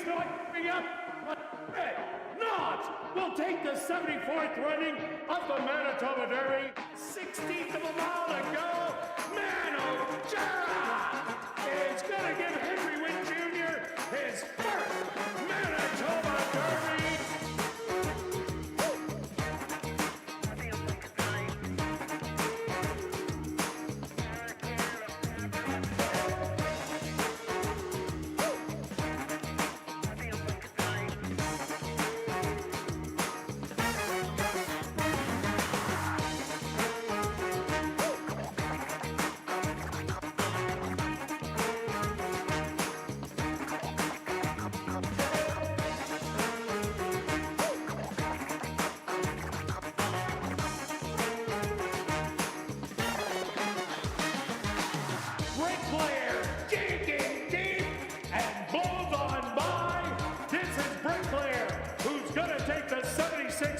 striping up, but red not will take the 74th running of the Manitoba Derby. 16th of a mile to go. Manitoba is going to give Henry Wynn Jr. his first Manitoba Derby.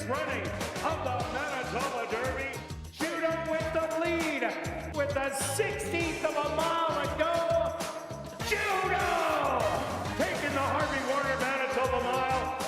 Running of the Manitoba Derby. Judo with the lead with the 16th of a mile to go. Judo taking the Harvey Warner Manitoba Mile.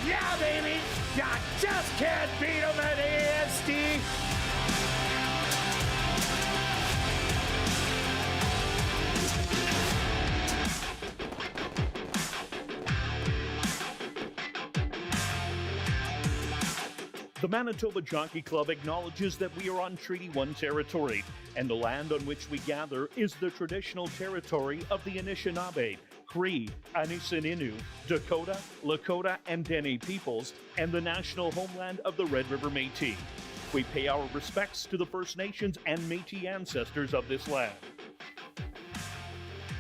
Yeah, baby, you just can't beat them at ASD. The Manitoba Jockey Club acknowledges that we are on Treaty 1 territory, and the land on which we gather is the traditional territory of the Anishinaabe, Cree, Anisininew, Dakota, Lakota, and Dene peoples, and the national homeland of the Red River Métis. We pay our respects to the First Nations and Métis ancestors of this land.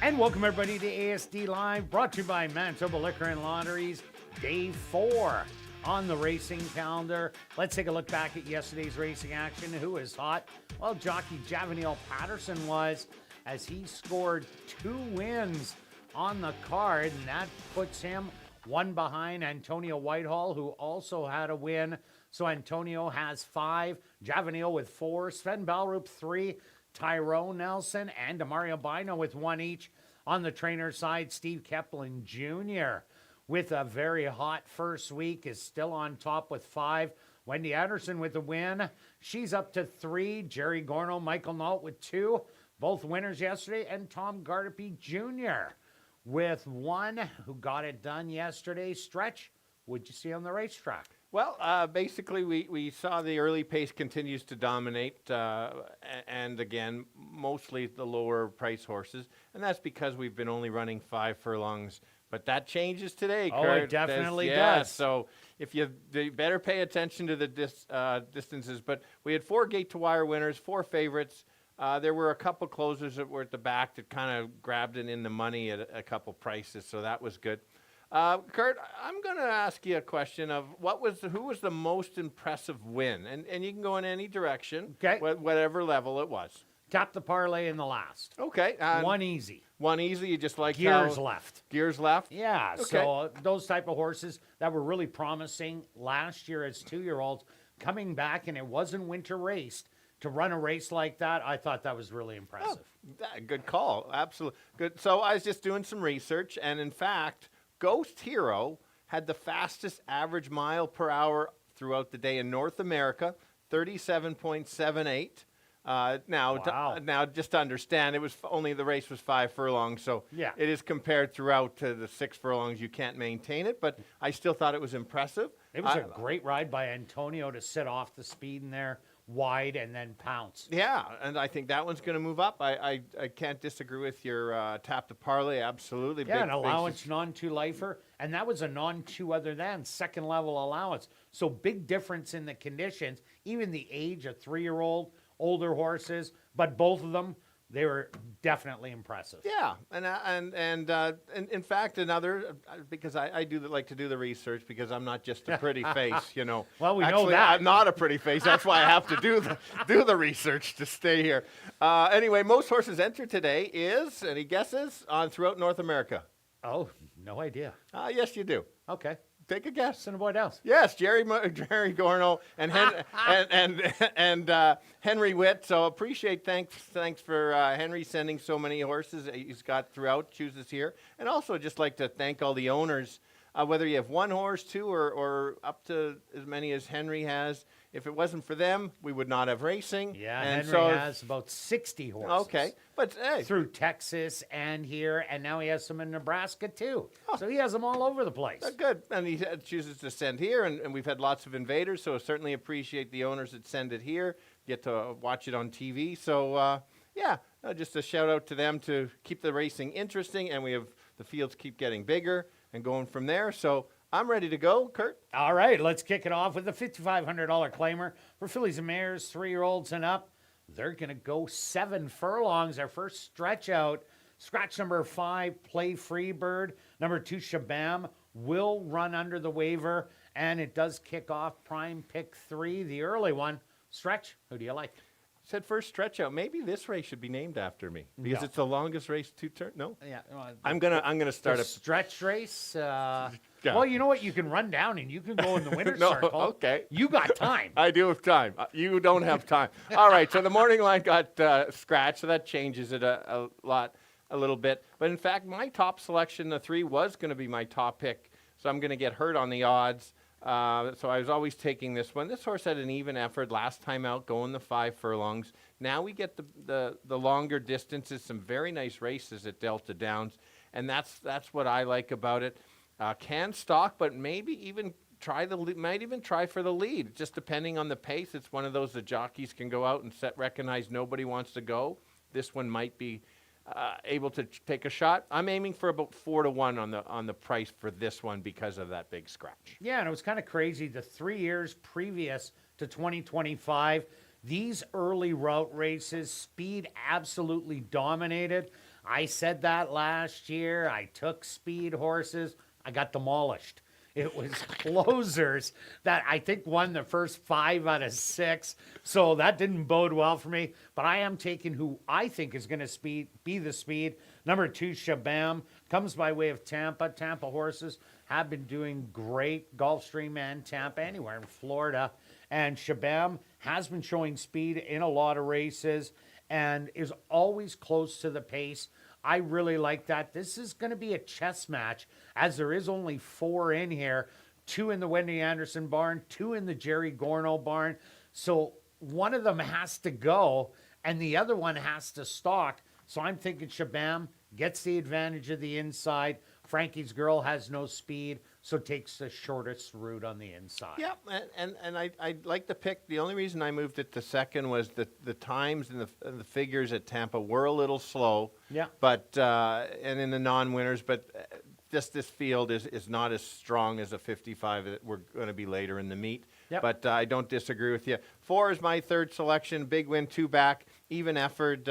And welcome everybody to ASD Live, brought to you by Manitoba Liquor and Lotteries, Day 4 on the racing calendar. Let's take a look back at yesterday's racing action. Who is hot? Well, jockey Javaniel Patterson was, as he scored 2 wins on the card, and that puts him one behind Antonio Whitehall, who also had a win. So Antonio has 5, Javaniel with 4, Sven Balrup 3, Tyrone Nelson and Demario Bino with 1 each. On the trainer side, Steve Keplin Jr. with a very hot first week is still on top with 5. Wendy Anderson with a win. She's up to 3. Jerry Gorno, Michael Nault with 2. Both winners yesterday. And Tom Gardapi Jr. with 1 who got it done yesterday. Stretch, what'd you see on the racetrack? Well, basically, we saw the early pace continues to dominate, and again, mostly the lower price horses, and that's because we've been only running 5 furlongs. But that changes today, Kurt. Oh, it definitely does. does. So if you better pay attention to the distances. But we had 4 gate-to-wire winners, 4 favorites. There were a couple closers that were at the back that kind of grabbed it in the money at a couple prices, so that was good. Kurt, I'm going to ask you a question of who was the most impressive win? And you can go in any direction, okay, whatever level it was. Tap the parlay in the last. Okay. 1 easy. 1 easy, you just like Gears left. Gears left? Yeah, okay. So those type of horses that were really promising last year as 2-year-olds coming back, and it wasn't winter raced. To run a race like that, I thought that was really impressive. Oh, good call. Absolutely. Good. So I was just doing some research, and in fact, Ghost Hero had the fastest average mile per hour throughout the day in North America, 37.78. Now, just to understand, the race was 5 furlongs, so yeah, it is compared throughout to the 6 furlongs. You can't maintain it, but I still thought it was impressive. It was a great ride by Antonio to set off the speed in there wide and then pounce. Yeah, and I think that one's going to move up. I can't disagree with your tap to parlay. Absolutely. Yeah, an allowance non-2 lifer, and that was a non-2 other than second level allowance. So big difference in the conditions, even the age of 3-year-old, older horses, but both of them they were definitely impressive. Yeah, and in fact, another because I do like to do the research because I'm not just a pretty face, you know. Well, we know Actually, that. I'm not a pretty face. That's why I have to do the research to stay here. Anyway, most horses entered today is any guesses on throughout North America? Oh, no idea. Yes, you do. Okay. Take a guess. Assiniboia Downs. Yes, Jerry Gorno and Henry Witt. So appreciate thanks for Henry sending so many horses he's got throughout, chooses here, and also just like to thank all the owners, whether you have one horse, two, or up to as many as Henry has. If it wasn't for them, we would not have racing. Yeah, and Henry has about 60 horses. Okay, but hey, Through Texas and here, and now he has some in Nebraska too. So he has them all over the place. good. And he chooses to send here, and we've had lots of invaders, so certainly appreciate the owners that send it here, get to watch it on TV. So, just a shout out to them to keep the racing interesting, and we have the fields keep getting bigger and going from there. So I'm ready to go, Kirt. All right, let's kick it off with the $5,500 claimer for fillies and mares, 3-year-olds and up. They're going to go 7 furlongs. Our first stretch out. Scratch number 5, Play Freebird. Number 2, Shabam, will run under the waiver. And it does kick off Prime Pick 3, the early one. Stretch, who do you like? Said first stretch out. Maybe this race should be named after me because No. it's the longest race to turn. No, Yeah, I'm gonna start a a stretch race. Yeah. Well, you know what? You can run down and you can go in the winner's No, circle. okay. You got time. I do have time. You don't have time. All right. So the morning line got scratched, so that changes it a little bit. But in fact, my top selection, the 3, was going to be my top pick. So I'm going to get hurt on the odds. So I was always taking this one. This horse had an even effort last time out, going the 5 furlongs. Now we get the longer distances, some very nice races at Delta Downs, and that's what I like about it. Can stalk, but maybe even might even try for the lead, just depending on the pace. It's one of those the jockeys can go out and recognize nobody wants to go. This one might be able to take a shot. I'm aiming for about 4-1 on the price for this one because of that big scratch. Yeah, and it was kind of crazy. The 3 years previous to 2025, these early route races, speed absolutely dominated. I said that last year. I took speed horses. I got demolished. It was closers that I think won the first 5 out of 6. So that didn't bode well for me. But I am taking who I think is going to be the speed. Number 2, Shabam, comes by way of Tampa. Tampa horses have been doing great. Gulfstream and Tampa, anywhere in Florida. And Shabam has been showing speed in a lot of races and is always close to the pace. I really like that. This is going to be a chess match, as there is only 4 in here, 2 in the Wendy Anderson barn, 2 in the Jerry Gorno barn. So one of them has to go, and the other one has to stalk. So I'm thinking Shabam gets the advantage of the inside. Frankie's Girl has no speed, so takes the shortest route on the inside. Yeah, and I like the pick. The only reason I moved it to second was the times and the figures at Tampa were a little slow. Yeah. But and in the non-winners, but just this field is not as strong as a 55 that we're going to be later in the meet. Yep. But I don't disagree with you. 4 is my third selection. Big win, 2 back, even effort.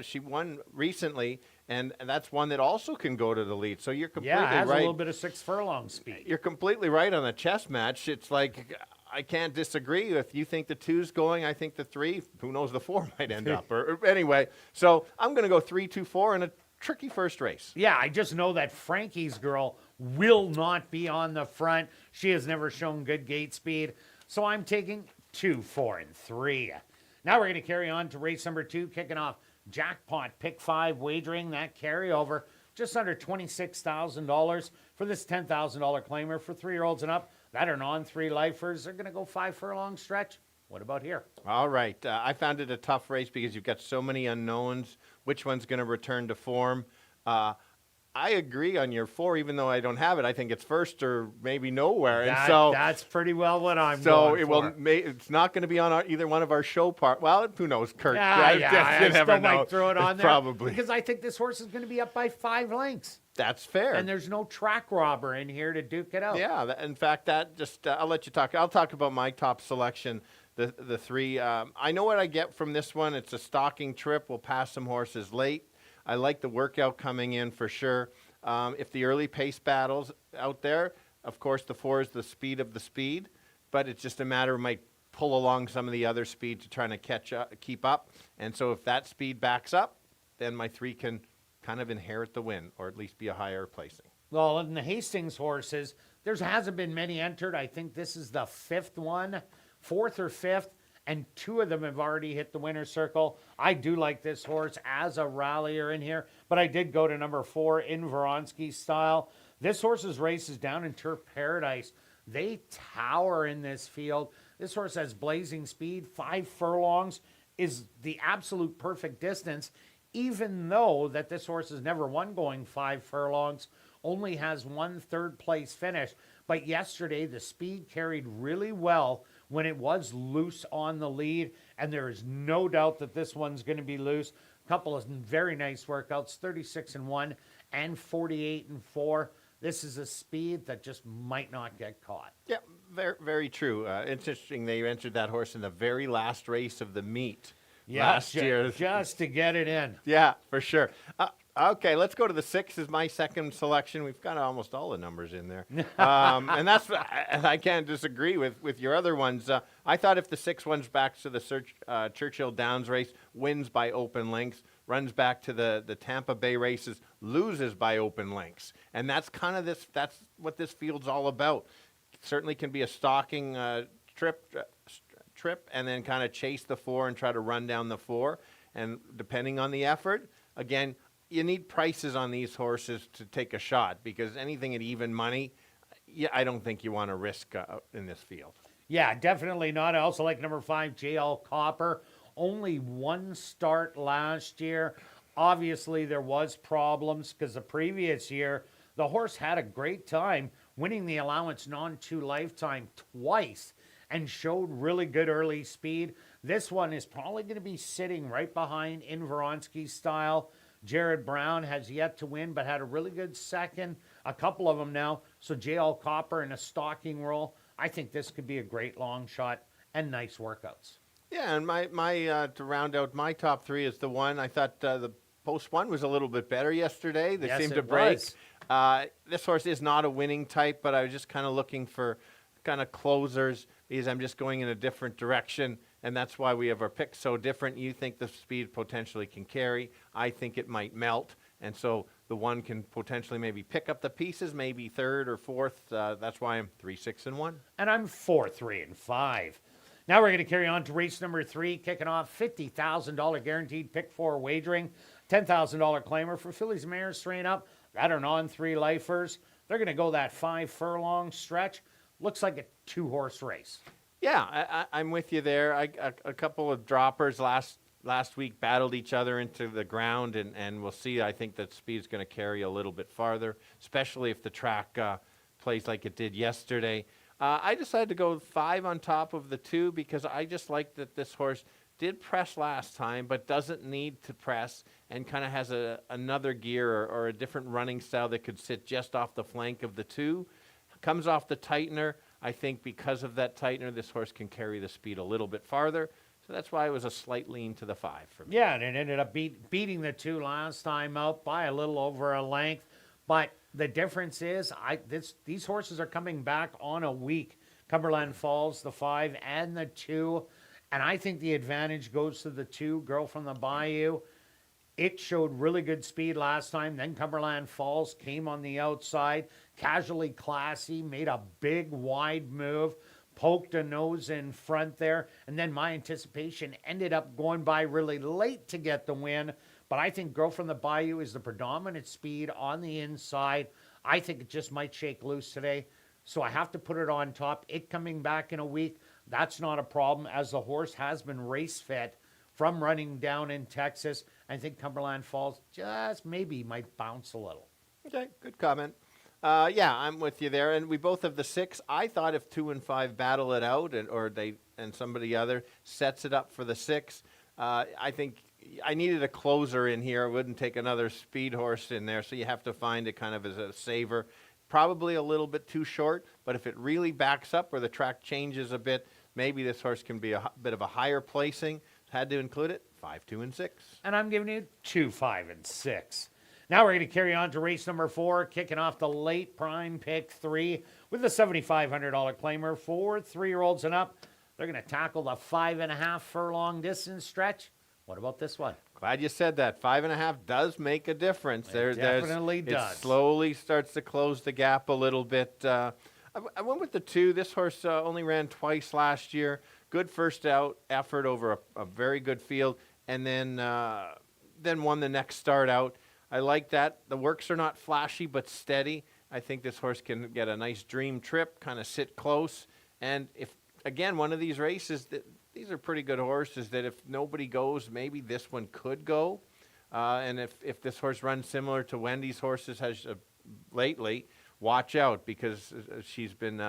She won recently. And that's one that also can go to the lead. So you're completely Yeah, it has right. a little bit of 6 furlong speed. You're completely right on the chess match. It's like I can't disagree. If you think the 2's going, I think the 3. Who knows, the 4 might end up. Or anyway, so I'm going to go 3, 2, 4 in a tricky first race. Yeah, I just know that Frankie's Girl will not be on the front. She has never shown good gate speed. So I'm taking 2, 4, and 3. Now we're going to carry on to race number 2, kicking off Jackpot Pick 5 wagering, that carryover, just under $26,000 for this $10,000 claimer for 3-year-olds and up. That are non-3 lifers. They're going to go 5 furlong stretch. What about here? All right. I found it a tough race because you've got so many unknowns. Which one's going to return to form? I agree on your 4, even though I don't have it. I think it's first or maybe nowhere. And so that's pretty well what I'm so going it for. will. It's not going to be on either one of our show part. Well, who knows, Kirt? I you never still know. might throw it on there. Probably. Because I think this horse is going to be up by 5 lengths. That's fair. And there's no track robber in here to duke it out. Yeah, in fact, that just I'll let you talk. I'll talk about my top selection. the three. I know what I get from this one. It's a stalking trip. We'll pass some horses late. I like the workout coming in for sure. If the early pace battles out there, of course, the 4 is the speed of the speed, but it's just a matter of might pull along some of the other speed to try to keep up. And so if that speed backs up, then my 3 can kind of inherit the win, or at least be a higher placing. Well, in the Hastings horses, there hasn't been many entered. I think this is the 5th one, 4th or 5th, and 2 of them have already hit the winner's circle. I do like this horse as a rallier in here, but I did go to number 4 in Vronsky style. This horse's race is down in Turf Paradise. They tower in this field. This horse has blazing speed. 5 furlongs is the absolute perfect distance, even though that this horse has never won going 5 furlongs, only has 1 third-place finish. But yesterday, the speed carried really well when it was loose on the lead, and there is no doubt that this one's going to be loose. A couple of very nice workouts, 36-1 and 48-4. This is a speed that just might not get caught. Yeah, very, very true. It's interesting they entered that horse in the very last race of the meet last year. Just to get it in. Yeah, for sure. Okay, let's go to the 6 is my second selection. We've got almost all the numbers in there. And I can't disagree with your other ones. I thought if the 6 runs back to the Churchill Downs race, wins by open lengths, runs back to the Tampa Bay races, loses by open lengths. And that's kind of that's what this field's all about. It certainly can be a stalking trip and then kind of chase the 4 and try to run down the 4. And depending on the effort, again, you need prices on these horses to take a shot, because anything at even money, I don't think you want to risk in this field. Yeah, definitely not. I also like number 5, JL Copper. Only 1 start last year. Obviously, there was problems because the previous year, the horse had a great time winning the allowance non-2 lifetime twice and showed really good early speed. This one is probably going to be sitting right behind in Vronsky style. Jared Brown has yet to win, but had a really good second. A couple of them now. So JL Copper in a stalking role. I think this could be a great long shot and nice workouts. Yeah, and my to round out my top 3 is the one. I thought the post 1 was a little bit better yesterday. They seemed to break. This horse is not a winning type, but I was just kind of looking for kind of closers, because I'm just going in a different direction. And that's why we have our picks so different. You think the speed potentially can carry. I think it might melt. And so the 1 can potentially maybe pick up the pieces, maybe 3rd or 4th. That's why I'm 3, 6, and 1. And I'm 4, 3, and 5. Now we're going to carry on to race number 3, kicking off $50,000 guaranteed pick 4 wagering, $10,000 claimer for fillies and mares straight up that are non-3 lifers. They're going to go that 5 furlong stretch. Looks like a 2-horse race. Yeah, I'm with you there. A couple of droppers last week battled each other into the ground, and we'll see. I think that speed's going to carry a little bit farther, especially if the track plays like it did yesterday. I decided to go 5 on top of the 2 because I just like that this horse did press last time, but doesn't need to press, and kind of has another gear or a different running style that could sit just off the flank of the 2. Comes off the tightener. I think because of that tightener, this horse can carry the speed a little bit farther. So that's why it was a slight lean to the 5 for me. Yeah, and it ended up beating the 2 last time out by a little over a length. But the difference is these horses are coming back on a week. Cumberland Falls, the 5 and the 2. And I think the advantage goes to the 2, Girl from the Bayou. It showed really good speed last time. Then Cumberland Falls came on the outside. Casually classy, made a big wide move, poked a nose in front there. And then my anticipation ended up going by really late to get the win. But I think Girl from the Bayou is the predominant speed on the inside. I think it just might shake loose today. So I have to put it on top. It coming back in a week, that's not a problem, as the horse has been race fit from running down in Texas. I think Cumberland Falls just maybe might bounce a little. Okay, good comment. Yeah, I'm with you there. And we both have the 6. I thought if 2 and 5 battle it out, and somebody other sets it up for the 6, I think I needed a closer in here. I wouldn't take another speed horse in there, so you have to find it kind of as a saver. Probably a little bit too short, but if it really backs up or the track changes a bit, maybe this horse can be a bit of a higher placing. Had to include it, 5, 2, and 6. And I'm giving you 2, 5, and 6. Now we're going to carry on to race number 4, kicking off the late prime pick 3 with the $7,500 claimer for 3-year-olds and up. They're going to tackle the 5.5 furlong distance stretch. What about this one? Glad you said that. 5.5 does make a difference. It definitely does. It slowly starts to close the gap a little bit. I went with the 2. This horse only ran twice last year. Good first out effort over a very good field, and then won the next start out. I like that. The works are not flashy, but steady. I think this horse can get a nice dream trip, kind of sit close. And if, again, one of these races, these are pretty good horses that if nobody goes, maybe this one could go. And if this horse runs similar to Wendy's horses has lately, watch out, because she's been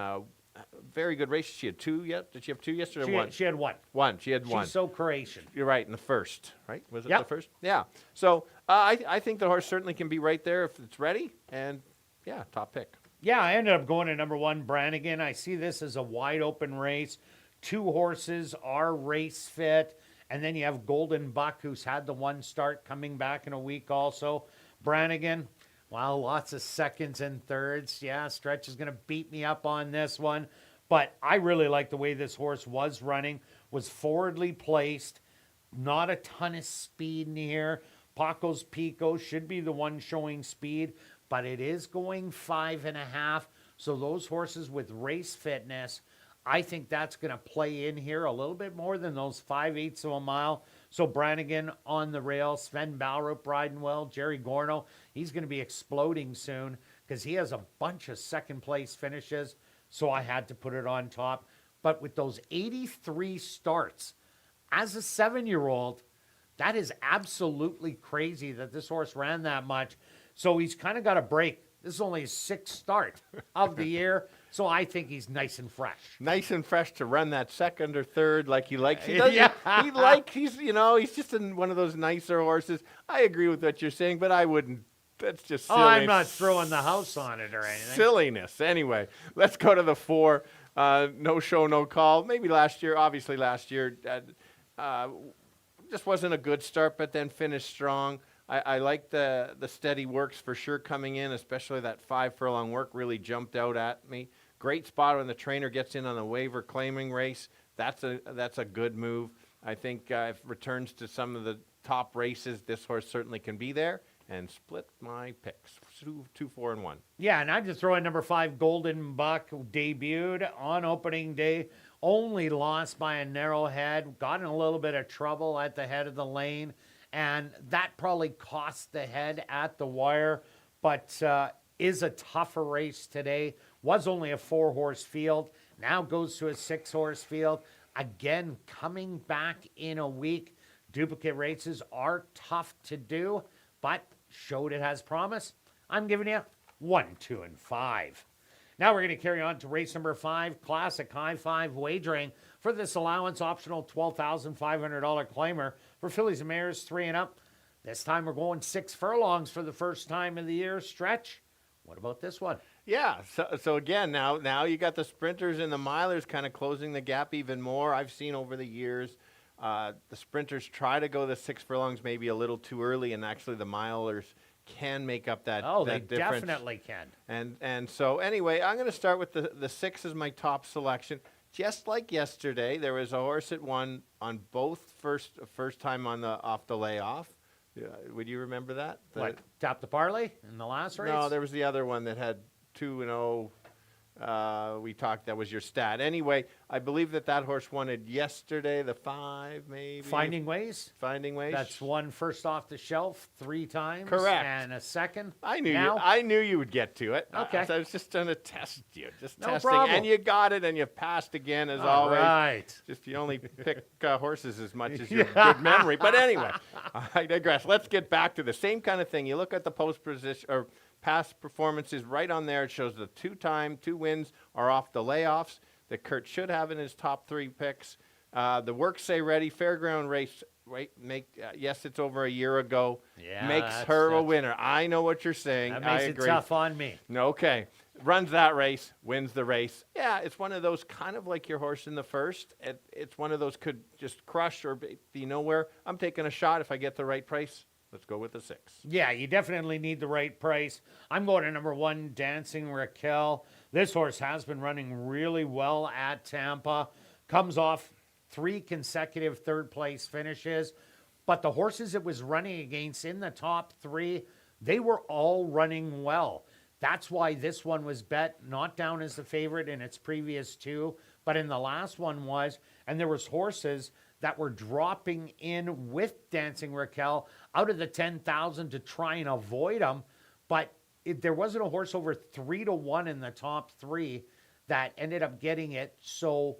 very good race. She had 2 yet? Did she have 2 yesterday or 1? She had 1. 1. She had 1. She's so Croatian. You're right, in the first, right? Was it Yep. the first? Yeah. So I think the horse certainly can be right there if it's ready. And, yeah, top pick. Yeah, I ended up going to number 1, Brannigan. I see this as a wide open race. 2 horses are race fit. And then you have Golden Buck, who's had the 1 start, coming back in a week also. Brannigan, well, lots of seconds and thirds. Yeah, Stretch is going to beat me up on this one. But I really like the way this horse was running, was forwardly placed, not a ton of speed in here. Paco's Pico should be the one showing speed, but it is going 5.5. So those horses with race fitness, I think that's going to play in here a little bit more than those 5/8 of a mile. So Brannigan on the rail, Sven Balrup riding well, Jerry Gorno, he's going to be exploding soon because he has a bunch of second place finishes. So I had to put it on top. But with those 83 starts, as a 7-year-old, that is absolutely crazy that this horse ran that much. So he's kind of got a break. This is only his 6th start of the year. So I think he's nice and fresh. Nice and fresh to run that second or third like he likes. He doesn't, Yeah. he's just one of those nicer horses. I agree with what you're saying, but I wouldn't. That's just silly. Oh, I'm not throwing the house on it or anything. Silliness. Anyway, let's go to the 4. No show, no call. Maybe last year, obviously last year, just wasn't a good start, but then finished strong. I like the steady works for sure coming in, especially that 5 furlong work really jumped out at me. Great spot when the trainer gets in on a waiver claiming race. That's a good move. I think if it returns to some of the top races, this horse certainly can be there. And split my picks, 2, 4, and 1. Yeah, and I'm just throwing number 5, Golden Buck, who debuted on opening day, only lost by a narrow head, got in a little bit of trouble at the head of the lane, and that probably cost the head at the wire, but is a tougher race today. Was only a 4-horse field, now goes to a 6-horse field. Again, coming back in a week. Duplicate races are tough to do, but showed it has promise. I'm giving you 1, 2, and 5. Now we're going to carry on to race number 5, Classic High 5 wagering for this allowance optional $12,500 claimer for fillies and mares 3 and up. This time we're going 6 furlongs for the first time of the year. Stretch, what about this one? Yeah, so again, now you got the sprinters and the milers kind of closing the gap even more. I've seen over the years the sprinters try to go the 6 furlongs maybe a little too early, and actually the milers can make up that that they difference. definitely can. And so anyway, I'm going to start with the 6 as my top selection. Just like yesterday, there was a horse that won on both first time on off the layoff. Would you remember that? What, Tap the Parlay in the last race? No, there was the other one that had 2-0. We talked, that was your stat. Anyway, I believe that horse won it yesterday, the 5 maybe. Finding Ways. Finding Ways. That's one first off the shelf 3 times. Correct. And a second. I knew you would get to it. Okay. I was just trying to test you. Just No testing. problem. And you got it, and you passed again, as All always. right. Just you only pick horses as much as your good memory. But anyway, I digress. Let's get back to the same kind of thing. You look at the post position or past performances right on there. It shows the 2 wins are off the layoffs that Kirt should have in his top 3 picks. The work say ready fairground race. Yes, it's over a year ago. Yeah, makes her a winner. I know what you're saying. That I makes it agree. tough on me. Okay. runs that race, wins the race. Yeah, it's one of those kind of like your horse in the first. It's one of those could just crush or be nowhere. I'm taking a shot if I get the right price. Let's go with the 6. Yeah, you definitely need the right price. I'm going to number 1, Dancing Raquel. This horse has been running really well at Tampa. Comes off 3 consecutive third-place finishes. But the horses it was running against in the top 3, they were all running well. That's why this one was bet not down as the favorite in its previous 2, but in the last one was. And there was horses that were dropping in with Dancing Raquel out of the 10,000 to try and avoid them. But there wasn't a horse over 3-1 in the top 3 that ended up getting it. So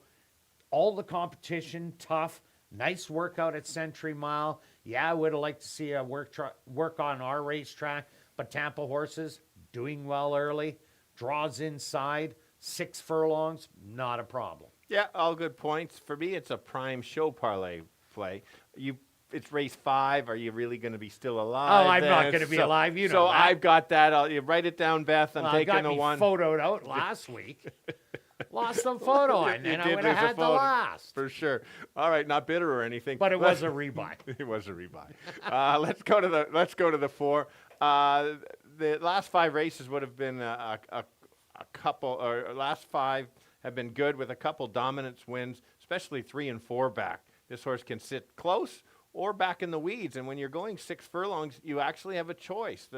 all the competition, tough, nice workout at Century Mile. Yeah, I would have liked to see a work on our racetrack, but Tampa horses doing well early, draws inside, 6 furlongs, not a problem. Yeah, all good points. For me, it's a prime show parlay play. It's race 5. Are you really going to be still alive? Oh, I'm then? not going to be alive. You know so that. I've got that. You write it down, Beth. I'm taking got the me one. Photoed out last week. Lost the photo, and You I did would have lose a had the photo, last. for sure. All right, not bitter or anything, But it was a rebuy. It was a rebuy. Let's go to the 4. The last 5 races would have been a couple, or last 5 have been good with a couple dominance wins, especially 3 and 4 back. This horse can sit close or back in the weeds, and when you're going 6 furlongs, you actually have a choice.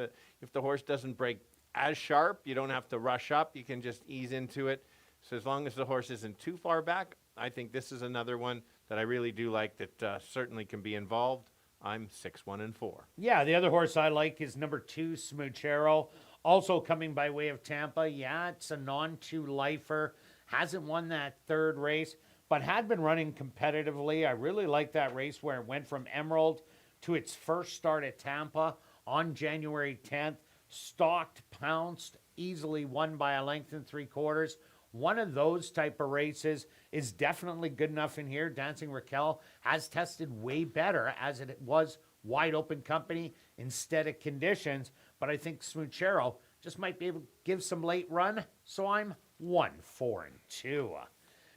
If the horse doesn't break as sharp, you don't have to rush up. You can just ease into it. So as long as the horse isn't too far back, I think this is another one that I really do like that certainly can be involved. I'm 6, 1, and 4. Yeah, the other horse I like is number 2, Smoochero. Also coming by way of Tampa. Yeah, it's a non-2 lifer. Hasn't won that 3rd race, but had been running competitively. I really like that race where it went from Emerald to its first start at Tampa on January 10th. Stalked, pounced, easily won by a length and 3/4. One of those type of races is definitely good enough in here. Dancing Raquel has tested way better as it was wide open company instead of conditions. But I think Smoochero just might be able to give some late run. So I'm 1, 4, and 2.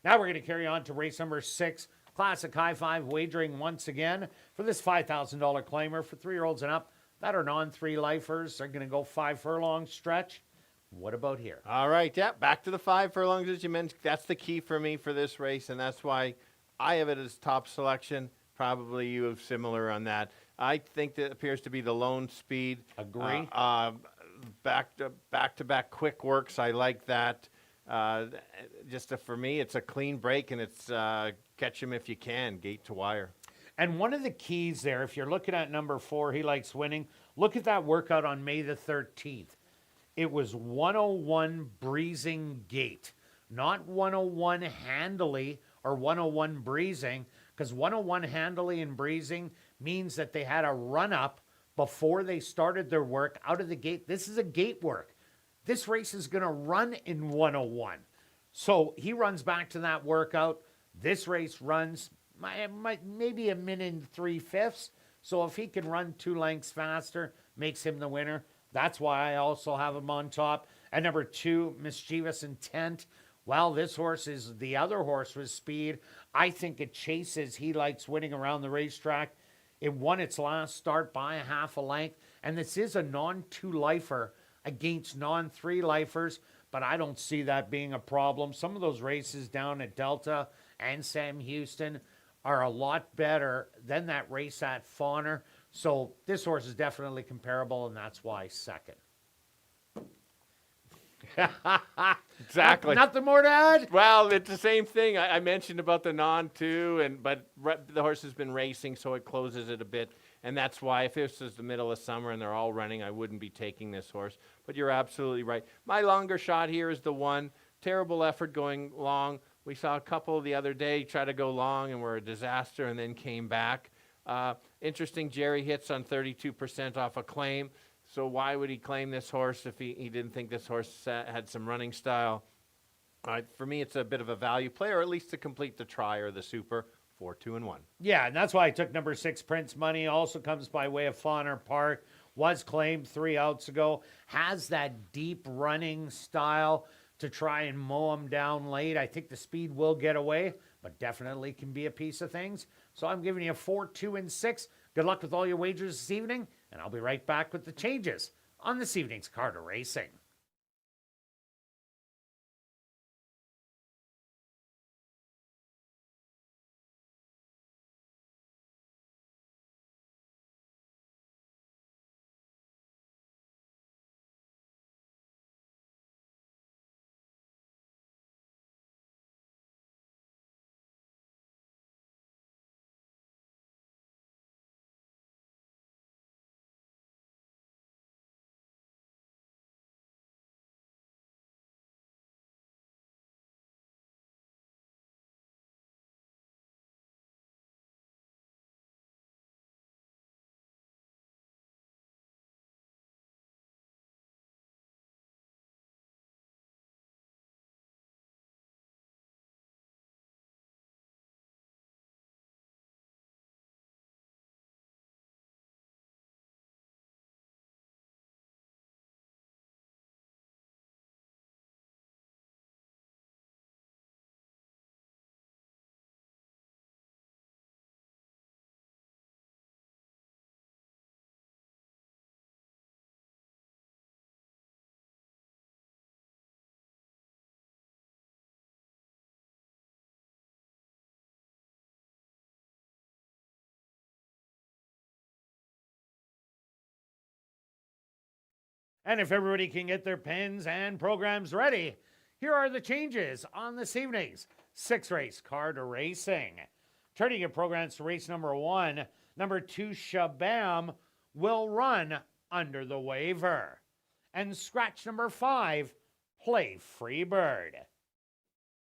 Now we're going to carry on to race number 6. Classic High Five wagering once again for this $5,000 claimer for 3-year-olds and up that are non-3 lifers. They're going to go 5 furlong stretch. What about here? All right, yeah, back to the 5 furlongs as you mentioned. That's the key for me for this race, and that's why I have it as top selection. Probably you have similar on that. I think that appears to be the lone speed. Agree. Back-to-back quick works. I like that. For me, it's a clean break, and it's catch him if you can, gate to wire. And one of the keys there, if you're looking at number 4, he likes winning. Look at that workout on May the 13th. It was 101 breezing gate, not 101 handily or 101 breezing, because 101 handily and breezing means that they had a run up before they started their work out of the gate. This is a gate work. This race is going to run in 101. So he runs back to that workout. This race runs maybe a minute and 3/5. So if he can run 2 lengths faster, makes him the winner. That's why I also have him on top. At number 2, Mischievous Intent. Well, this horse is the other horse with speed. I think it chases. He likes winning around the racetrack. It won its last start by a half a length. And this is a non-2 lifer against non-3 lifers, but I don't see that being a problem. Some of those races down at Delta and Sam Houston are a lot better than that race at Fawner. So this horse is definitely comparable, and that's why 2nd. Exactly. Nothing more to add? Well, it's the same thing. I mentioned about the non-2, but the horse has been racing, so it closes it a bit. And that's why if this is the middle of summer and they're all running, I wouldn't be taking this horse. But you're absolutely right. My longer shot here is the 1. Terrible effort going long. We saw a couple the other day try to go long and were a disaster and then came back. Interesting, Jerry hits on 32% off a claim. So why would he claim this horse if he didn't think this horse had some running style? For me, it's a bit of a value play, or at least to complete the try or the super. 4, 2, and 1. Yeah, and that's why I took number 6, Prince Money. Also comes by way of Fawner Park. was claimed 3 outs ago, has that deep running style to try and mow him down late. I think the speed will get away, but definitely can be a piece of things. So I'm giving you 4, 2, and 6. Good luck with all your wagers this evening, and I'll be right back with the changes on this evening's Carter Racing. And if everybody can get their pens and programs ready, here are the changes on this evening's 6-race Carter Racing. Turning your programs to race number 1, number 2, Shabam, will run under the waiver. And scratch number 5, Play Freebird.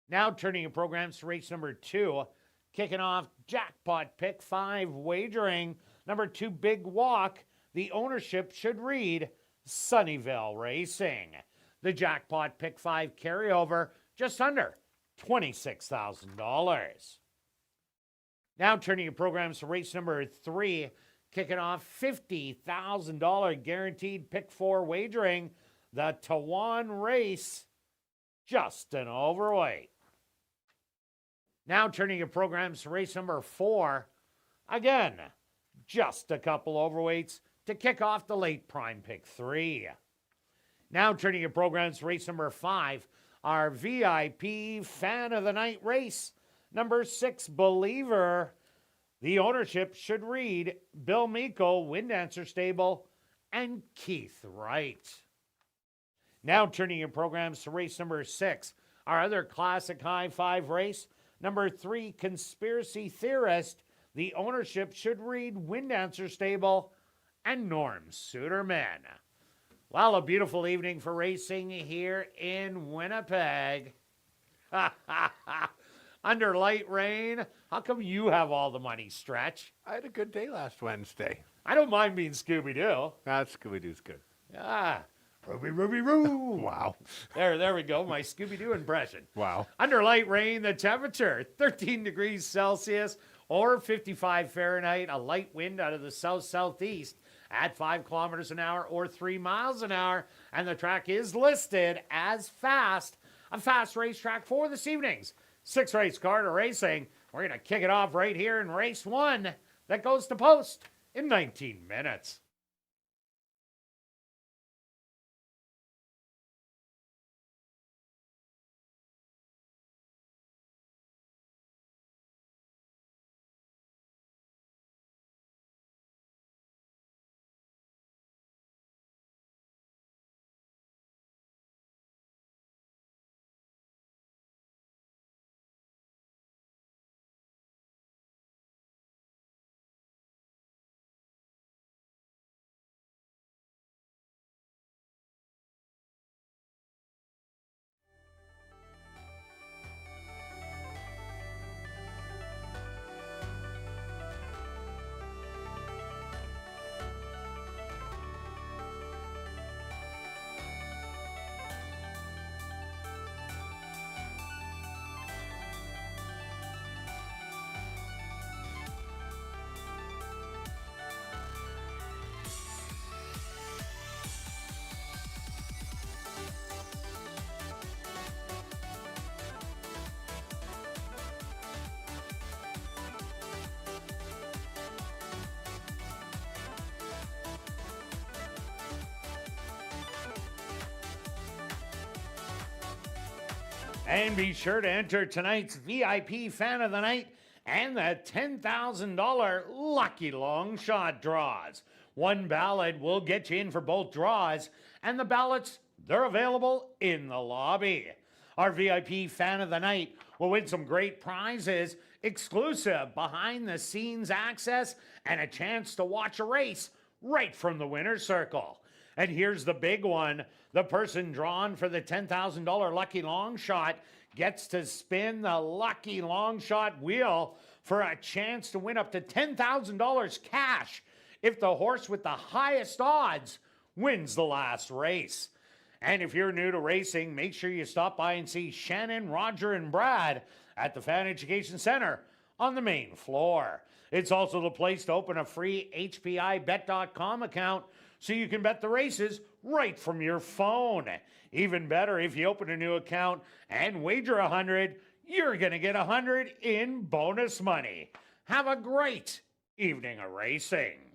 Now turning your programs to race number 2, kicking off Jackpot Pick 5 wagering. Number 2, Big Walk. The ownership should read Sunnyvale Racing. The Jackpot Pick 5 carryover, just under $26,000. Now turning your programs to race number 3, kicking off $50,000 guaranteed Pick 4 wagering. The Tawan Race, Justin Overweight. Now turning your programs to race number 4, again, just a couple overweights to kick off the late prime Pick 3. Now turning your programs to race number 5, our VIP Fan of the Night race, number 6, Believer. The ownership should read Bill Miko, Wind Dancer Stable, and Keith Wright. Now turning your programs to race number 6, our other classic high 5 race, number 3, Conspiracy Theorist. The ownership should read Wind Dancer Stable and Norm Suderman. Well, a beautiful evening for racing here in Winnipeg. Under light rain. How come you have all the money, Stretch? I had a good day last Wednesday. I don't mind being Scooby-Doo. Scooby-Doo's good. Ah, Ruby, Roo. Wow. There we go, my Scooby-Doo impression. Wow. Under light rain, the temperature, 13 degrees Celsius or 55 Fahrenheit, a light wind out of the south-southeast at 5 kilometers an hour or 3 miles an hour, and the track is listed as fast. A fast racetrack for this evening's 6-race Carter Racing. We're going to kick it off right here in race 1 that goes to post in 19 minutes. And be sure to enter tonight's VIP Fan of the Night and the $10,000 Lucky Long Shot draws. One ballot will get you in for both draws, and the ballots, they're available in the lobby. Our VIP Fan of the Night will win some great prizes, exclusive behind-the-scenes access, and a chance to watch a race right from the winner's circle. And here's the big one. The person drawn for the $10,000 Lucky Long Shot gets to spin the Lucky Long Shot wheel for a chance to win up to $10,000 cash if the horse with the highest odds wins the last race. And if you're new to racing, make sure you stop by and see Shannon, Roger, and Brad at the Fan Education Center on the main floor. It's also the place to open a free HPIBet.com account so you can bet the races right from your phone. Even better, if you open a new account and wager $100, you're going to get $100 in bonus money. Have a great evening of racing.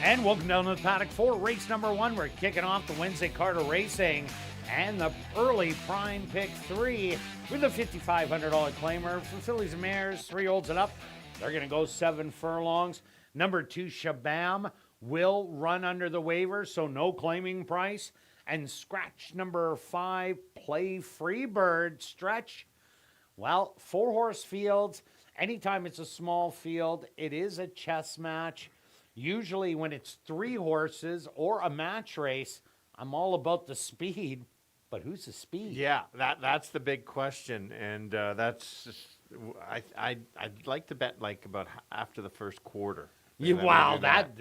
And welcome down to the paddock for race number 1. We're kicking off the Wednesday Carter Racing and the early prime pick 3 with a $5,500 claimer for fillies and mares, 3-year-olds and up. They're going to go 7 furlongs. Number 2, Shabam, will run under the waiver, so no claiming price. And scratch number 5, Play Freebird. Stretch, well, 4-horse fields. Anytime it's a small field, it is a chess match. Usually when it's 3 horses or a match race, I'm all about the speed. But who's the speed? Yeah, that's the big question, and that's just, I'd like to bet like about after the first quarter. Wow,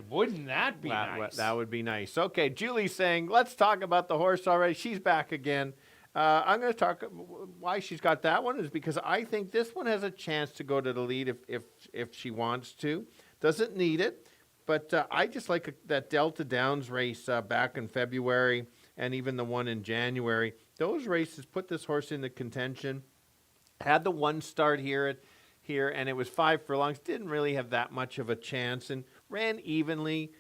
wouldn't that be nice? That would be nice. Okay, Julie's saying, let's talk about the horse already. She's back again. I'm going to talk why she's got that one is because I think this one has a chance to go to the lead if she wants to. Doesn't need it. But I just like that Delta Downs race back in February and even the one in January. Those races put this horse into contention. Had the one start here, and it was 5 furlongs. Didn't really have that much of a chance and ran evenly,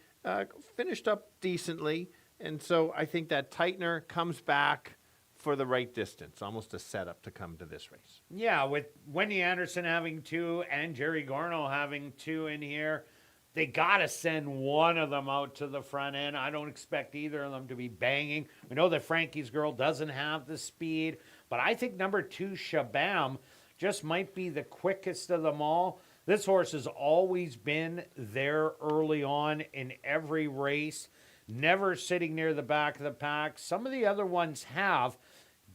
finished up decently. And so I think that Tightener comes back for the right distance, almost a setup to come to this race. Yeah, with Wendy Anderson having 2 and Jerry Garno having 2 in here, they got to send one of them out to the front end. I don't expect either of them to be banging. We know that Frankie's Girl doesn't have the speed, but I think number 2, Shabam, just might be the quickest of them all. This horse has always been there early on in every race, never sitting near the back of the pack. Some of the other ones have.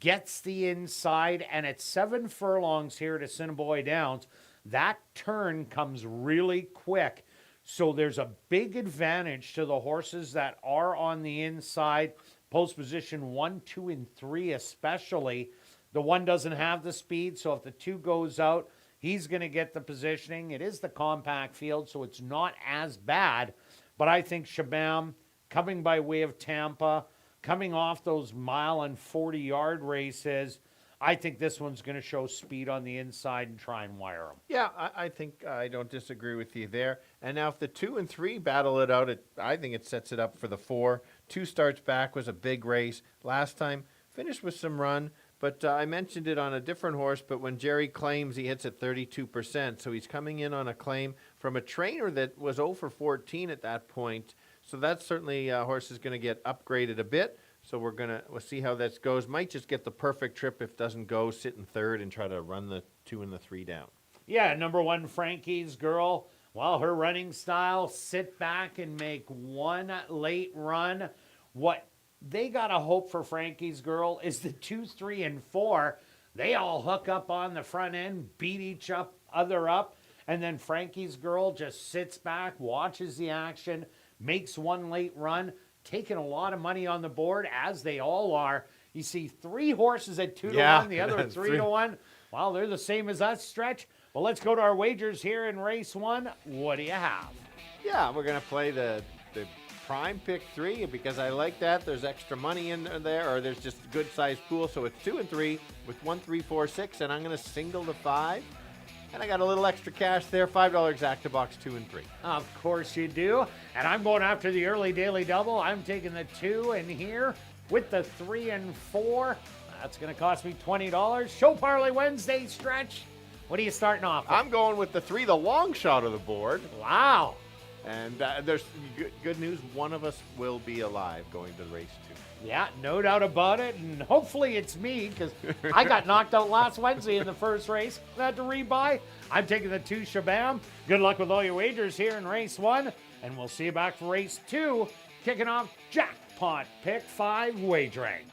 Gets the inside, and at 7 furlongs here at Assiniboia Downs, that turn comes really quick. So there's a big advantage to the horses that are on the inside, post position 1, 2, and 3 especially. The 1 doesn't have the speed, so if the 2 goes out, he's going to get the positioning. It is the compact field, so it's not as bad. But I think Shabam, coming by way of Tampa, coming off those 1.40-mile races, I think this one's going to show speed on the inside and try and wire them. Yeah, I think I don't disagree with you there. And now if the 2 and 3 battle it out, I think it sets it up for the 4. 2 starts back was a big race. Last time, finished with some run. But I mentioned it on a different horse, but when Jerry claims, he hits at 32%. So he's coming in on a claim from a trainer that was 0 for 14 at that point. So that's certainly a horse is going to get upgraded a bit. So we'll see how this goes. Might just get the perfect trip if it doesn't go, sit in 3rd and try to run the 2 and the 3 down. Yeah, number 1, Frankie's Girl. Well, her running style, sit back and make one late run. What they got to hope for Frankie's Girl is the 2, 3, and 4. They all hook up on the front end, beat each other up, and then Frankie's Girl just sits back, watches the action, makes one late run, taking a lot of money on the board, as they all are. You see 3 horses at 2 to 1, the other 3 to 1. Well, they're the same as us, Stretch. Well, let's go to our wagers here in race 1. What do you have? Yeah, we're going to play the prime pick 3 because I like that. There's extra money in there, or there's just a good sized pool. So it's 2 and 3 with 1, 3, 4, 6, and I'm going to single the 5. And I got a little extra cash there, $5 exacta box 2 and 3. Of course you do. And I'm going after the early daily double. I'm taking the 2 in here with the 3 and 4. That's going to cost me $20. Show Parlay Wednesday, Stretch. What are you starting off with? I'm going with the 3, the long shot of the board. Wow. And there's good news. One of us will be alive going to race 2. Yeah, no doubt about it. And hopefully it's me because I got knocked out last Wednesday in the first race. I had to rebuy. I'm taking the 2 Shabam. Good luck with all your wagers here in race 1. And we'll see you back for race 2. Kicking off Jackpot Pick 5 wagering.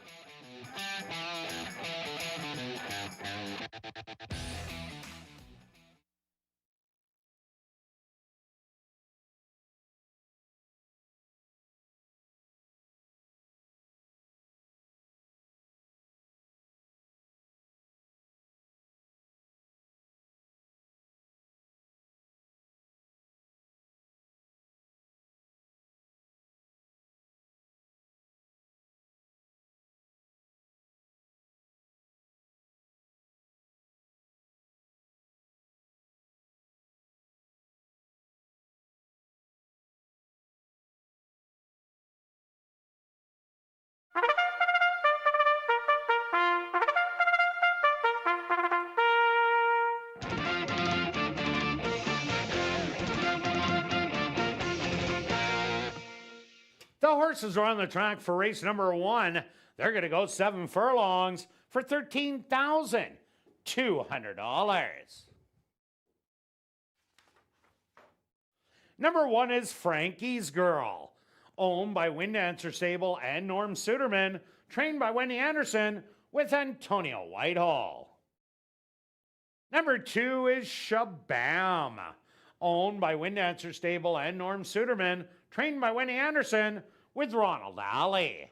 The horses are on the track for race number 1. They're going to go 7 furlongs for $13,200. Number 1 is Frankie's Girl, owned by Wind Dancer Stable and Norm Suderman, trained by Wendy Anderson with Antonio Whitehall. Number 2 is Shabam, owned by Wind Dancer Stable and Norm Suderman, trained by Wendy Anderson with Ronald Alley.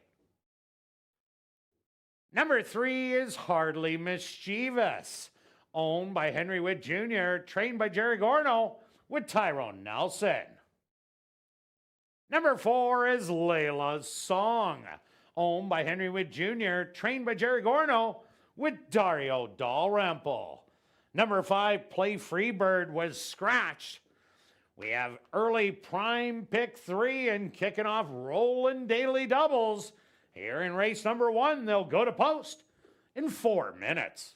Number 3 is Hardly Mischievous, owned by Henry Witt Jr., trained by Jerry Gorno with Tyrone Nelson. Number 4 is Layla's Song, owned by Henry Witt Jr., trained by Jerry Gorno with Dario Dalrymple. Number 5, Play Freebird, was scratched. We have early prime pick 3 and kicking off Rolling Daily Doubles. Here in race number 1, they'll go to post in 4 minutes.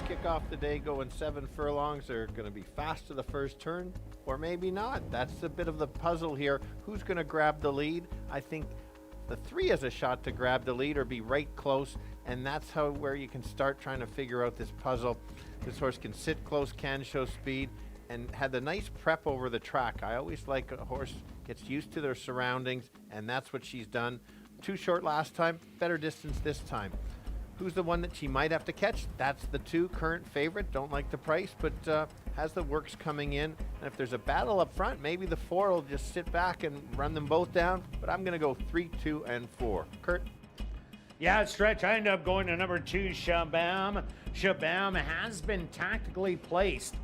Kick off the day going 7 furlongs. They're going to be fast to the first turn, or maybe not. That's a bit of the puzzle here. Who's going to grab the lead? I think the 3 has a shot to grab the lead or be right close, and that's where you can start trying to figure out this puzzle. This horse can sit close, can show speed, and had the nice prep over the track. I always like a horse gets used to their surroundings, and that's what she's done. Too short last time, better distance this time. Who's the one that she might have to catch? That's the 2 current favorite. Don't like the price, but has the works coming in. And if there's a battle up front, maybe the 4 will just sit back and run them both down. But I'm going to go 3, 2, and 4. Kirt? Yeah, Stretch, I ended up going to number 2, Shabam, Shabam has been tactically placed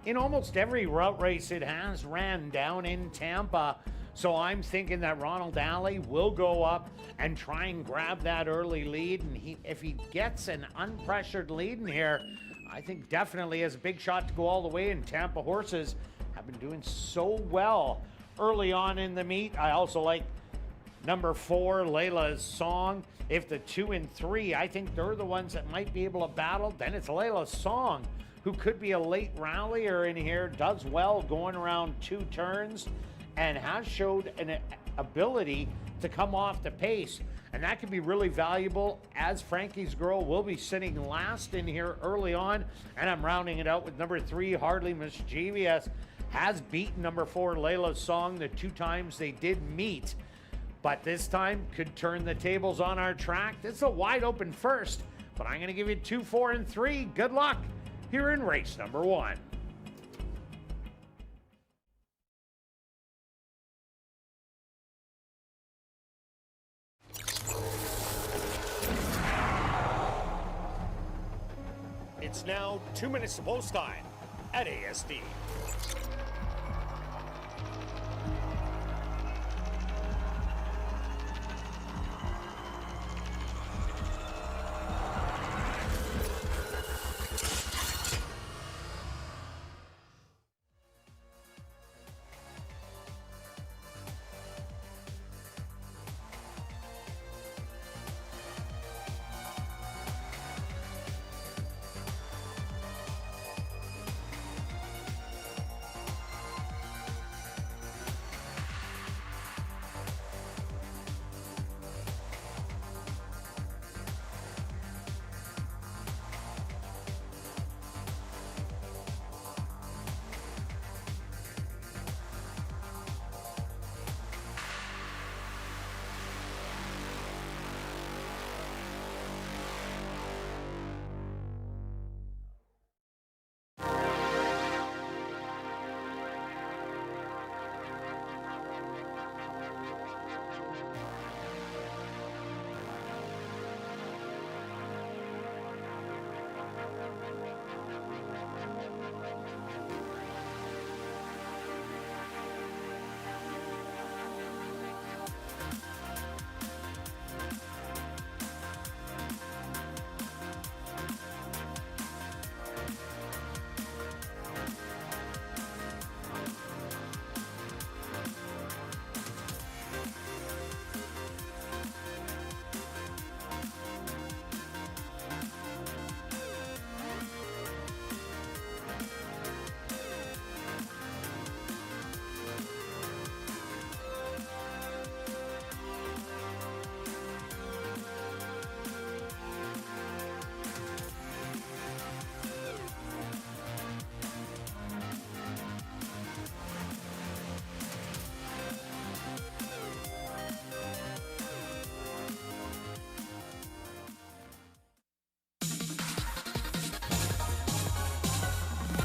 in almost every route race it has ran down in Tampa. So I'm thinking that Ronald Alley will go up and try and grab that early lead. And if he gets an unpressured lead in here, I think definitely has a big shot to go all the way. And Tampa horses have been doing so well early on in the meet. I also like number 4, Layla's Song. If the 2 and 3, I think they're the ones that might be able to battle, then it's Layla's Song, who could be a late rallier in here, does well going around 2 turns, and has showed an ability to come off the pace. And that could be really valuable, as Frankie's Girl will be sitting last in here early on. And I'm rounding it out with number 3, Hardly Mischievous. Has beaten number 4, Layla's Song, the 2 times they did meet. But this time could turn the tables on our track. It's a wide open first, but I'm going to give you 2, 4, and 3. Good luck here in race number 1. It's now 2 minutes to post time at ASD.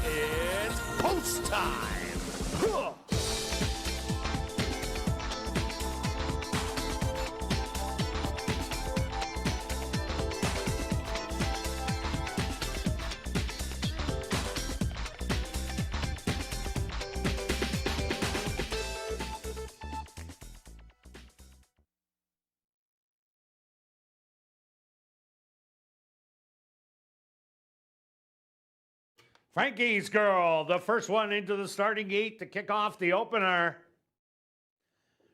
It's post time. Huh. Frankie's Girl, the first one into the starting gate to kick off the opener.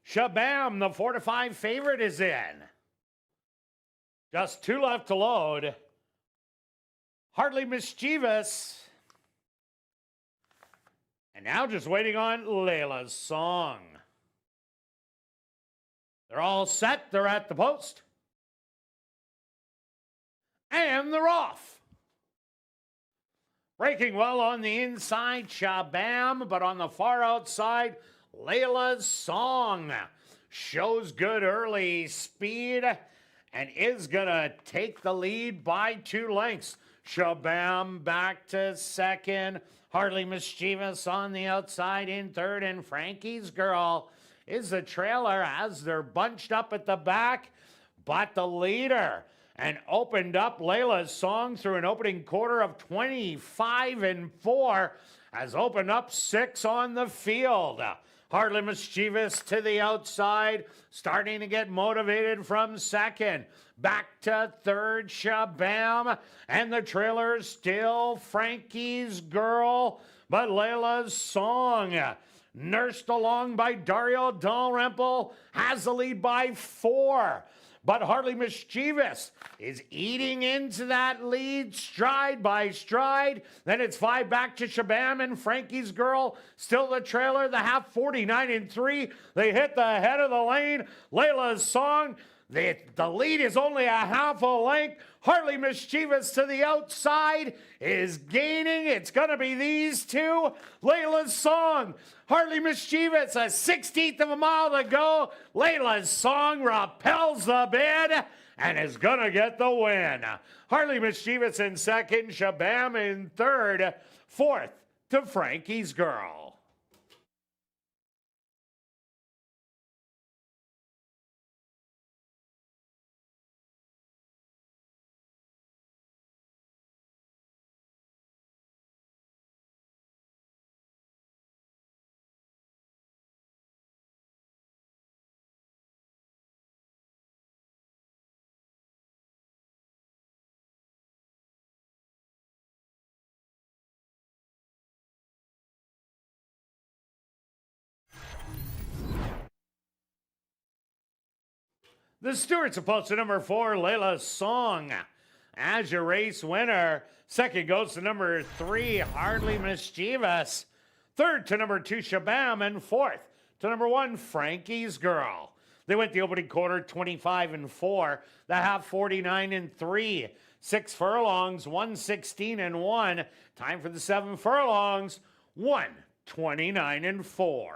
Shabam, the 4-5 favorite, is in. Just 2 left to load. Hardly Mischievous. And now just waiting on Layla's Song. They're all set. They're at the post. And they're off. Breaking well on the inside, Shabam, but on the far outside, Layla's Song shows good early speed and is going to take the lead by 2 lengths. Shabam back to second. Hardly Mischievous on the outside in third, and Frankie's Girl is the trailer as they're bunched up at the back. But the leader and opened up Layla's Song through an opening quarter of 25-4, has opened up 6 on the field. Hardly Mischievous to the outside, starting to get motivated from second. Back to third, Shabam, and the trailer still Frankie's Girl, but Layla's Song, nursed along by Dario Dalrymple, has the lead by 4. But Hardly Mischievous is eating into that lead stride by stride. Then it's 5 back to Shabam and Frankie's Girl. Still the trailer, the half 49-3. They hit the head of the lane. Layla's Song, the lead is only a half a length. Hardly Mischievous to the outside is gaining. It's going to be these two. Layla's Song, Hardly Mischievous, a 16th of a mile to go. Layla's Song repels the bid and is going to get the win. Hardly Mischievous in second, Shabam in third, fourth to Frankie's Girl. The Stewarts are posted number 4, Layla's Song, as your race winner. Second goes to number 3, Hardly Mischievous. Third to number 2, Shabam. And fourth to number 1, Frankie's Girl. They went the opening quarter 25-4, the half 49-3. 6 furlongs, 116-1. Time for the 7 furlongs, 129-4.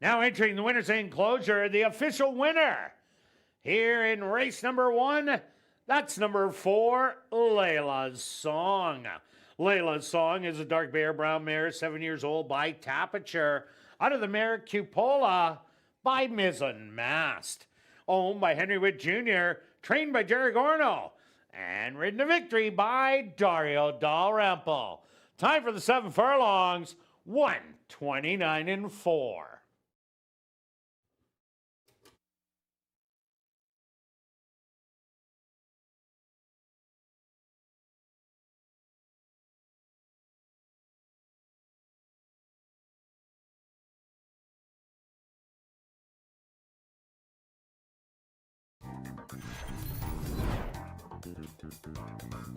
Now entering the winner's enclosure, the official winner here in race number 1, that's number 4, Layla's Song. Layla's Song is a dark bear brown mare, 7 years old, by Tapiture, out of the mare Cupola by Mizzen Mast. Owned by Henry Witt Jr., trained by Jerry Gorno, and ridden to victory by Dario Dalrymple. Time for the 7 furlongs, 129-4.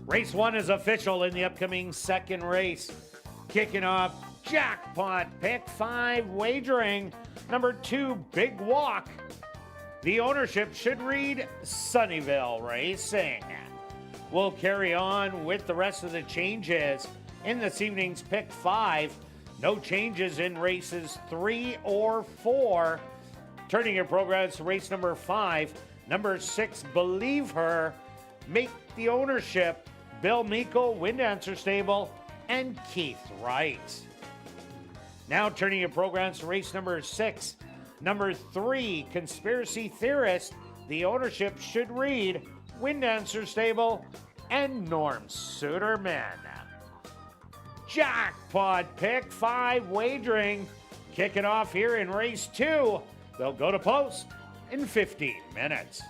Race 1 is official in the upcoming second race. Kicking off Jackpot Pick 5 Wagering. Number 2, Big Walk. The ownership should read Sunnyvale Racing. We'll carry on with the rest of the changes in this evening's Pick 5. No changes in races 3 or 4. Turning your progress to race number 5. Number 6, Believe Her. Make the Ownership. Bill Meikle, Wind Dancer Stable, and Keith Wright. Now turning your programs to race number 6. Number 3, Conspiracy Theorist. The Ownership should read Wind Dancer Stable and Norm Suderman. Jackpot Pick 5 wagering. Kick it off here in race 2. They'll go to post in 15 minutes.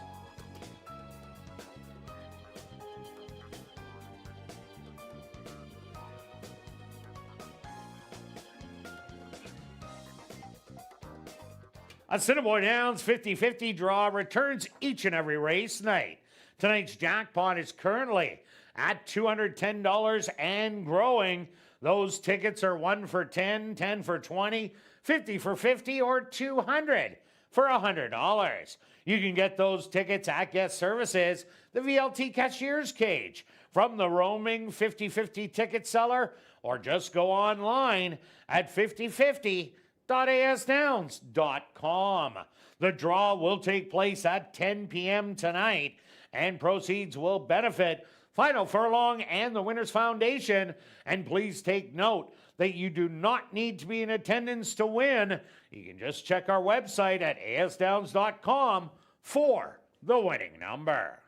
Assiniboia Downs 50-50 draw returns each and every race night. Tonight's jackpot is currently at $210 and growing. Those tickets are 1 for 10, 10 for 20, 50 for 50, or 200 for $100. You can get those tickets at Guest Services, the VLT Cashier's Cage, from the roaming 50-50 ticket seller, or just go online at 5050.asdowns.com. The draw will take place at 10 p.m. tonight, and proceeds will benefit Final Furlong and the Winners Foundation. And please take note that you do not need to be in attendance to win. You can just check our website at asdowns.com for the winning number.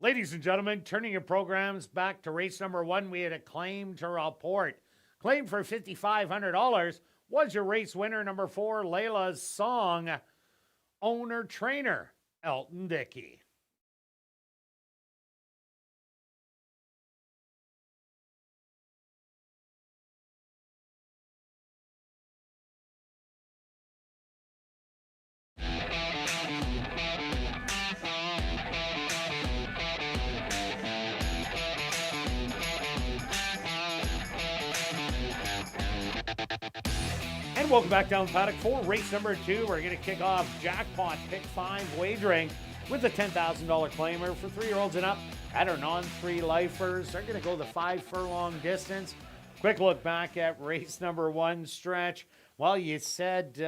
Ladies and gentlemen, turning your programs back to race number 1, we had a claim to report. Claim for $5,500 was your race winner, number 4, Layla's Song, owner-trainer, Elton Dickey. And welcome back down paddock for race number 2. We're going to kick off Jackpot Pick 5 wagering with a $10,000 claimer for 3-year-olds and up at our non-3 lifers. They're going to go the 5-furlong distance. Quick look back at race number 1 stretch. Well, you said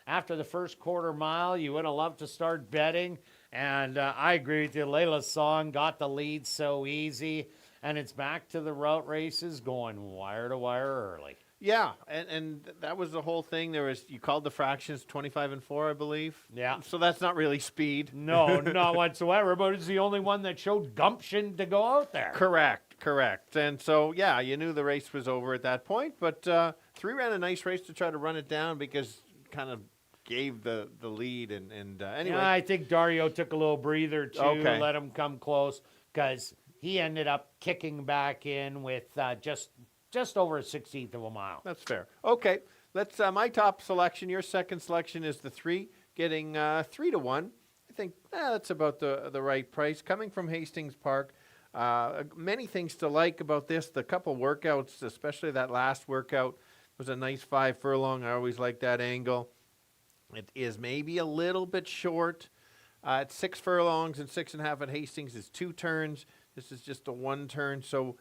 after the first quarter mile you would have loved to start betting, and I agree with you. Layla's Song got the lead so easy, and it's back to the route races going wire to wire early. Yeah, and that was the whole thing. You called the fractions 25 and 4, I believe. Yeah. So that's not really speed. No, not whatsoever, but it's the only one that showed gumption to go out there. Correct. And so, yeah, you knew the race was over at that point, but 3 ran a nice race to try to run it down because kind of gave the lead. And anyway. Yeah, I think Dario took a little breather, too, Okay. let him come close, because he ended up kicking back in with just over a 16th of a mile. That's fair. Okay, let's. My top selection. Your second selection is the 3, getting 3 to 1. I think that's about the right price. Coming from Hastings Park, many things to like about this. The couple workouts, especially that last workout, was a nice 5 furlong. I always like that angle. It is maybe a little bit short. At 6 furlongs and 6.5 at Hastings is 2 turns. This is just a 1 turn. So.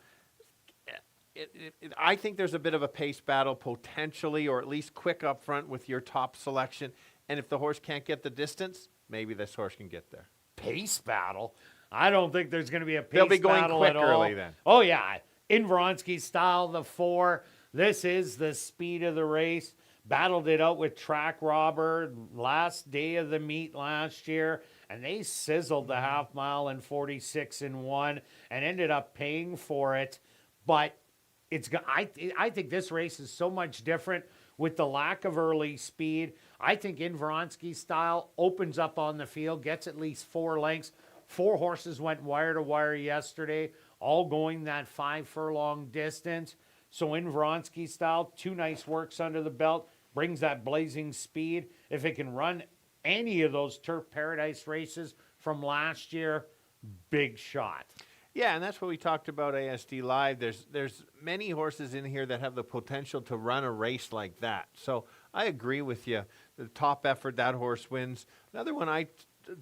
I think there's a bit of a pace battle potentially, or at least quick up front with your top selection. And if the horse can't get the distance, maybe this horse can get there. Pace battle? I don't think there's going to be a pace They'll be going battle quick at all. early then. Oh, yeah. In Vronsky style, the 4. This is the speed of the race. Battled it out with Track Robber last day of the meet last year, and they sizzled the half mile in 46 and 1 and ended up paying for it. But I think this race is so much different with the lack of early speed. I think in Vronsky style opens up on the field, gets at least 4 lengths. 4 horses went wire to wire yesterday, all going that 5 furlong distance. So in Vronsky style, 2 nice works under the belt, brings that blazing speed. If it can run any of those Turf Paradise races from last year, big shot. Yeah, and that's what we talked about ASD Live. There's many horses in here that have the potential to run a race like that. So I agree with you. The top effort, that horse wins. Another one I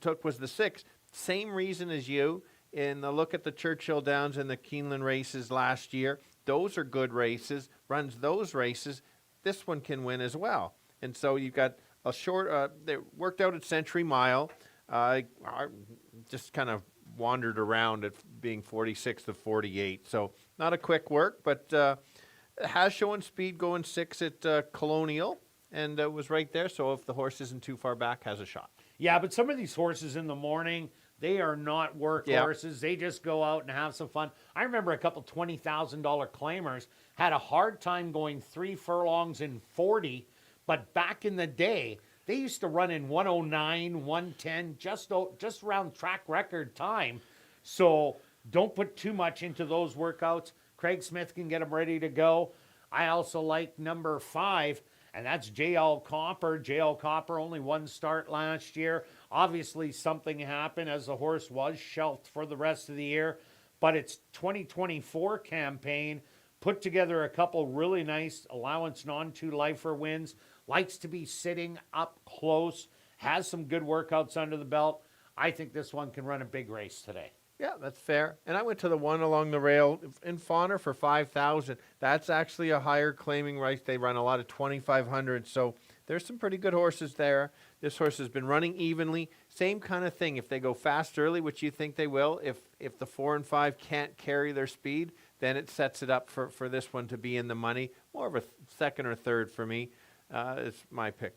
took was the 6. Same reason as you. In the look at the Churchill Downs and the Keeneland races last year, those are good races. Runs those races. This one can win as well. And so you've got a short, they worked out at Century Mile. Just kind of wandered around at being 46 to 48. So not a quick work, but has shown speed going 6 at Colonial, and was right there. So if the horse isn't too far back, has a shot. Yeah, but some of these horses in the morning, they are not work horses. They just go out and have some fun. I remember a couple $20,000 claimers had a hard time going 3 furlongs in 40, but back in the day, they used to run in 109, 110, just around track record time. So don't put too much into those workouts. Craig Smith can get them ready to go. I also like number 5, and that's JL Copper. JL Copper, only 1 start last year. Obviously, something happened as the horse was shelved for the rest of the year. But its 2024 campaign put together a couple really nice allowance non-2 lifer wins. Likes to be sitting up close, has some good workouts under the belt. I think this one can run a big race today. Yeah, that's fair. And I went to the one along the rail in Fauner for 5,000. That's actually a higher claiming race. They run a lot of 2,500. So there's some pretty good horses there. This horse has been running evenly. Same kind of thing. If they go fast early, which you think they will, if the 4 and 5 can't carry their speed, then it sets it up for this one to be in the money. More of a second or third for me. It's my pick.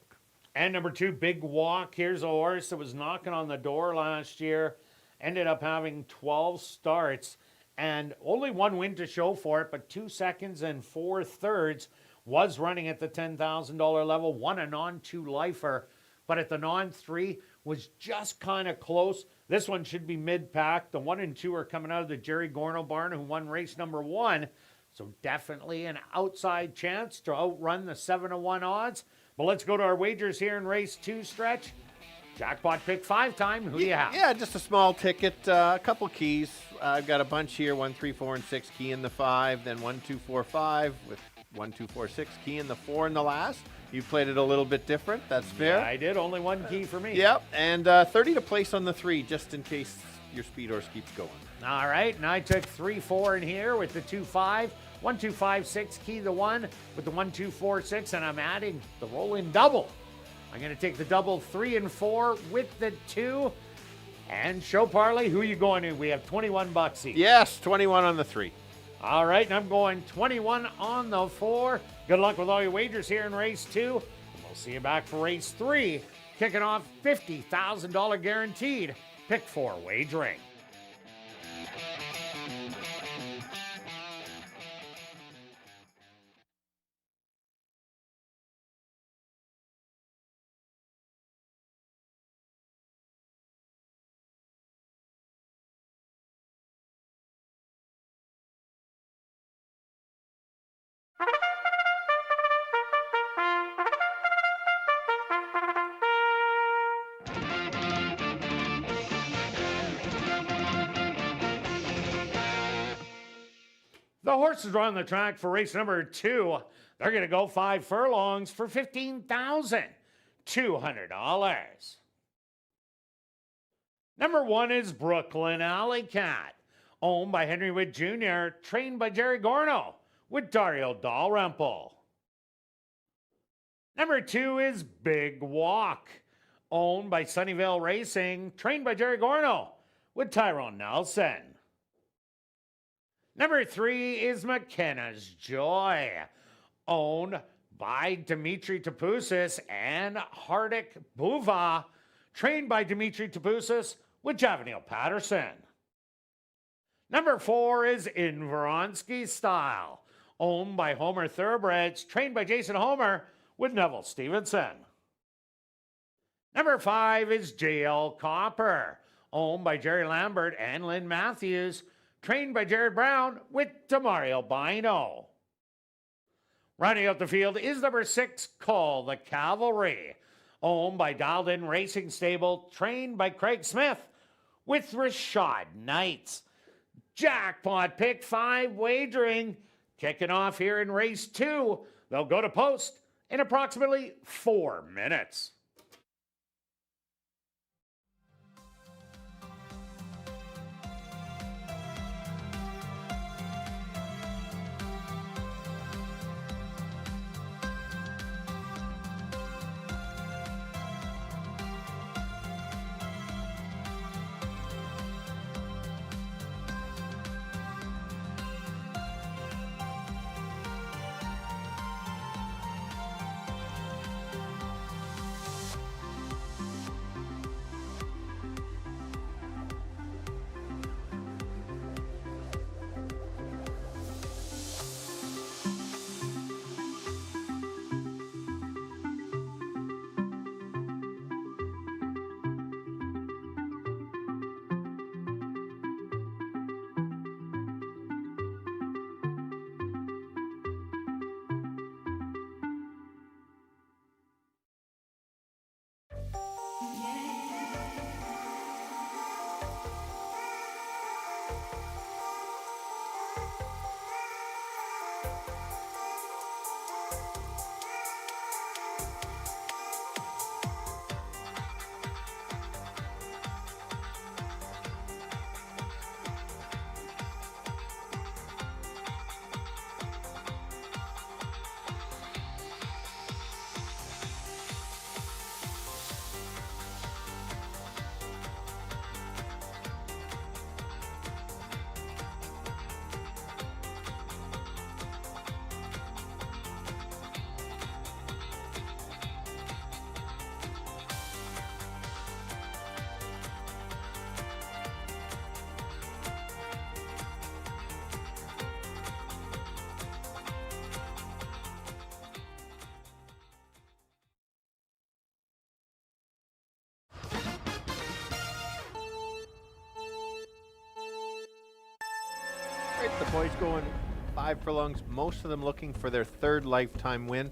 And number 2, Big Walk. Here's a horse that was knocking on the door last year ended up having 12 starts and only one win to show for it, but 2 seconds and 4/3. Was running at the $10,000 level, won a non-2 lifer, but at the non-3 was just kind of close. This one should be mid-pack. The 1 and 2 are coming out of the Jerry Gorno barn, who won race number 1. So definitely an outside chance to outrun the 7-1 odds. But let's go to our wagers here in race 2 stretch. Jackpot pick 5 time. Who do you have? Yeah, just a small ticket, a couple keys. I've got a bunch here, 1, 3, 4, and 6, key in the 5, then 1, 2, 4, 5 with 1, 2, 4, 6, key in the 4 in the last. You played it a little bit different. That's fair. Yeah, I did. Only one key for me. Yep, and 30 to place on the 3, just in case your speed horse keeps going. All right, and I took 3, 4 in here with the 2, 5. 1, 2, 5, 6, key the 1 with the 1, 2, 4, 6, and I'm adding the roll-in double. I'm going to take the double 3 and 4 with the 2. And show parlay, who are you going to? We have 21 bucks each. Yes, 21 on the 3. All right, and I'm going 21 on the 4. Good luck with all your wagers here in race 2. And we'll see you back for race 3. Kicking off $50,000 guaranteed. Pick 4 wagering. The horses are on the track for race number 2. They're going to go 5 furlongs for $15,200. Number 1 is Brooklyn Alley Cat, owned by Henry Witt Jr., trained by Jerry Gorno, with Dario Dalrymple. Number 2 is Big Walk, owned by Sunnyvale Racing, trained by Jerry Gorno, with Tyrone Nelson. Number 3 is McKenna's Joy, owned by Dimitri Tapoussis and Hardik Buva, trained by Dimitri Tapoussis with Javanil Patterson. Number 4 is Inveronsky Style, owned by Homer Thoroughbreds, trained by Jason Homer with Neville Stevenson. Number 5 is JL Copper, owned by Jerry Lambert and Lynn Matthews, trained by Jared Brown with Demario Bino. Rounding out the field is number 6, Call the Cavalry, owned by Dialed In Racing Stable, trained by Craig Smith with Rashad Knights. Jackpot pick 5 wagering, kicking off here in race 2. They'll go to post in approximately 4 minutes. right, the boys going 5 furlongs, most of them looking for their 3rd lifetime win.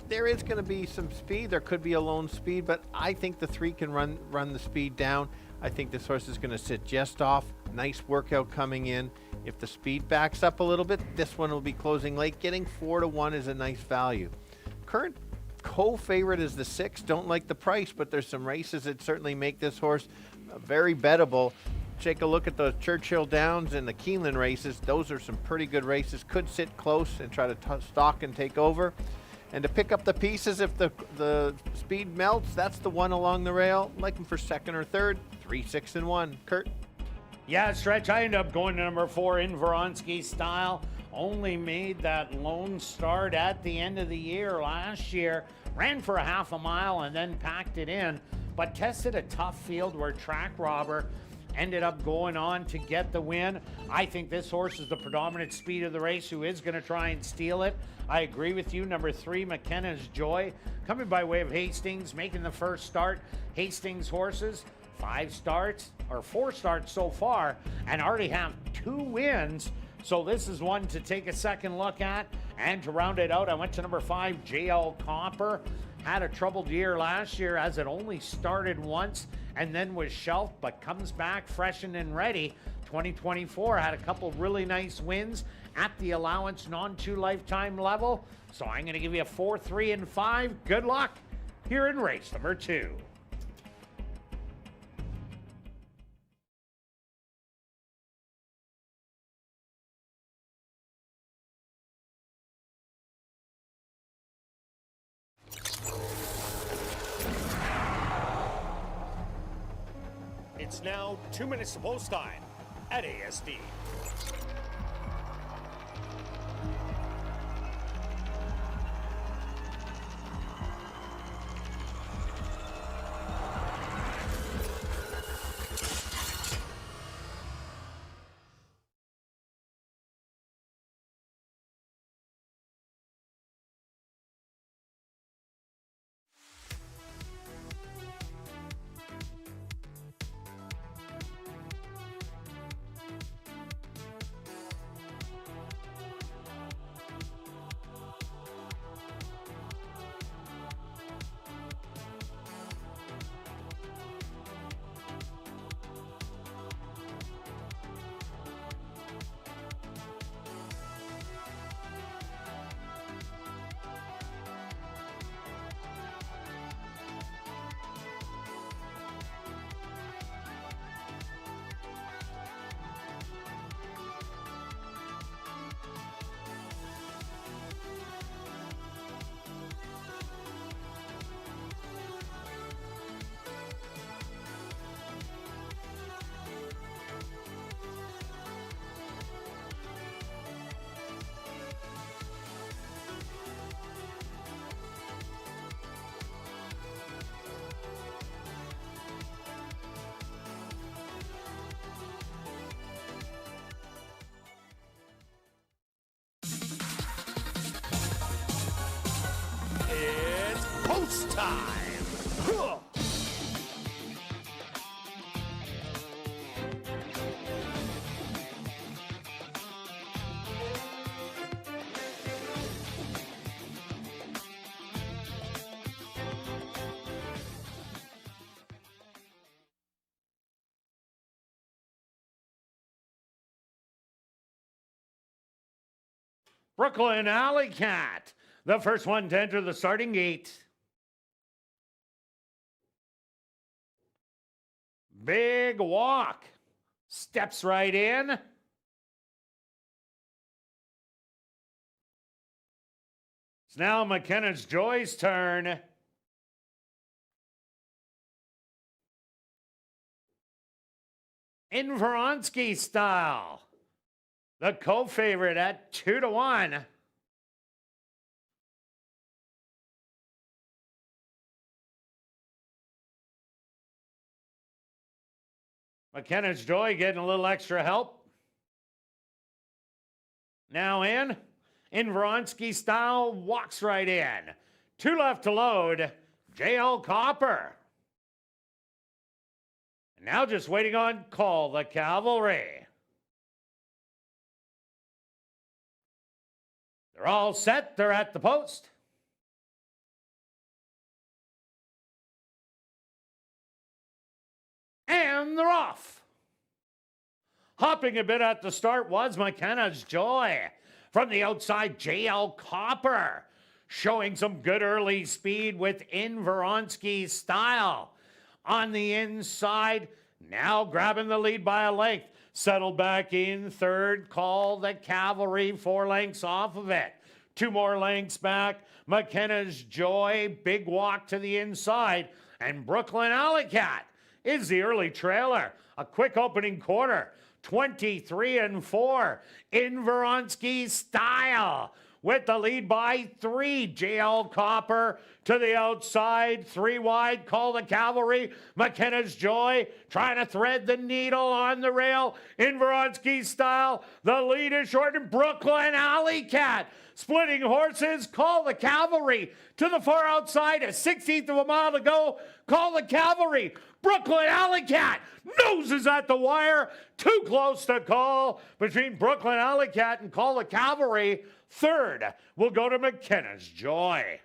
There is going to be some speed. There could be a lone speed, but I think the 3 can run the speed down. I think this horse is going to sit just off. Nice workout coming in. If the speed backs up a little bit, this one will be closing late. Getting 4-1 is a nice value. Current co-favorite is the 6. Don't like the price, but there's some races that certainly make this horse very bettable. Take a look at the Churchill Downs and the Keeneland races. Those are some pretty good races. Could sit close and try to stalk and take over. And to pick up the pieces if the speed melts, that's the one along the rail. Like him for 2nd or 3rd, 3, 6, and 1. Kirt? Yeah, Stretch, I ended up going to number 4 in Vronsky Style. Only made that lone start at the end of the year last year. Ran for a half a mile and then packed it in, but tested a tough field where Track Robber ended up going on to get the win. I think this horse is the predominant speed of the race, who is going to try and steal it. I agree with you. Number 3, McKenna's Joy, coming by way of Hastings, making the first start. Hastings horses, 4 starts so far, and already have 2 wins. So this is one to take a second look at. And to round it out, I went to number 5, JL Copper. Had a troubled year last year as it only started once and then was shelved, but comes back freshened and ready. 2024 had a couple really nice wins at the allowance non-2 lifetime level. So I'm going to give you a 4, 3, and 5. Good luck here in race number 2. It's now 2 minutes to post time at ASD. It's post time. Brooklyn Alley Cat, the first one to enter the starting gate. Big walk. Steps right in. It's now McKenna's Joy's turn. In Vronsky Style, the co-favorite at 2-1. McKenna's Joy getting a little extra help. Now in Vronsky Style, walks right in. 2 left to load, JL Copper. And now just waiting on Call the Cavalry. They're all set. They're at the post. And they're off. Hopping a bit at the start was McKenna's Joy. From the outside, JL Copper. Showing some good early speed within Voronsky's style. On the inside, now grabbing the lead by a length. Settled back in third, Call the Cavalry, 4 lengths off of it. 2 more lengths back, McKenna's Joy, big walk to the inside, and Brooklyn Alley Cat is the early trailer. A quick opening quarter, 23-4 in Voronsky's style. With the lead by 3, JL Copper to the outside, 3 wide, Call the Cavalry, McKenna's Joy, trying to thread the needle on the rail in Voronsky's style. The lead is shortened, Brooklyn Alley Cat, splitting horses, Call the Cavalry to the far outside, a 16th of a mile to go, Call the Cavalry, Brooklyn Alley Cat, noses at the wire, too close to call between Brooklyn Alley Cat and Call the Cavalry. Third will go to McKenna's Joy.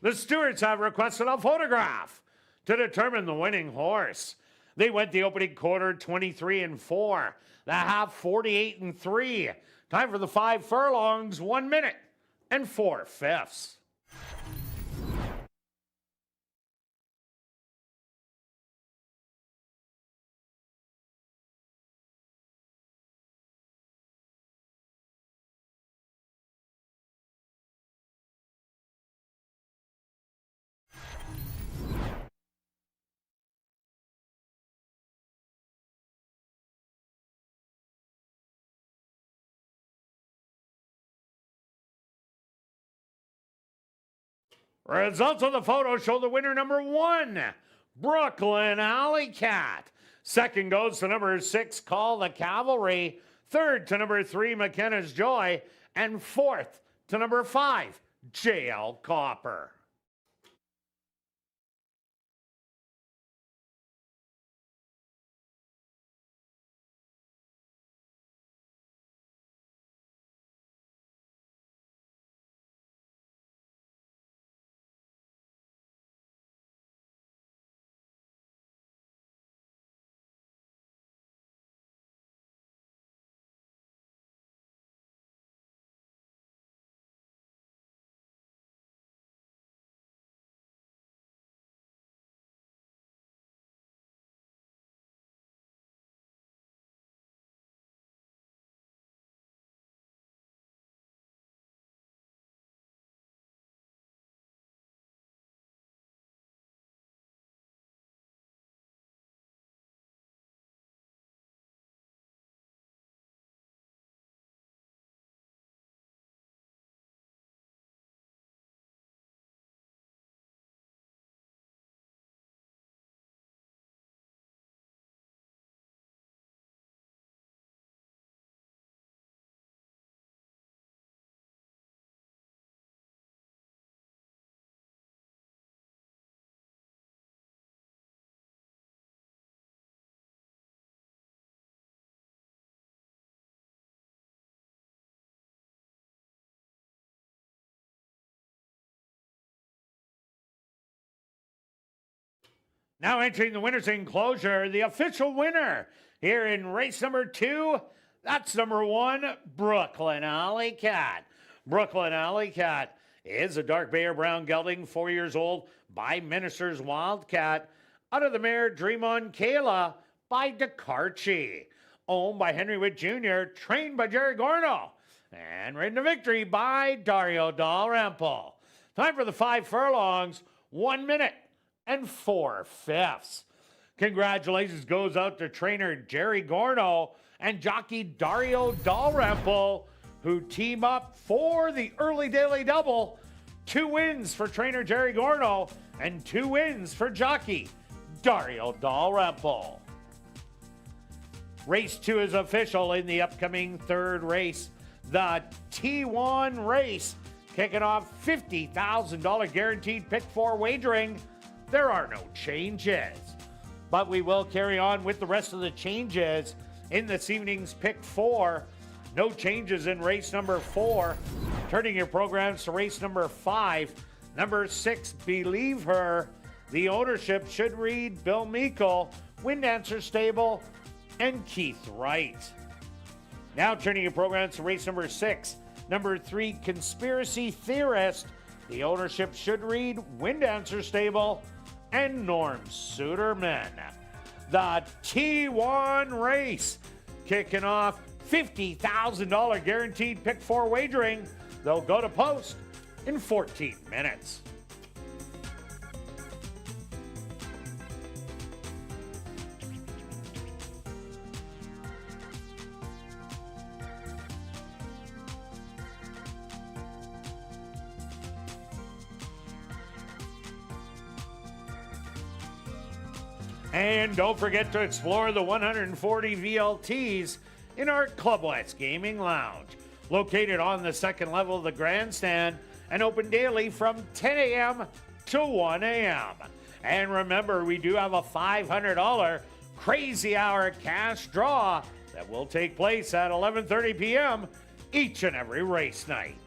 The stewards have requested a photograph to determine the winning horse. They went the opening quarter 23-4, the half 48-3. Time for the 5 furlongs, 1 minute and 4/5. Results of the photo show the winner number 1, Brooklyn Alley Cat. Second goes to number 6, Call the Cavalry. Third to number 3, McKenna's Joy. And fourth to number 5, JL Copper. Now entering the winner's enclosure, the official winner here in race number 2, that's number 1, Brooklyn Alley Cat. Brooklyn Alley Cat is a dark bay or brown gelding, 4 years old, by Minister's Wildcat, out of the mare Dream on Kayla by DeCarchi, owned by Henry Witt Jr., trained by Jerry Gorno, and ridden to victory by Dario Dalrymple. Time for the 5 furlongs, 1 minute and 4/5. Congratulations goes out to trainer Jerry Gorno and jockey Dario Dalrymple, who team up for the early daily double. 2 wins for trainer Jerry Gorno and 2 wins for jockey Dario Dalrymple. Race 2 is official in the upcoming third race. The T1 race kicking off $50,000 guaranteed pick 4 wagering. There are no changes, but we will carry on with the rest of the changes in this evening's pick 4. No changes in race number 4. Turning your programs to race number 5. Number 6, Believe Her. The ownership should read Bill Meikle, Wind Dancer Stable, and Keith Wright. Now turning your programs to race number 6. Number 3, Conspiracy Theorist. The ownership should read Wind Dancer Stable and Norm Suderman. The T1 race kicking off $50,000 guaranteed pick 4 wagering. They'll go to post in 14 minutes. And don't forget to explore the 140 VLTs in our Club West Gaming Lounge, located on the second level of the grandstand and open daily from 10 a.m. to 1 a.m. And remember, we do have a $500 Crazy Hour cash draw that will take place at 11:30 p.m. each and every race night.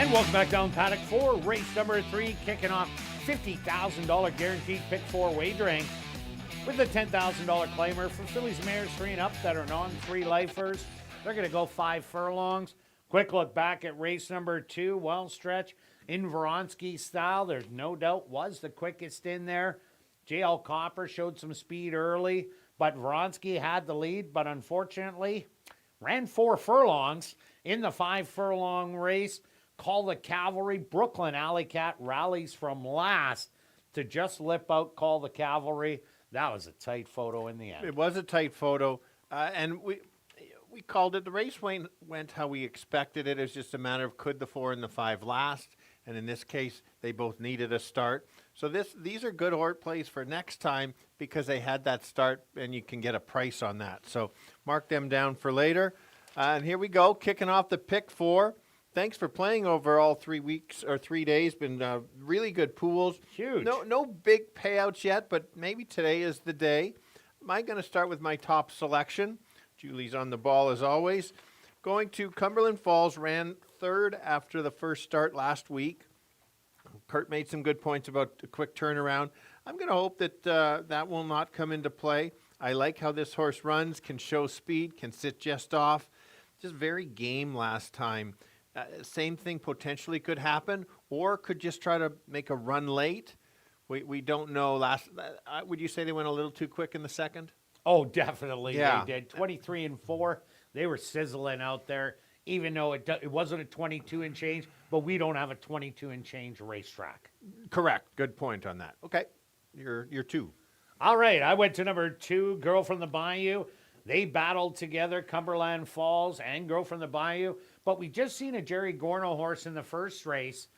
And welcome back down paddock 4, race number 3, kicking off $50,000 guaranteed pick 4 wagering with the $10,000 claimer for fillies and mares 3 and up that are non-3 lifers. They're going to go 5 furlongs. Quick look back at race number 2, well stretch in Vronsky style. There's no doubt was the quickest in there. JL Copper showed some speed early, but Vronsky had the lead, but unfortunately ran 4 furlongs in the 5 furlong race. Call the Cavalry. Brooklyn Alley Cat rallies from last to just lip out Call the Cavalry. That was a tight photo in the end. It was a tight photo, and we called it. The race went how we expected it. It was just a matter of could the 4 and the 5 last, and in this case, they both needed a start. So these are good horse plays for next time because they had that start, and you can get a price on that. So mark them down for later. And here we go, kicking off the pick 4. Thanks for playing over all 3 weeks or 3 days. Been really good pools. Huge. No big payouts yet, but maybe today is the day. I'm going to start with my top selection. Julie's on the ball as always. Going to Cumberland Falls, ran 3rd after the first start last week. Kirt made some good points about a quick turnaround. I'm going to hope that that will not come into play. I like how this horse runs, can show speed, can sit just off. Just very game last time. Same thing potentially could happen, or could just try to make a run late. We don't know. Would you say they went a little too quick in the second? Oh, definitely Yeah. they did. 23 and 4. They were sizzling out there, even though it wasn't a 22 and change, but we don't have a 22 and change racetrack. Correct. Good point on that. Okay. You're 2. All right, I went to number 2, Girl from the Bayou. They battled together, Cumberland Falls and Girl from the Bayou. But we just seen a Jerry Gorno horse in the first race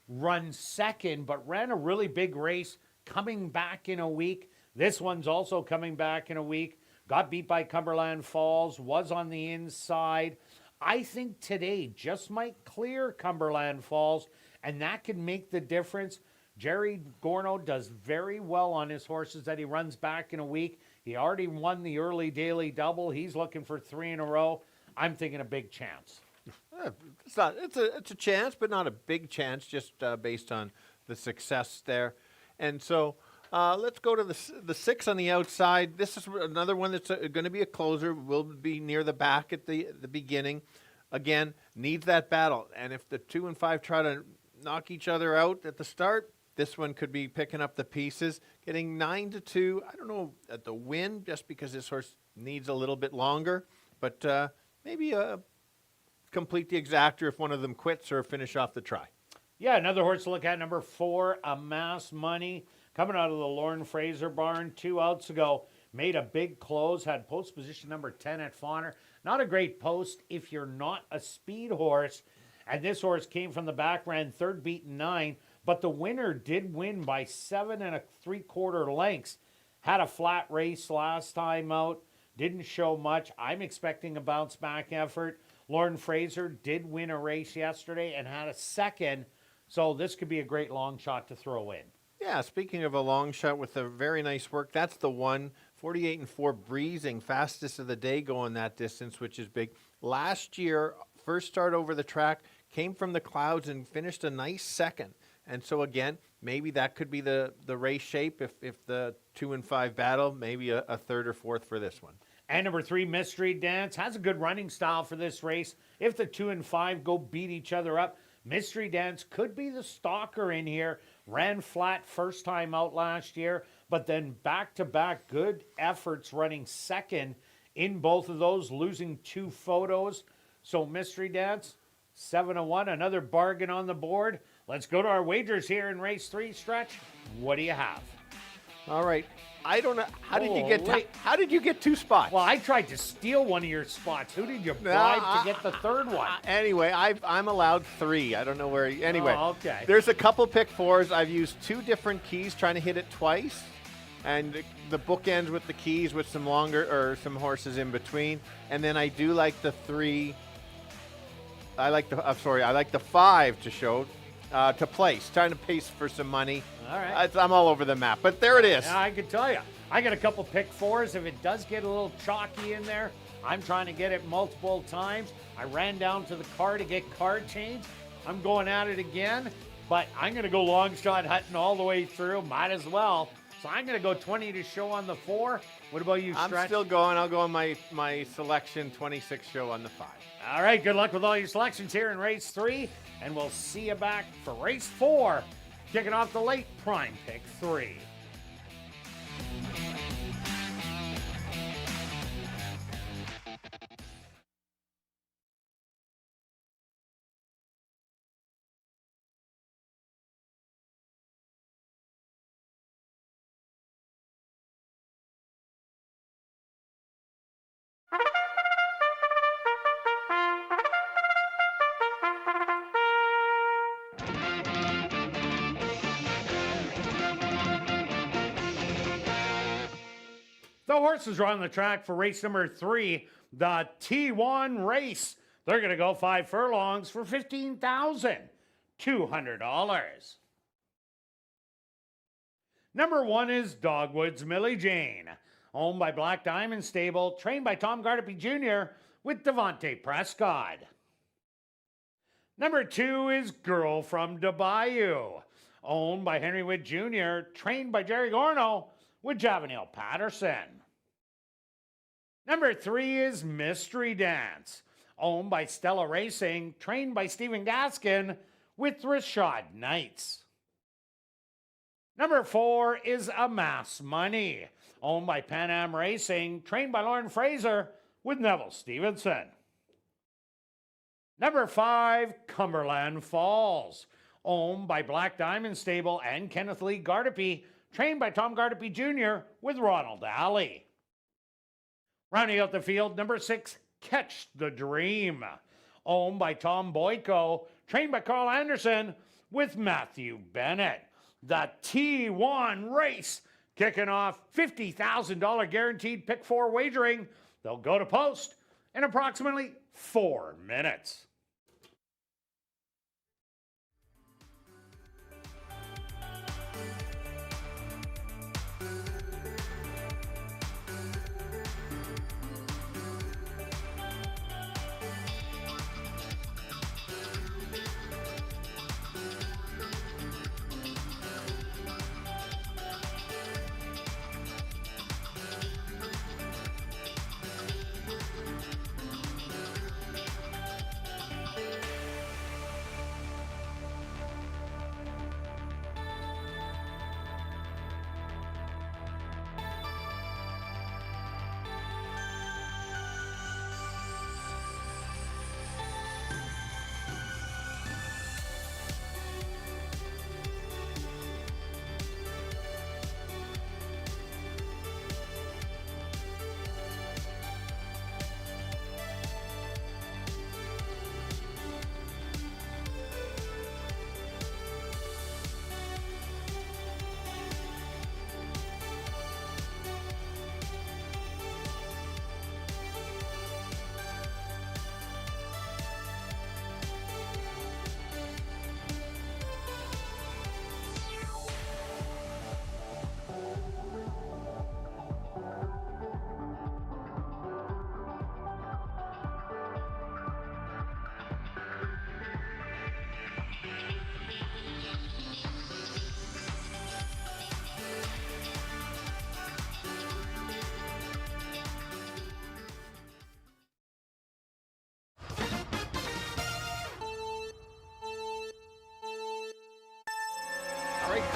run second, but ran a really big race coming back in a week. This one's also coming back in a week. Got beat by Cumberland Falls, was on the inside. I think today just might clear Cumberland Falls, and that could make the difference. Jerry Gorno does very well on his horses that he runs back in a week. He already won the early daily double. He's looking for 3 in a row. I'm thinking a big chance. It's a chance, but not a big chance, just based on the success there. And so let's go to the 6 on the outside. This is another one that's going to be a closer. Will be near the back at the beginning. Again, needs that battle. And if the 2 and 5 try to knock each other out at the start, this one could be picking up the pieces, getting 9-2. I don't know at the win, just because this horse needs a little bit longer, but maybe complete the exactor if one of them quits or finish off the try. Yeah, another horse to look at, number 4, Amass Money, coming out of the Lauren Fraser barn 2 outs ago. Made a big close, had post position number 10 at Fawner. Not a great post if you're not a speed horse. And this horse came from the back, ran 3rd, beaten 9. But the winner did win by 7 3/4 lengths. Had a flat race last time out. Didn't show much. I'm expecting a bounce back effort. Lauren Fraser did win a race yesterday and had a second. So this could be a great long shot to throw in. Yeah, speaking of a long shot with a very nice work, that's the one. 48 and 4 breezing, fastest of the day going that distance, which is big. Last year, first start over the track, came from the clouds and finished a nice second. And so again, maybe that could be the race shape if the 2 and 5 battle, maybe a 3rd or 4th for this one. And number 3, Mystery Dance, has a good running style for this race. If the 2 and 5 go beat each other up, Mystery Dance could be the stalker in here. Ran flat first time out last year, but then back-to-back good efforts running second in both of those, losing 2 photos. So Mystery Dance, 7-1, another bargain on the board. Let's go to our wagers here in race 3, Stretch. What do you have? All right. I don't know. How did you get 2 spots? Well, I tried to steal one of your spots. Who did you bribe to get the 3rd one? Anyway, I'm allowed 3. I don't know where. Anyway, Oh, okay. There's a couple pick 4s. I've used 2 different keys trying to hit it twice, and the bookends with the keys with some longer or some horses in between. And then I do like the 3. I like the 5 to show. To place, trying to pace for some money. All right. I'm all over the map, but there it is. Yeah, I can tell you. I got a couple pick 4s. If it does get a little chalky in there, I'm trying to get it multiple times. I ran down to the car to get card change. I'm going at it again, but I'm going to go long shot Hutton all the way through. Might as well. So I'm going to go 20 to show on the 4. What about you, Stretch? I'm still going. I'll go on my selection 26 show on the 5. All right, good luck with all your selections here in race 3, and we'll see you back for race 4, kicking off the late prime pick 3. The horses are on the track for race number 3, the T1 race. They're going to go 5 furlongs for $15,200. Number 1 is Dogwood's Millie Jane, owned by Black Diamond Stable, trained by Tom Gardapi Jr. with Devontae Prescott. Number 2 is Girl from the Bayou, owned by Henry Witt Jr., trained by Jerry Gorno with Javanil Patterson. Number 3 is Mystery Dance, owned by Stella Racing, trained by Stephen Gaskin with Rashad Knights. Number 4 is Amass Money, owned by Pan Am Racing, trained by Lauren Fraser with Neville Stevenson. Number 5, Cumberland Falls, owned by Black Diamond Stable and Kenneth Lee Gardapi, trained by Tom Gardapi Jr. with Ronald Alley. Rounding out the field, number 6, Catch the Dream, owned by Tom Boyko, trained by Carl Anderson with Matthew Bennett. The T1 race kicking off $50,000 guaranteed pick 4 wagering. They'll go to post in approximately 4 minutes.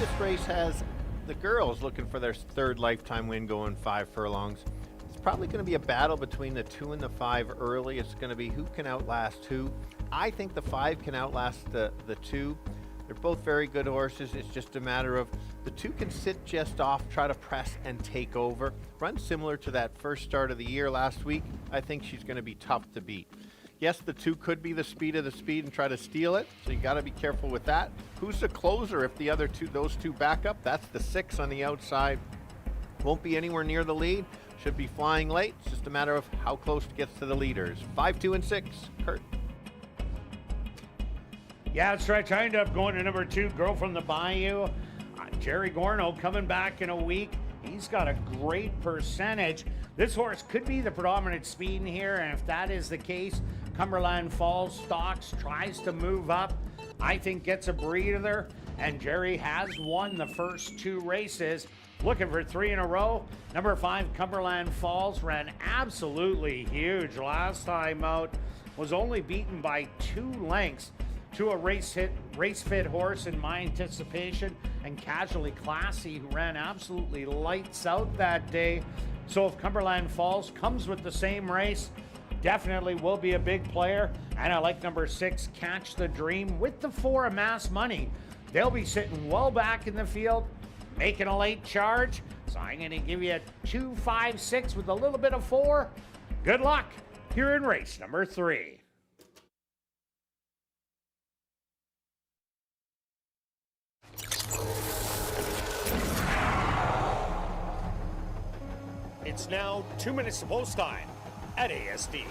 This race has the girls looking for their 3rd lifetime win, going 5 furlongs. It's probably going to be a battle between the 2 and the 5 early. It's going to be who can outlast who. I think the 5 can outlast the 2. They're both very good horses. It's just a matter of the 2 can sit just off, try to press and take over. Run similar to that first start of the year last week. I think she's going to be tough to beat. Yes, the 2 could be the speed of the speed and try to steal it, so you got to be careful with that. Who's the closer if the other 2, those 2 back up? That's the 6 on the outside. Won't be anywhere near the lead. Should be flying late. It's just a matter of how close it gets to the leaders. 5, 2, and 6. Kirt. Yeah, Stretch. I ended up going to number 2, Girl from the Bayou. Jerry Gorno coming back in a week. He's got a great percentage. This horse could be the predominant speed in here, and if that is the case, Cumberland Falls Stocks tries to move up. I think gets a breather, and Jerry has won the first 2 races. Looking for 3 in a row. Number 5, Cumberland Falls, ran absolutely huge last time out. Was only beaten by 2 lengths to a race fit horse in my anticipation, and Casually Classy, who ran absolutely lights out that day. So if Cumberland Falls comes with the same race, definitely will be a big player. And I like number 6, Catch the Dream, with the 4 Amass Money. They'll be sitting well back in the field, making a late charge. So I'm going to give you a 2, 5, 6 with a little bit of 4. Good luck here in race number 3. It's now 2 minutes to post time at ASD.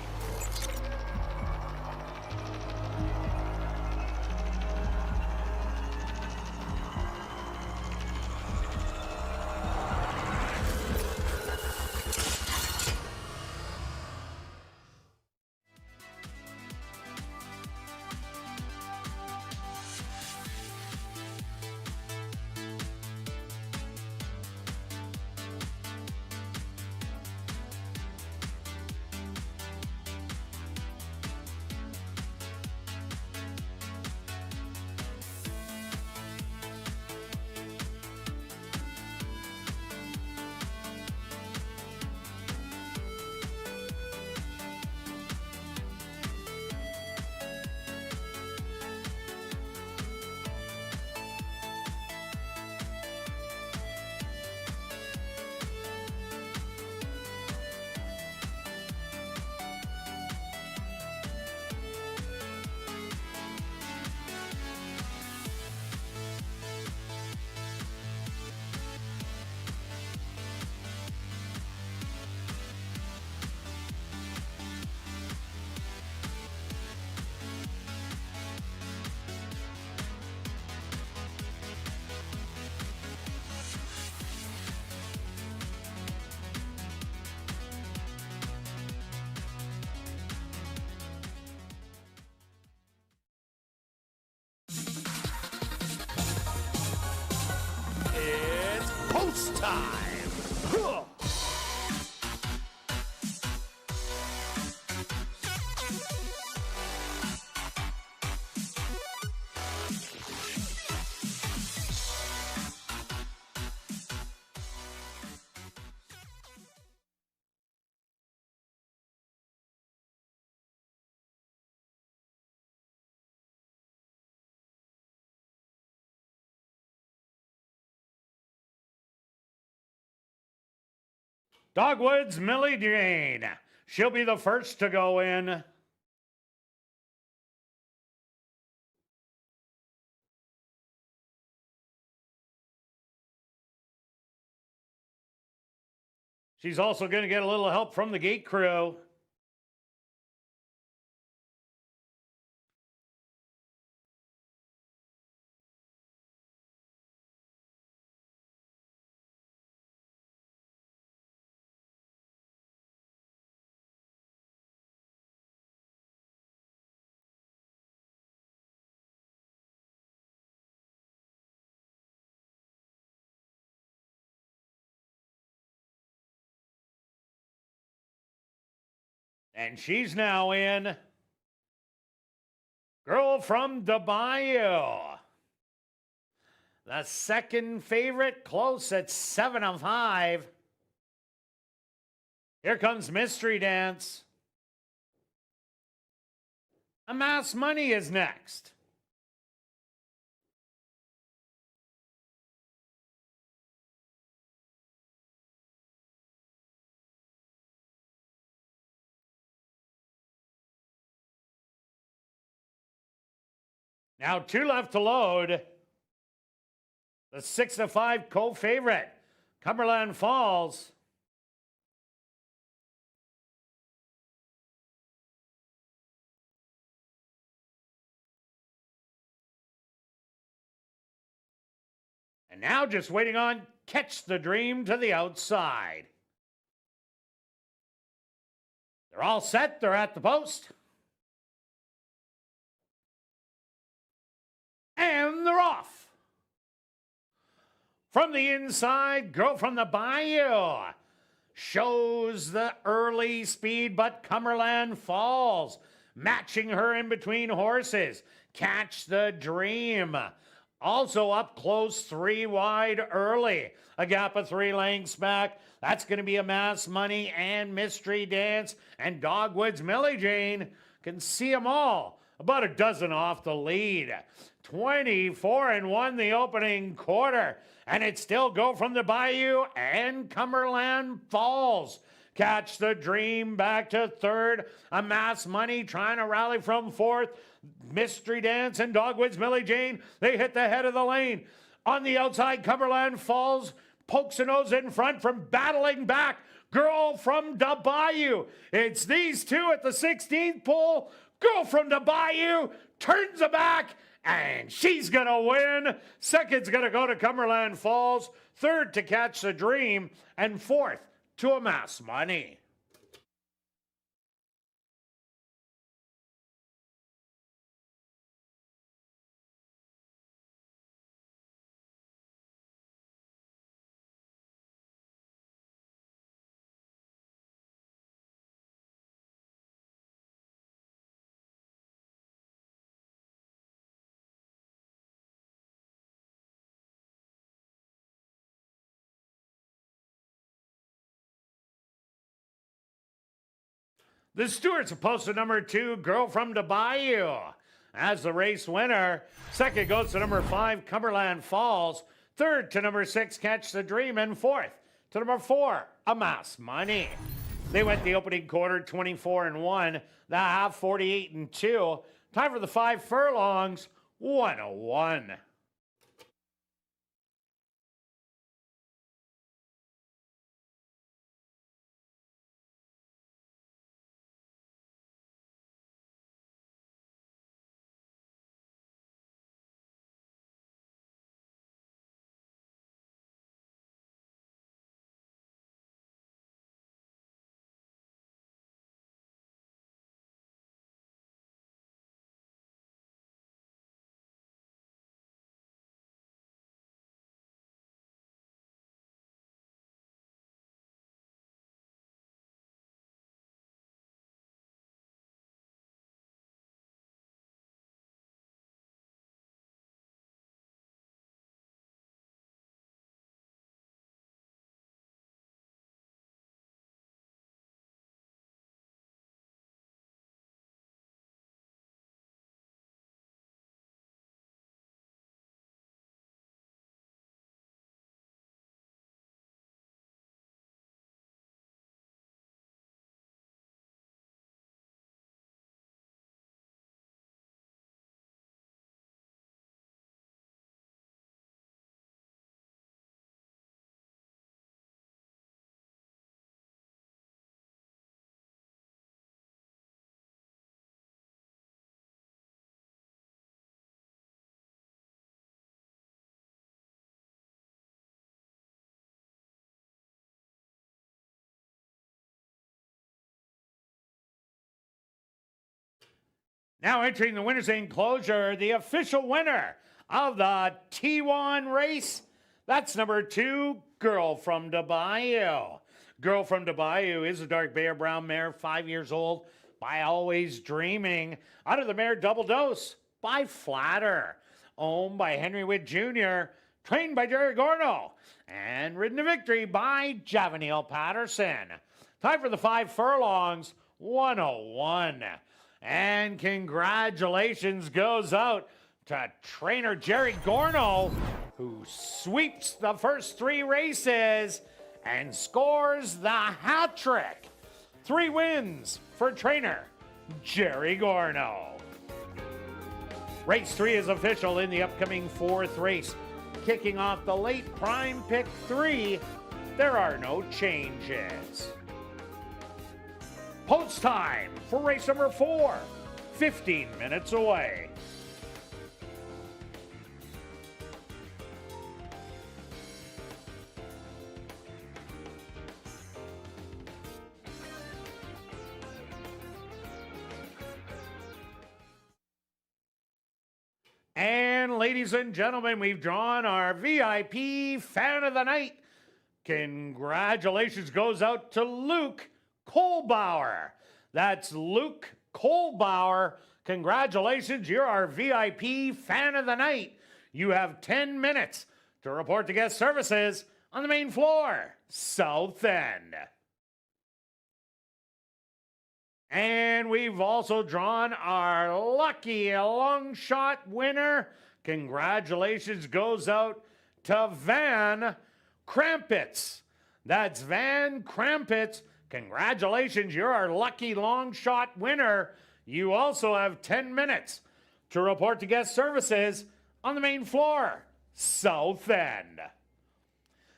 It's post time. Huh. Dogwood's Millie Jane. She'll be the first to go in. She's also going to get a little help from the gate crew. And she's now in. Girl from the Bayou. The second favorite, close at 7 of 5. Here comes Mystery Dance. Amass Money is next. Now 2 left to load. The 6 of 5 co-favorite, Cumberland Falls. And now just waiting on Catch the Dream to the outside. They're all set. They're at the post. From the inside, Girl from the Bayou shows the early speed, but Cumberland Falls matching her in between horses. Catch the Dream. Also up close, 3 wide early. A gap of 3 lengths back. That's going to be a Mass Money and Mystery Dance. And Dogwood's Millie Jane can see them all. About a dozen off the lead. 24-1 the opening quarter. And it still Go from the Bayou and Cumberland Falls. Catch the Dream back to third. A Mass Money trying to rally from fourth. Mystery Dance and Dogwood's Millie Jane. They hit the head of the lane. On the outside, Cumberland Falls pokes a nose in front from battling back. Girl from the Bayou. It's these two at the 16th pole. Girl from the Bayou turns it back, and she's going to win. Second's going to go to Cumberland Falls. Third to Catch the Dream. And fourth to a Mass Money. The Stewarts are posted number 2, Girl from the Bayou, as the race winner. Second goes to number 5, Cumberland Falls. Third to number 6, Catch the Dream. And fourth to number 4, A Mass Money. They went the opening quarter 24-1, the half 48-2. Time for the 5 furlongs, 101. Now entering the winner's enclosure, the official winner of the T1 race. That's number 2, Girl from the Bayou. Girl from the Bayou is a dark bear brown mare, 5 years old, by Always Dreaming. Out of the mare Double Dose by Flatter. Owned by Henry Witt Jr., trained by Jerry Gorno, and ridden to victory by Javanil Patterson. Time for the 5 furlongs, 101. And congratulations goes out to trainer Jerry Gorno, who sweeps the first 3 races and scores the hat trick. 3 wins for trainer Jerry Gorno. Race 3 is official in the upcoming 4th race. Kicking off the late prime pick 3, there are no changes. Post time for race number 4, 15 minutes away. And And ladies and gentlemen, we've drawn our VIP Fan of the Night. Congratulations goes out to Luke Kohlbauer. That's Luke Kohlbauer. Congratulations, you're our VIP Fan of the Night. You have 10 minutes to report to guest services on the main floor, South End. And we've also drawn our lucky long shot winner. Congratulations goes out to Van Krampitz. That's Van Krampitz. Congratulations, you're our lucky long shot winner. You also have 10 minutes to report to guest services on the main floor, South End.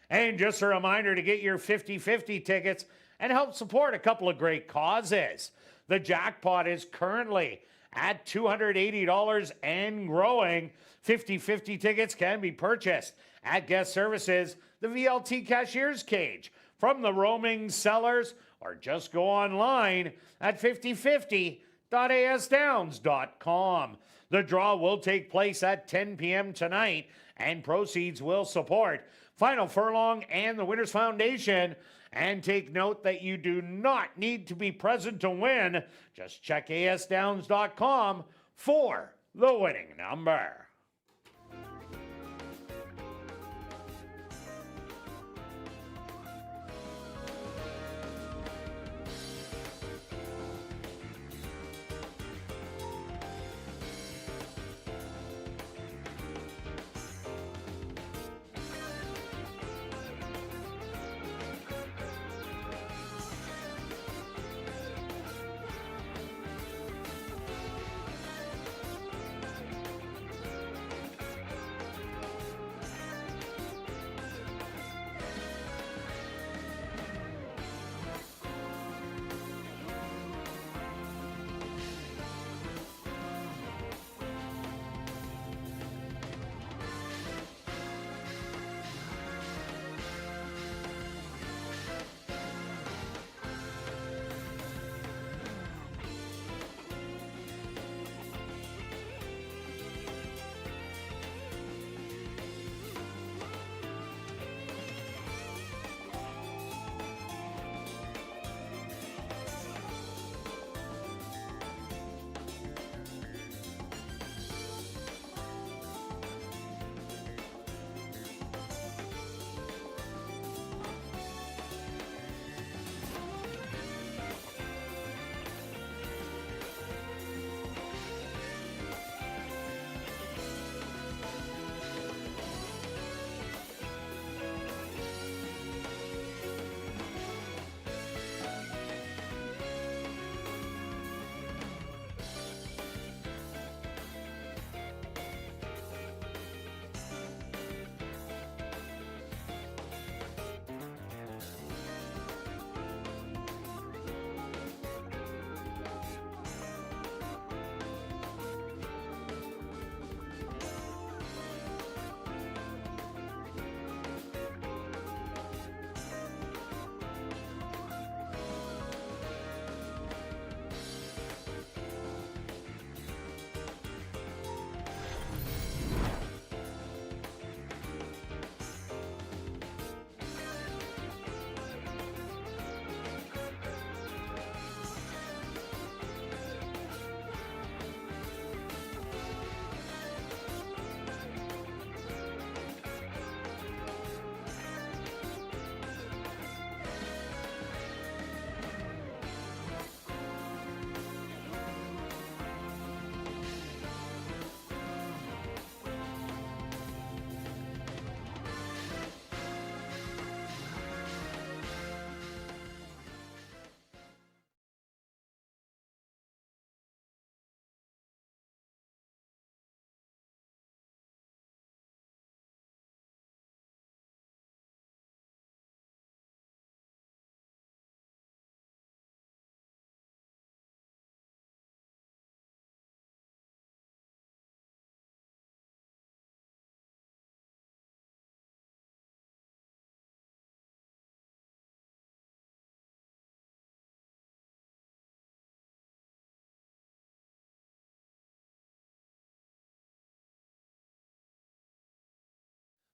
And just a reminder to get your 50-50 tickets and help support a couple of great causes. The jackpot is currently at $280 and growing. 50-50 tickets can be purchased at guest services, the VLT cashier's cage, from the roaming sellers, or just go online at 5050.asdowns.com. The draw will take place at 10 p.m. tonight, and proceeds will support Final Furlong and the Winners Foundation. And take note that you do not need to be present to win. Just check asdowns.com for the winning number.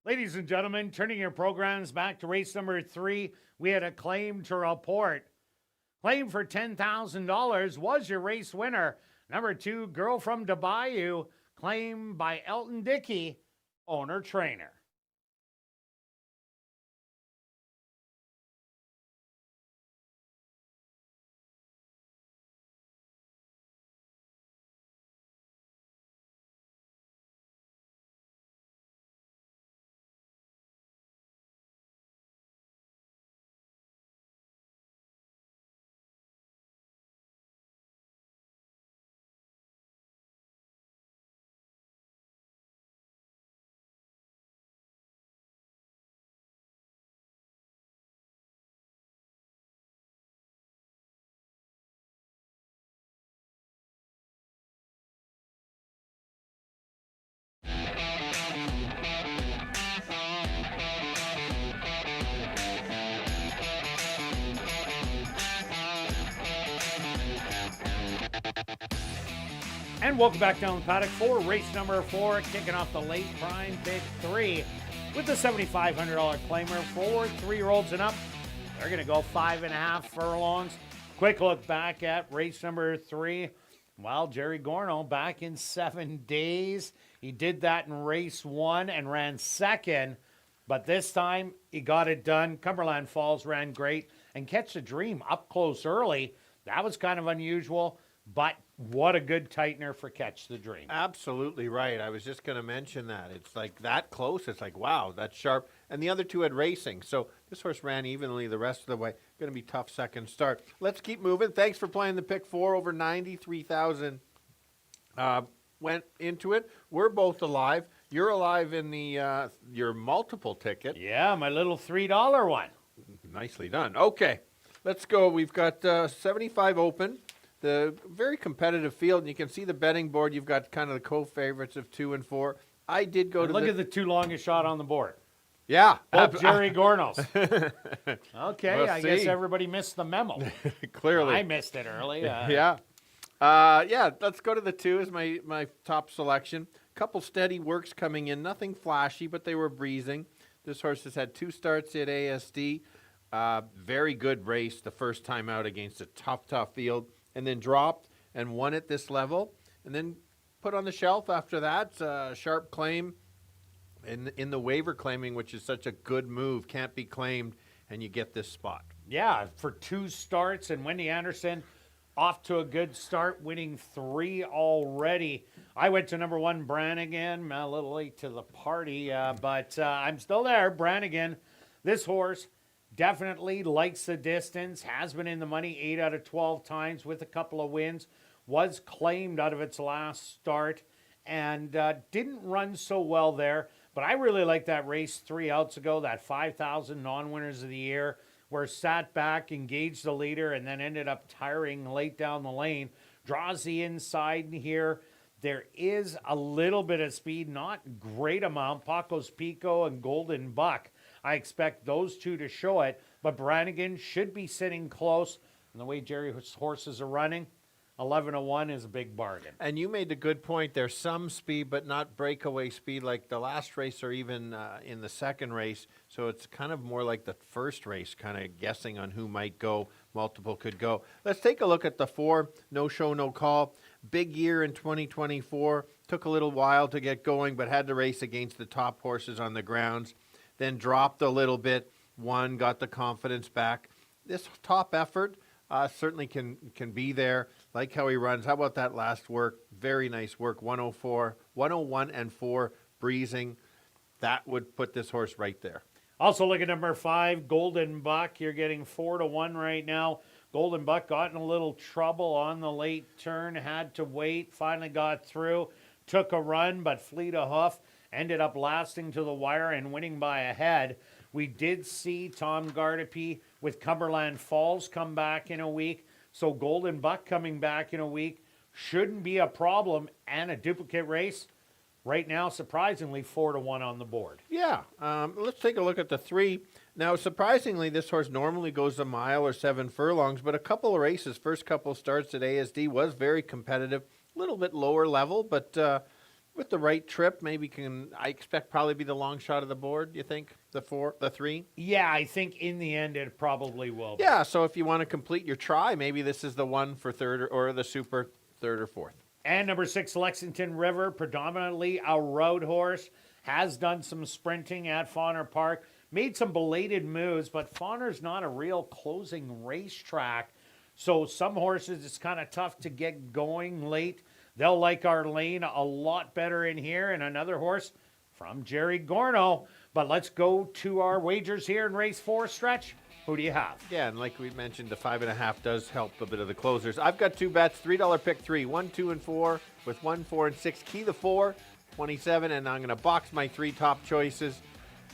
Ladies and gentlemen, turning your programs back to race number 3, we had a claim to report. Claim for $10,000 was your race winner. Number 2, Girl from Bayou, claim by Elton Dickey, owner-trainer. And welcome back down the paddock for race number 4, kicking off the late prime pick 3 with the $7,500 claimer for 3-year-olds and up. They're going to go 5.5 furlongs. Quick look back at race number 3. Well, Jerry Gorno back in 7 days. He did that in race 1 and ran second, but this time he got it done. Cumberland Falls ran great, and Catch the Dream up close early. That was kind of unusual, but what a good tightener for Catch the Dream. Absolutely right. I was just going to mention that. It's like that close. It's like, wow, that's sharp. And the other two had racing. So this horse ran evenly the rest of the way. Going to be tough second start. Let's keep moving. Thanks for playing the pick 4. Over 93,000 went into it. We're both alive. You're alive in the your multiple ticket. Yeah, my little $3 one. Nicely done. Okay, let's go. We've got 75 open. The very competitive field, and you can see the betting board. You've got kind of the co-favorites of 2 and 4. I did go to look at the 2 longest shot on the board. Yeah. Both Jerry Gornos. Okay, We'll I guess see. everybody missed the memo. Clearly. I missed it early. Yeah. Let's go to the 2 as my top selection. Couple steady works coming in. Nothing flashy, but they were breezing. This horse has had 2 starts at ASD. Very good race the first time out against a tough field. And then dropped and won at this level, and then put on the shelf after that. Sharp claim in the waiver claiming, which is such a good move. Can't be claimed, and you get this spot. Yeah, for 2 starts, and Wendy Anderson off to a good start, winning 3 already. I went to number 1, Brannigan. A little late to the party, but I'm still there. Brannigan, this horse definitely likes the distance, has been in the money 8 out of 12 times with a couple of wins, was claimed out of its last start, and didn't run so well there. But I really like that race 3 outs ago, that 5,000 non-winners of the year, where sat back, engaged the leader, and then ended up tiring late down the lane. Draws the inside in here. There is a little bit of speed, not great amount. Paco's Pico and Golden Buck. I expect those 2 to show it, but Brannigan should be sitting close. And the way Jerry's horses are running, 11-1 is a big bargain. And you made a good point. There's some speed, but not breakaway speed like the last race or even in the second race. So it's kind of more like the first race, kind of guessing on who might go. Multiple could go. Let's take a look at the 4. No show, no call. Big year in 2024. Took a little while to get going, but had to race against the top horses on the grounds. Then dropped a little bit, won, got the confidence back. This top effort certainly can be there. Like how he runs. How about that last work? Very nice work. 101 and 4, breezing. That would put this horse right there. Also look at number 5, Golden Buck. You're getting 4-1 right now. Golden Buck got in a little trouble on the late turn, had to wait, finally got through, took a run, but fleet of hoof. Ended up lasting to the wire and winning by a head. We did see Tom Gardapi with Cumberland Falls come back in a week. So Golden Buck coming back in a week shouldn't be a problem. And a duplicate race. Right now, surprisingly, 4-1 on the board. Yeah. Let's take a look at the 3. Now, surprisingly, this horse normally goes a mile or 7 furlongs, but a couple of races, first couple starts at ASD was very competitive. A little bit lower level, but With the right trip, maybe I expect probably be the long shot of the board, you think? The 3? Yeah, I think in the end it probably will be. Yeah, so if you want to complete your try, maybe this is the one for third or the super third or fourth. And number 6, Lexington River, predominantly a road horse, has done some sprinting at Fauner Park, made some belated moves, but Fauner's not a real closing racetrack. So some horses, it's kind of tough to get going late. They'll like our lane a lot better in here. And another horse from Jerry Gorno. But let's go to our wagers here in race 4, Stretch. Who do you have? Yeah, and like we mentioned, the 5.5 does help a bit of the closers. I've got 2 bets, $3 pick 3, 1, 2, and 4, with 1, 4, and 6. Key the 4, 27, and I'm going to box my 3 top choices,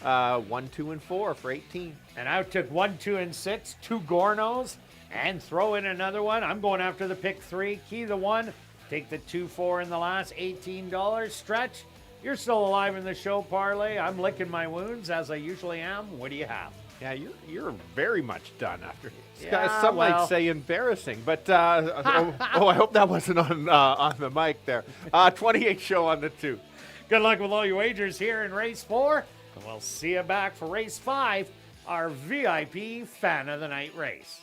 1, 2, and 4 for 18. And I took 1, 2, and 6, 2 Gornos, and throw in another one. I'm going after the pick 3, key the 1, take the 2, 4 in the last, $18. Stretch, you're still alive in the show parlay. I'm licking my wounds as I usually am. What do you have? Yeah, you're very much done after. Yeah, Some well. might say embarrassing, but I hope that wasn't on the mic there. 28 show on the 2. Good luck with all your wagers here in race 4. And we'll see you back for race 5, our VIP Fan of the Night race.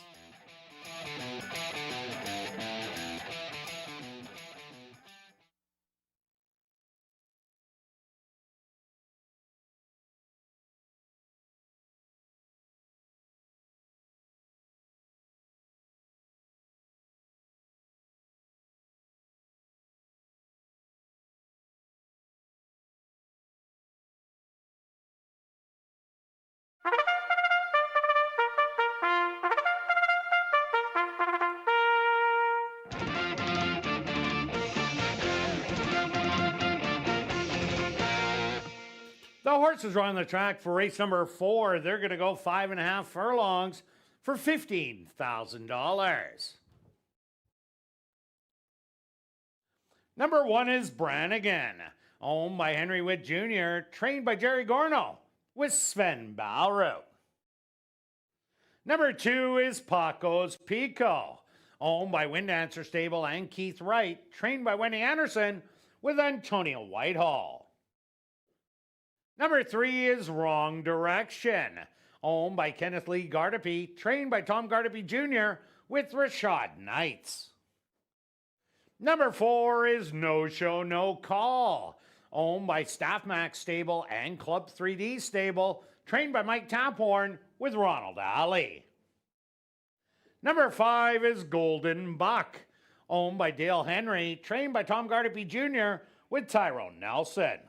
The horses are on the track for race number 4. They're going to go 5.5 furlongs for $15,000. Number 1 is Brannigan, owned by Henry Witt Jr., trained by Jerry Gorno, with Sven Balro. Number 2 is Paco's Pico, owned by Windancer Stable and Keith Wright, trained by Wendy Anderson, with Antonio Whitehall. Number 3 is Wrong Direction, owned by Kenneth Lee Gardepy, trained by Tom Gardepy Jr., with Rashad Knights. Number 4 is No Show, No Call, owned by Staff Max Stable and Club 3D Stable, trained by Mike Taphorn, with Ronald Alley. Number 5 is Golden Buck, owned by Dale Henry, trained by Tom Gardepy Jr., with Tyrone Nelson.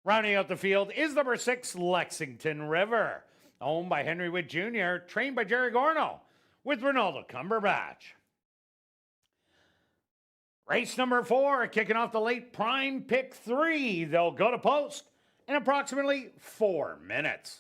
Rounding out the field is number 6, Lexington River, owned by Henry Witt Jr., trained by Jerry Gorno, with Ronaldo Cumberbatch. Race number 4, kicking off the late prime pick 3. They'll go to post in approximately 4 minutes.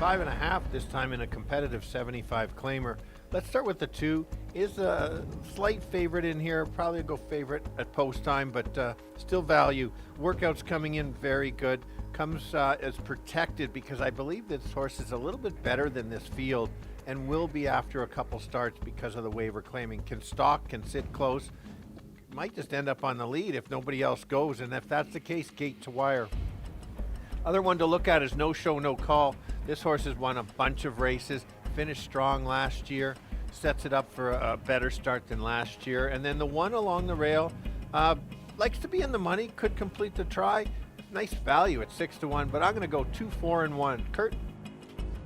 5.5 this time in a competitive 75 claimer. Let's start with the 2. Is a slight favorite in here. Probably go favorite at post time, but still value. Workouts coming in very good. Comes as protected because I believe this horse is a little bit better than this field and will be after a couple starts because of the waiver claiming. Can stalk, can sit close. Might just end up on the lead if nobody else goes, and if that's the case, gate to wire. Other one to look at is No Show, No Call. This horse has won a bunch of races, finished strong last year, sets it up for a better start than last year. And then the one along the rail, likes to be in the money, could complete the try. Nice value at 6-1, but I'm going to go 2, 4, and 1. Kirt?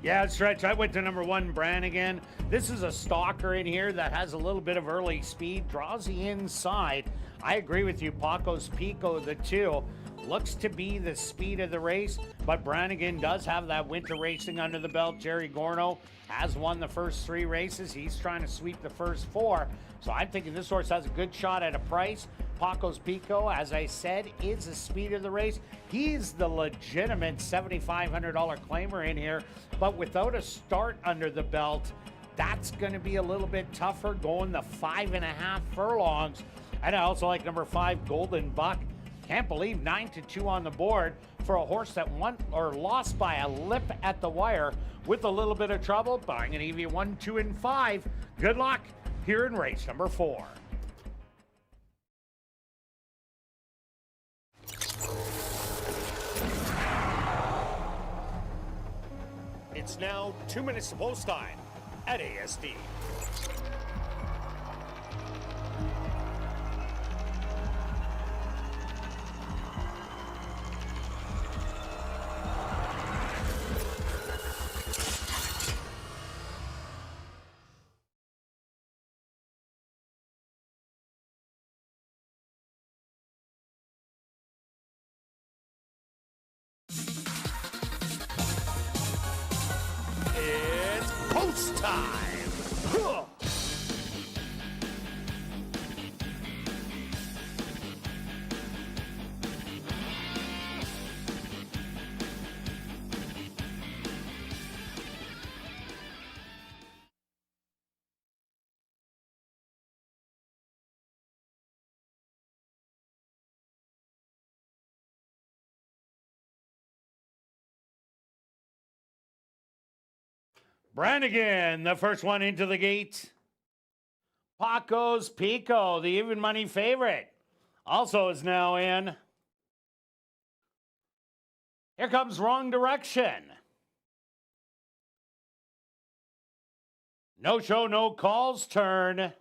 Yeah, Stretch, I went to number 1, Brannigan. This is a stalker in here that has a little bit of early speed, draws the inside. I agree with you, Paco's Pico, the 2. Looks to be the speed of the race, but Brannigan does have that winter racing under the belt. Jerry Gorno has won the first 3 races. He's trying to sweep the first 4. So I'm thinking this horse has a good shot at a price. Paco's Pico, as I said, is the speed of the race. He's the legitimate $7,500 claimer in here, but without a start under the belt, that's going to be a little bit tougher going the 5.5 furlongs. And I also like number 5, Golden Buck. Can't believe 9-2 on the board for a horse that won or lost by a lip at the wire with a little bit of trouble, but I'm going to give you 1, 2, and 5. Good luck here in race number 4. It's now 2 minutes to post time at ASD. It's post time. Huh. Brannigan, the first one into the gate. Paco's Pico, the even money favorite, also is now in. Here comes Wrong Direction. No Show, No Call's turn.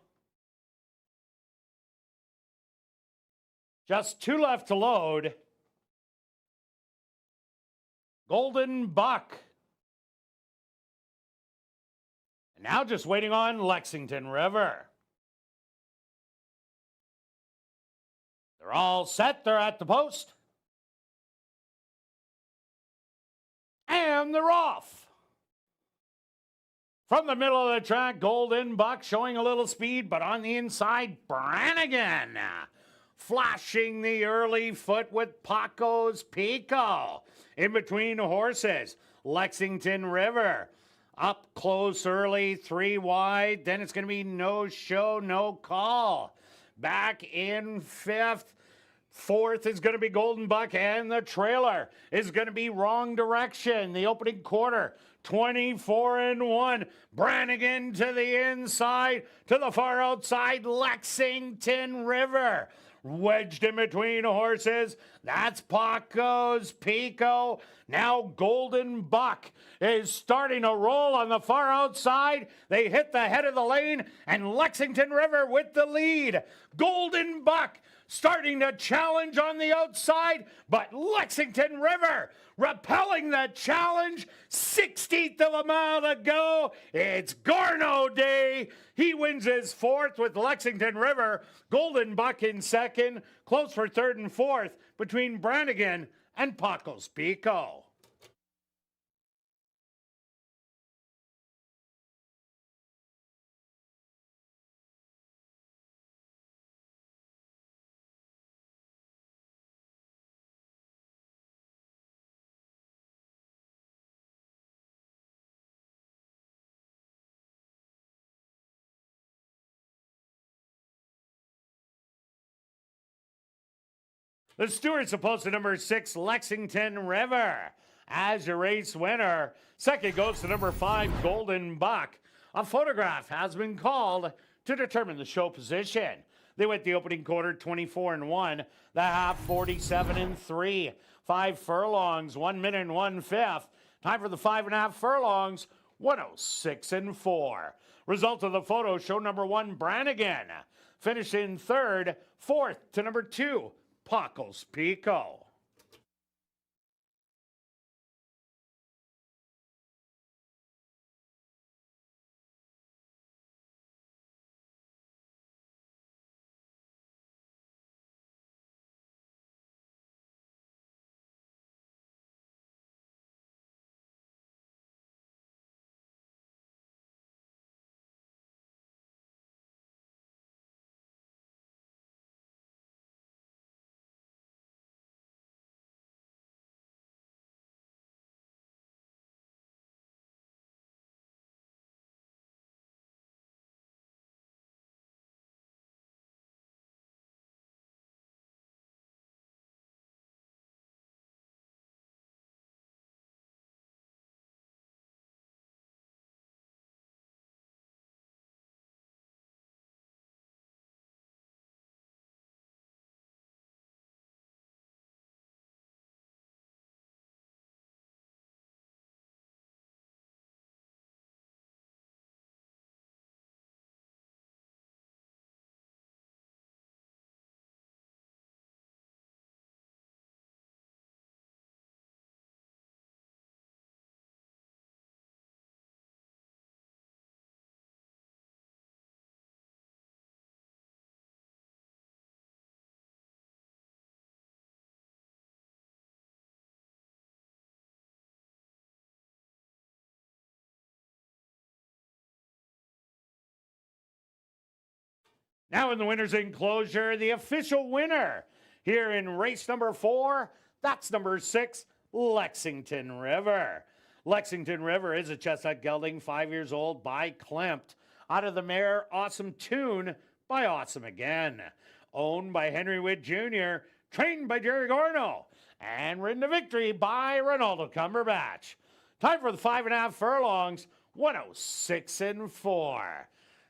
Just 2 left to load. Golden Buck. Now just waiting on Lexington River. They're all set. They're at the post. And they're off. From the middle of the track, Golden Buck showing a little speed, but on the inside, Brannigan flashing the early foot with Paco's Pico. In between horses, Lexington River. Up close early, 3 wide. Then it's going to be No Show, No Call. Back in 5th. 4th is going to be Golden Buck, and the trailer is going to be Wrong Direction. The opening quarter, 24-1. Brannigan to the inside, to the far outside, Lexington River. Wedged in between horses. That's Paco's Pico. Now Golden Buck is starting to roll on the far outside. They hit the head of the lane, and Lexington River with the lead. Golden Buck starting to challenge on the outside, but Lexington River repelling the challenge. 16th of a mile to go. It's Gorno Day. He wins his 4th with Lexington River. Golden Buck in 2nd. Close for 3rd and 4th between Brannigan and Paco's Pico. The stewards opposed to number 6, Lexington River. As your race winner, second goes to number 5, Golden Buck. A photograph has been called to determine the show position. They went the opening quarter 24-1, the half 47-3. 5 furlongs, 1 minute and 1/5. Time for the 5.5 furlongs, 106-4. Result of the photo show number 1, Brannigan. Finished in third, fourth to number 2, Pockles Pico. Now in the winner's enclosure, the official winner here in race number 4, that's number 6, Lexington River. Lexington River is a chestnut gelding, 5 years old, by Klimt. Out of the mare, Awesome Tune by Awesome Again. Owned by Henry Witt Jr., trained by Jerry Gorno, and ridden to victory by Ronaldo Cumberbatch. Time for the 5.5 furlongs, 106-4.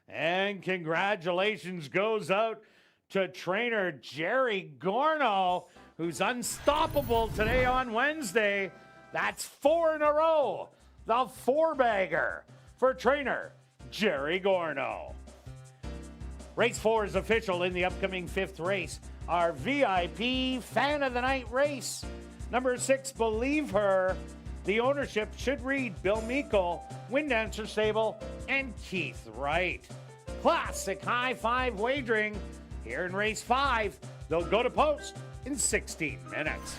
And congratulations goes out to trainer Jerry Gorno, who's unstoppable today on Wednesday. That's 4 in a row. The 4-bagger for trainer Jerry Gorno. Race 4 is official in the upcoming 5th race. Our VIP Fan of the Night race. Number 6, Believe Her. The ownership should read Bill Meikle, Wind Dancer Stable, and Keith Wright. Classic high five wagering here in race 5. They'll go to post in 16 minutes.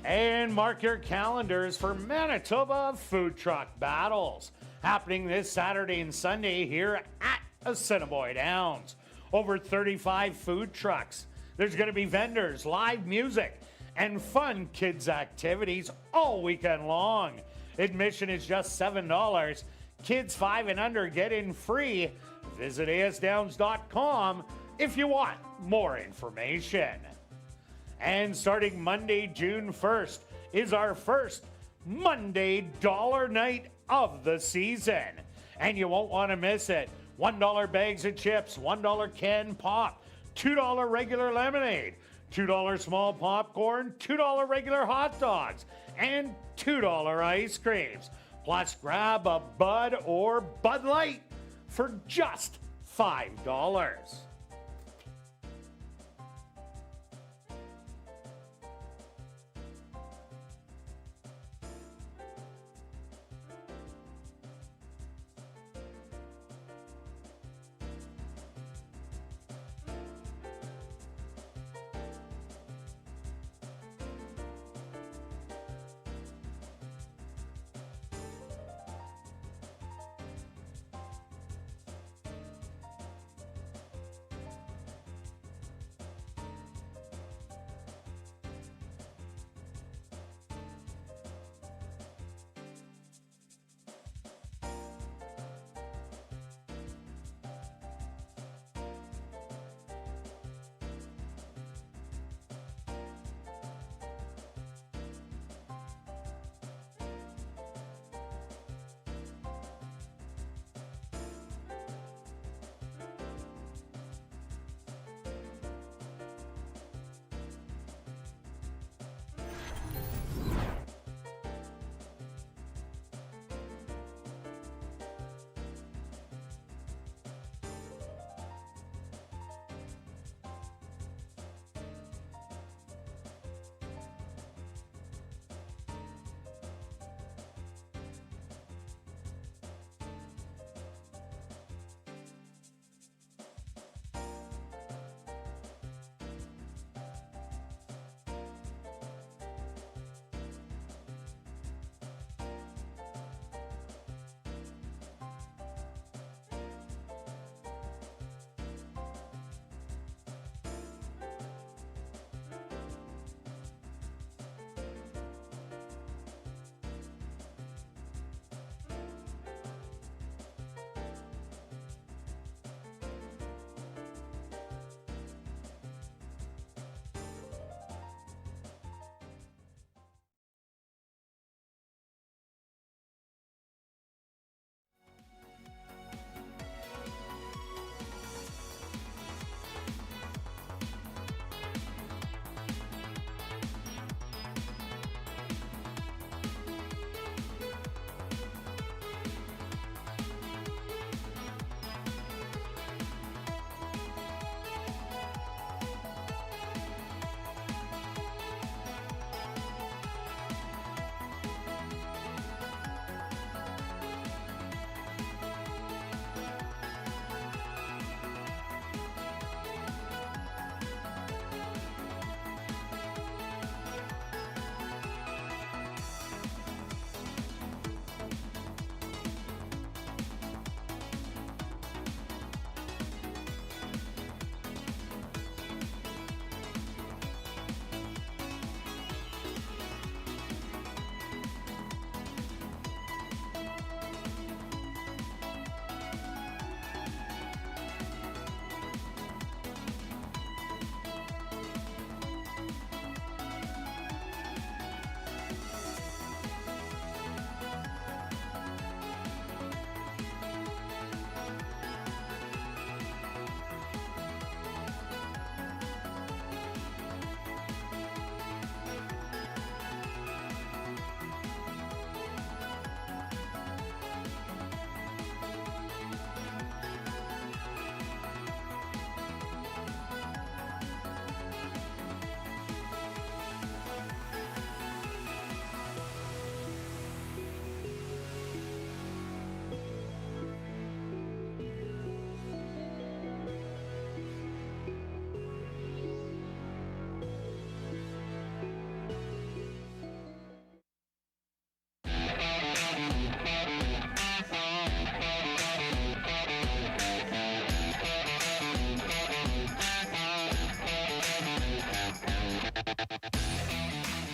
And mark your calendars for Manitoba Food Truck Battles, happening this Saturday and Sunday here at Assiniboia Downs. Over 35 food trucks. There's going to be vendors, live music, and fun kids activities all weekend long. Admission is just $7. Kids 5 and under get in free. Visit asdowns.com if you want more information. And starting Monday, June 1st, is our first Monday Dollar Night of the season. And you won't want to miss it. $1 bags of chips, $1 canned pop, $2 regular lemonade, $2 small popcorn, $2 regular hot dogs, and $2 ice creams. Plus, grab a Bud or Bud Light for just $5.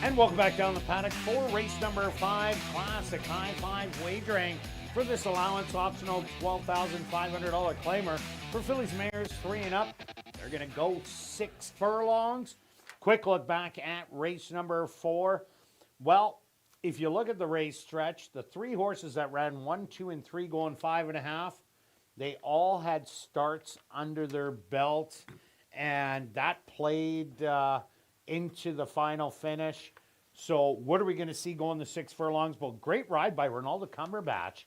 And welcome back down the paddock for race number 5, Classic High 5 wagering. For this allowance, optional $12,500 claimer for fillies, mares 3 and up. They're going to go 6 furlongs. Quick look back at race number 4. Well, if you look at the race stretch, the 3 horses that ran 1, 2, and 3 going 5.5, they all had starts under their belt, and that played into the final finish. So what are we going to see going the 6 furlongs? Well, great ride by Ronaldo Cumberbatch,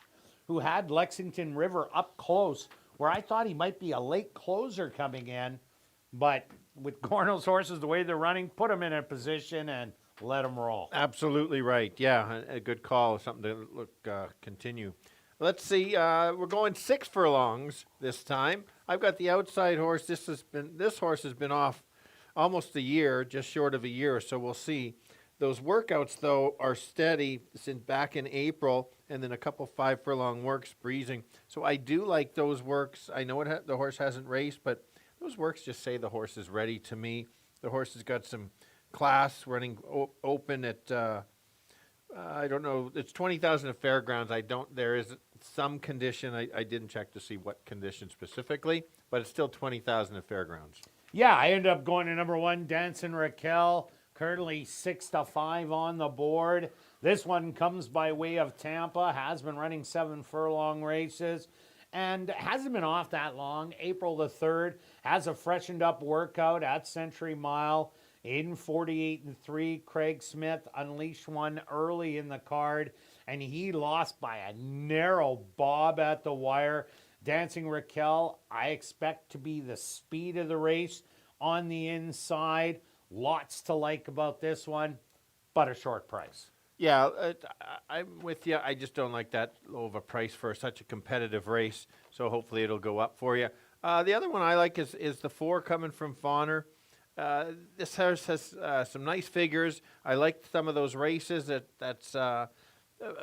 who had Lexington River up close, where I thought he might be a late closer coming in. But with Gorno's horses, the way they're running, put them in a position and let them roll. Absolutely right. Yeah, a good call. Something to look continue. Let's see. We're going 6 furlongs this time. I've got the outside horse. This horse has been off almost a year, just short of a year. So we'll see. Those workouts, though, are steady since back in April, and then a couple 5 furlong works breezing. So I do like those works. I know the horse hasn't raced, but those works just say the horse is ready to me. The horse has got some class, running open at, I don't know, it's 20,000 at Fairgrounds. There is some condition. I didn't check to see what condition specifically, but it's still 20,000 at Fairgrounds. Yeah, I ended up going to number 1, Dancing Raquel. Currently 6-5 on the board. This one comes by way of Tampa, has been running 7 furlong races, and hasn't been off that long. April the 3rd, has a freshened up workout at Century Mile in 48-3. Craig Smith unleashed one early in the card, and he lost by a narrow bob at the wire. Dancing Raquel, I expect to be the speed of the race on the inside. Lots to like about this one, but a short price. Yeah, I'm with you. I just don't like that low of a price for such a competitive race, so hopefully it'll go up for you. The other one I like is the 4 coming from Fawner. This horse has some nice figures. I like some of those races. That's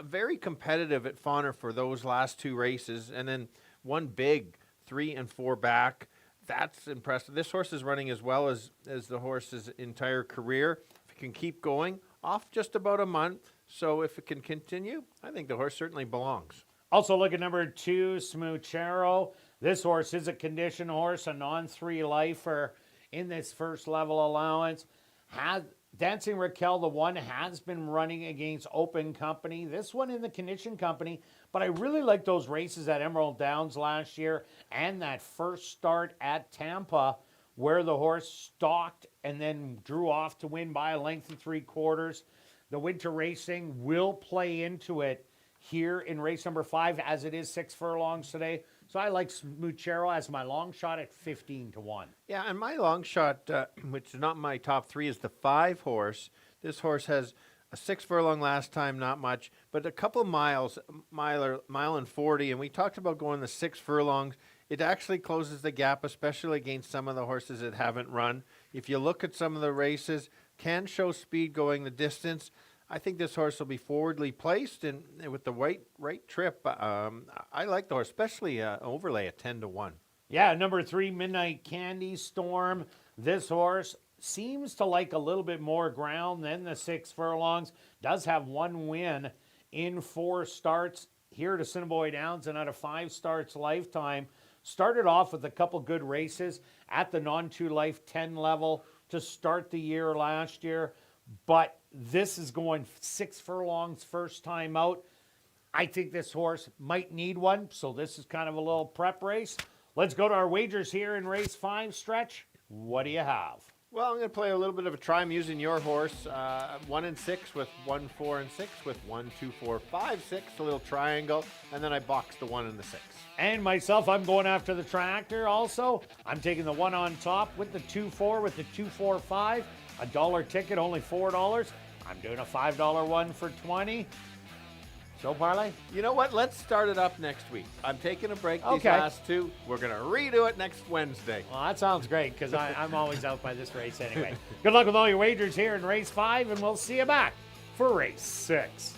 very competitive at Fawner for those last 2 races, and then one big 3 and 4 back. That's impressive. This horse is running as well as the horse's entire career. If it can keep going, off just about a month. So if it can continue, I think the horse certainly belongs. Also look at number 2, Smoochero. This horse is a condition horse, a non-3 lifer in this first level allowance. Dancing Raquel, the one, has been running against Open Company. This one in the Condition Company. But I really like those races at Emerald Downs last year and that first start at Tampa where the horse stalked and then drew off to win by a length of 3/4. The winter racing will play into it here in race number 5 as it is 6 furlongs today. So I like Smoochero as my long shot at 15-1. Yeah, and my long shot, which is not my top 3, is the 5 horse. This horse has a 6 furlong last time, not much, but a couple miles, mile and 40, and we talked about going the 6 furlongs. It actually closes the gap, especially against some of the horses that haven't run. If you look at some of the races, can show speed going the distance. I think this horse will be forwardly placed, and with the right trip, I like the horse, especially overlay at 10-1. Yeah, number 3, Midnight Candy Storm. This horse seems to like a little bit more ground than the 6 furlongs. Does have 1 win in 4 starts here at Assiniboia Downs and out of 5 starts lifetime. Started off with a couple good races at the non-2 life 10 level to start the year last year. But this is going 6 furlongs first time out. I think this horse might need one, so this is kind of a little prep race. Let's go to our wagers here in race 5 stretch. What do you have? Well, I'm going to play a little bit of a try. I'm using your horse, 1 and 6 with 1, 4, and 6 with 1, 2, 4, 5, 6, a little triangle, and then I boxed the 1 and the 6. And myself, I'm going after the tractor also. I'm taking the 1 on top with the 2, 4 with the 2, 4, 5. $1 ticket, only $4. I'm doing a $5 one for 20. So, Parlay? You know what? Let's start it up next week. I'm taking a break these last 2. We're going to redo it next Wednesday. Well, that sounds great because I'm always out by this race anyway. Good luck with all your wagers here in race 5, and we'll see you back for race 6.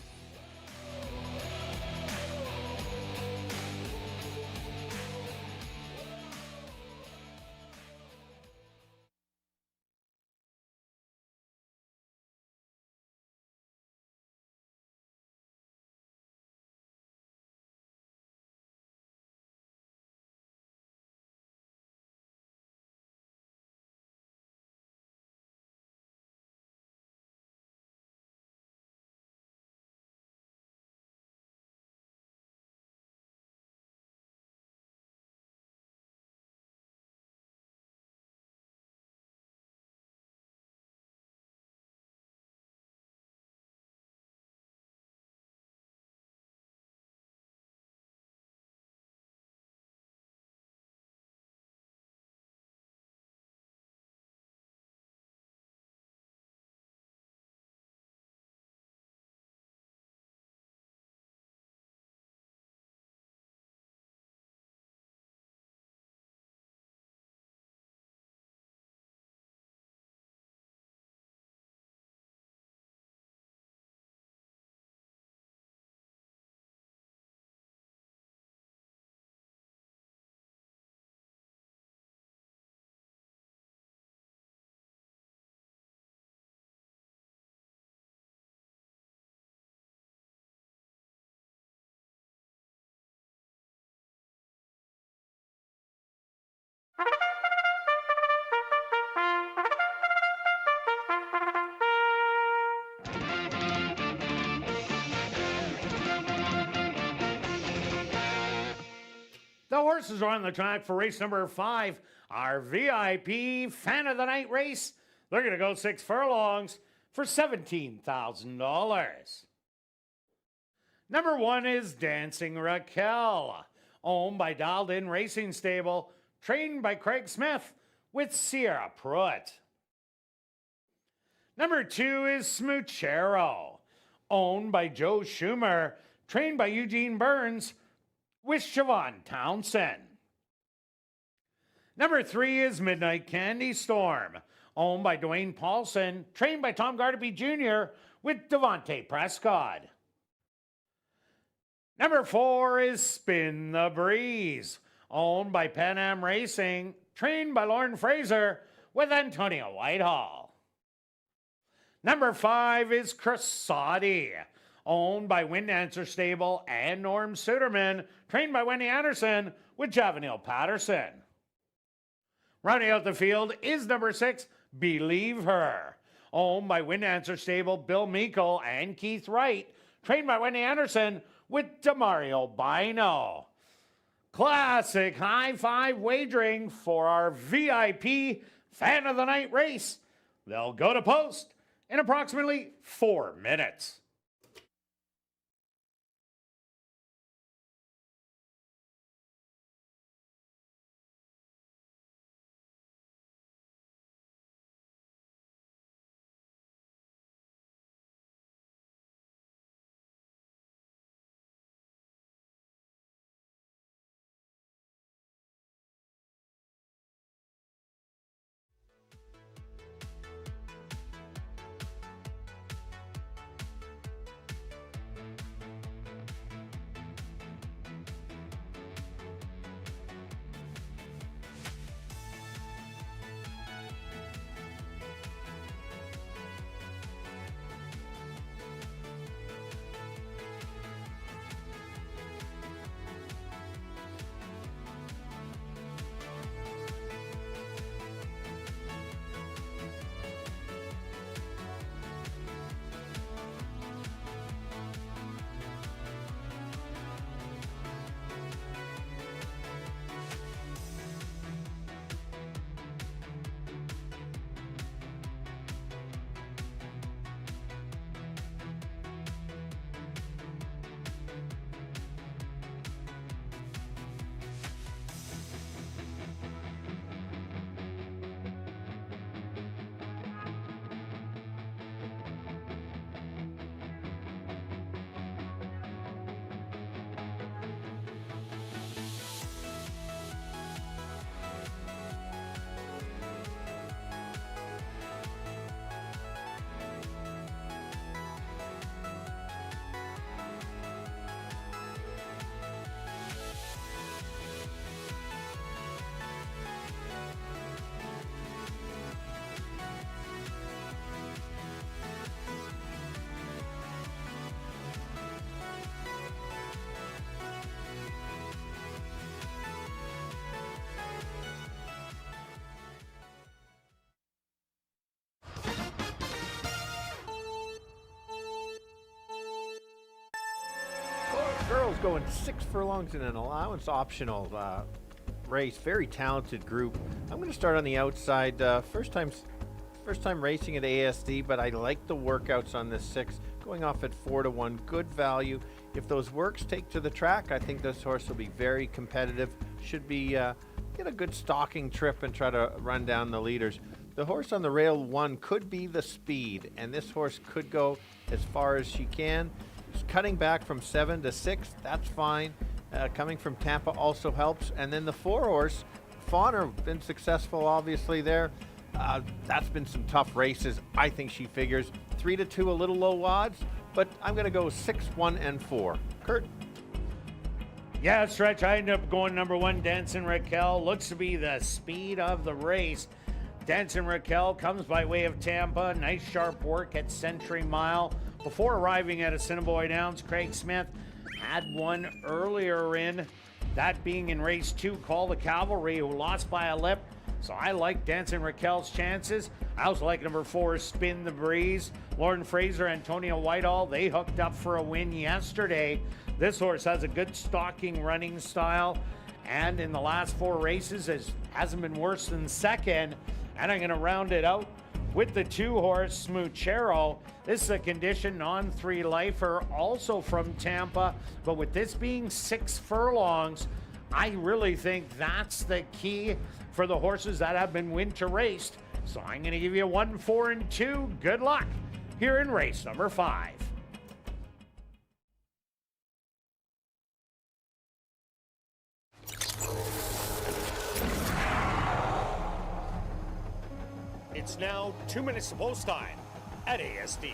The horses are on the track for race number 5, our VIP Fan of the Night race. They're going to go 6 furlongs for $17,000. Number 1 is Dancing Raquel, owned by Dialed In Racing Stable, trained by Craig Smith with Sierra Pruitt. Number 2 is Smoochero, owned by Joe Schumer, trained by Eugene Burns with Siobhan Townsend. Number 3 is Midnight Candy Storm, owned by Dwayne Paulson, trained by Tom Gardaby Jr. with Devontae Prescott. Number 4 is Spin the Breeze, owned by Pan Am Racing, trained by Lauren Fraser with Antonio Whitehall. Number 5 is Cressati, owned by Wind Dancer Stable and Norm Suderman, trained by Wendy Anderson with Javanil Patterson. Rounding out the field is number 6, Believe Her, owned by Wind Dancer Stable, Bill Meikle and Keith Wright, trained by Wendy Anderson with Demario Bino. Classic high five wagering for our VIP Fan of the Night race. They'll go to post in approximately 4 minutes. Girls going 6 furlongs in an allowance optional race. Very talented group. I'm going to start on the outside. First time racing at ASD, but I like the workouts on this 6. Going off at 4-1, good value. If those works take to the track, I think this horse will be very competitive. Should be get a good stalking trip and try to run down the leaders. The horse on the rail 1 could be the speed, and this horse could go as far as she can. Cutting back from 7 to 6, that's fine. Coming from Tampa also helps. And then the 4 horse, Fawner, been successful obviously there. That's been some tough races. I think she figures 3-2, a little low odds, but I'm going to go 6, 1, and 4. Kirt? Yeah, Stretch, I ended up going number 1, Dancing Raquel. Looks to be the speed of the race. Dancing Raquel comes by way of Tampa. Nice sharp work at Century Mile. Before arriving at Assiniboia Downs, Craig Smith had one earlier in That being in race 2, Call the Cavalry, who lost by a lip. So I like Dancing Raquel's chances. I also like number 4, Spin the Breeze. Lauren Fraser, Antonia Whitehall, they hooked up for a win yesterday. This horse has a good stalking running style, and in the last 4 races hasn't been worse than second. And I'm going to round it out with the 2-horse Smoochero. This is a condition non-3 lifer, also from Tampa, but with this being 6 furlongs, I really think that's the key for the horses that have been winter raced. So I'm going to give you 1, 4, and 2. Good luck here in race number 5. It's now 2 minutes to post time at ASD.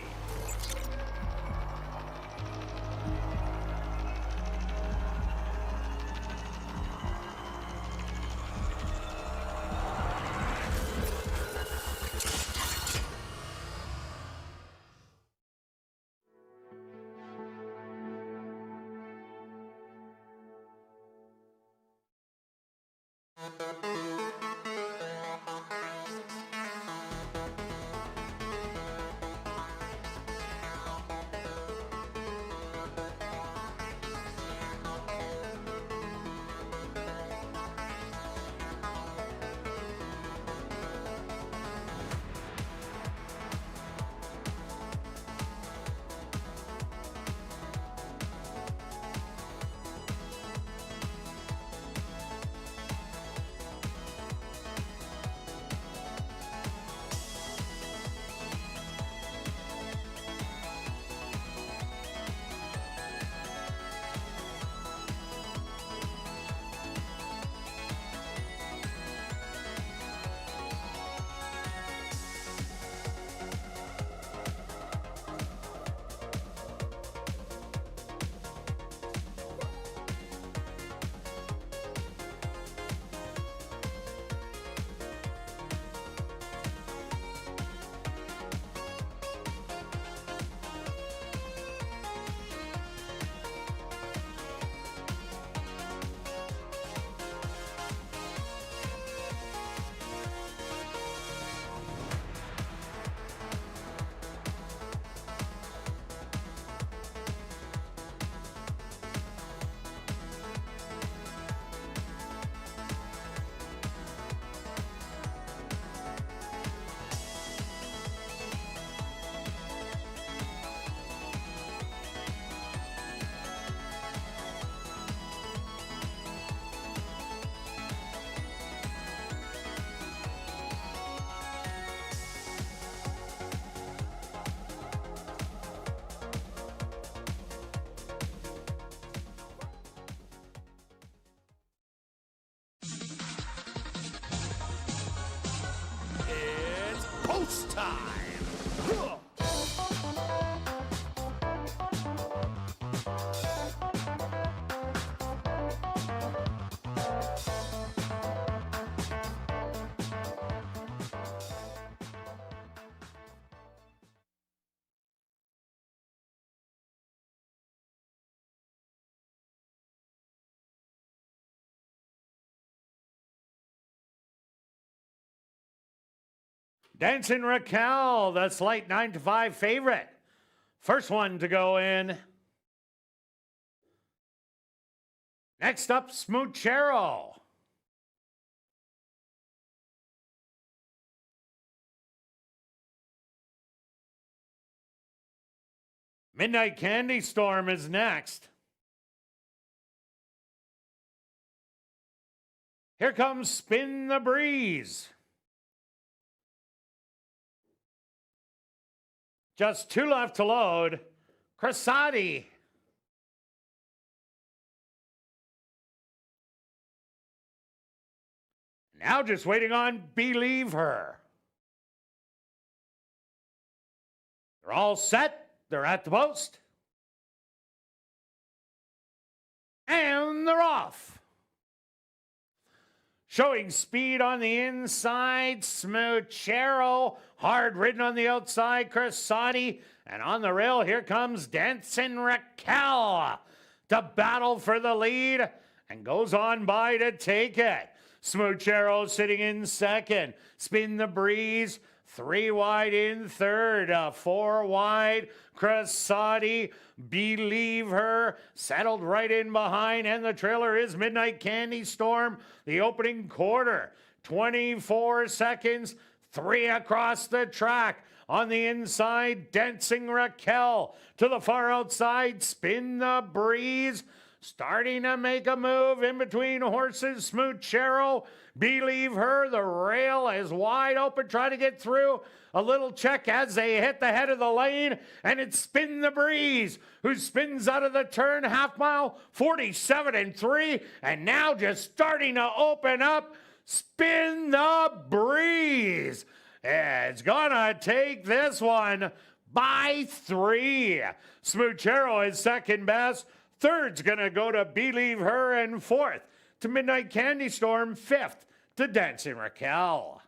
Post time! Dancing Raquel, the slight 9-5 favorite. First one to go in. Next up, Smoochero. Midnight Candy Storm is next. Here comes Spin the Breeze. Just 2 left to load. Cressati. Now just waiting on Believe Her. They're all set. They're at the post. And they're off. Showing speed on the inside, Smoochero. Hard ridden on the outside, Cressati. And on the rail, here comes Dancing Raquel to battle for the lead. and goes on by to take it. Smoochero sitting in second. Spin the Breeze, 3 wide in third. 4 wide. Cressati, Believe Her, settled right in behind. And the trailer is Midnight Candy Storm. The opening quarter, 24 seconds. 3 across the track. On the inside, Dancing Raquel. To the far outside, Spin the Breeze. Starting to make a move in between horses. Smoochero, Believe Her. The rail is wide open, trying to get through. A little check as they hit the head of the lane, and it's Spin the Breeze, who spins out of the turn, half mile, 47-3, and now just starting to open up. Spin the Breeze. It's gonna take this one by 3. Smoochero is second best. Third's gonna go to Believe Her, and fourth to Midnight Candy Storm, fifth to Dancing Raquel.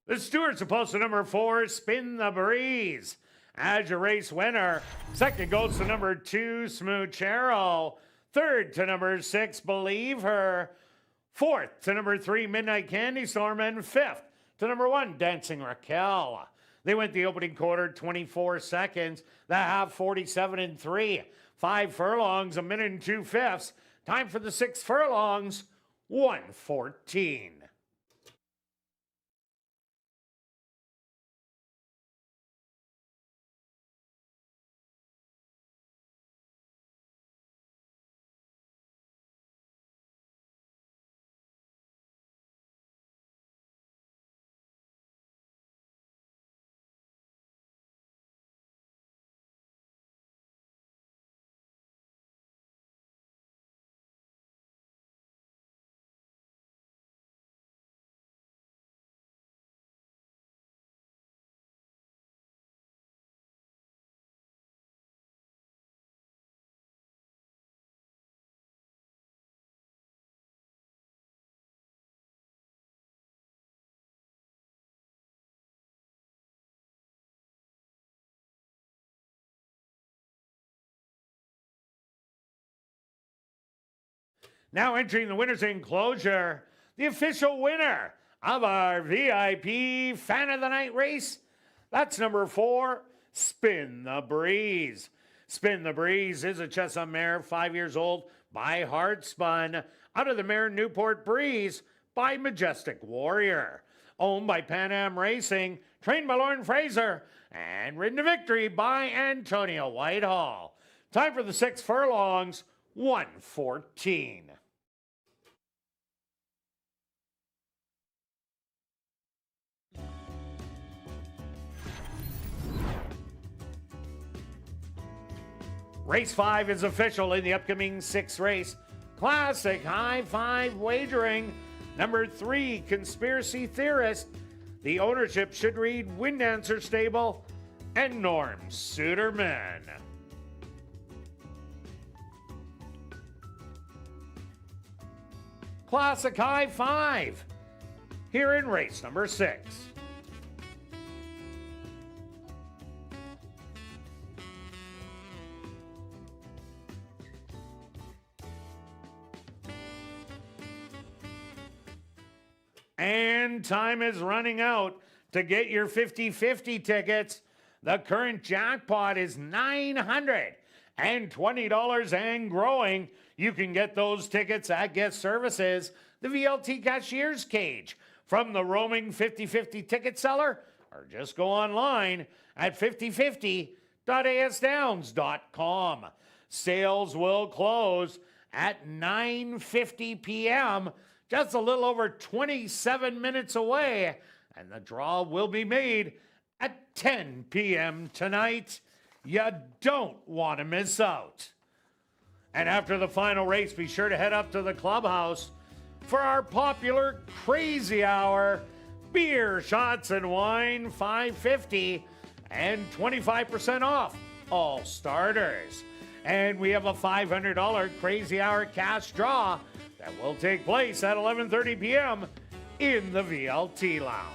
The Stewart's opposed to number 4, Spin the Breeze. As your race winner, second goes to number 2, Smoochero. Third to number 6, Believe Her. Fourth to number 3, Midnight Candy Storm. And fifth to number 1, Dancing Raquel. They went the opening quarter, 24 seconds. The half, 47-3. 5 furlongs, a minute and 2/5. Time for the 6 furlongs, 1:14. Now entering the winner's enclosure, the official winner of our VIP Fan of the Night race. That's number 4, Spin the Breeze. Spin the Breeze is a Chestnut mare, 5 years old, by Heart Spun, out of the mare Newport Breeze by Majestic Warrior. Owned by Pan Am Racing, trained by Lauren Fraser, and ridden to victory by Antonio Whitehall. Time for the 6 furlongs, 1:14. Race 5 is official in the upcoming 6th race. Classic High Five Wagering. Number 3, Conspiracy Theorist. The ownership should read Wind Dancer Stable and Norm Suderman. Classic High Five here in race number 6. And time is running out to get your 50-50 tickets. The current jackpot is $920 and growing. You can get those tickets at Guest Services, the VLT Cashier's Cage, from the roaming 50-50 ticket seller, or just go online at 5050.asdowns.com. Sales will close at 9:50 p.m., just a little over 27 minutes away, and the draw will be made at 10 p.m. tonight. You don't want to miss out. And after the final race, be sure to head up to the clubhouse for our popular Crazy Hour. Beer, shots, and wine, $5.50 and 25% off all starters. And we have a $500 Crazy Hour cash draw that will take place at 11:30 p.m. in the VLT Lounge.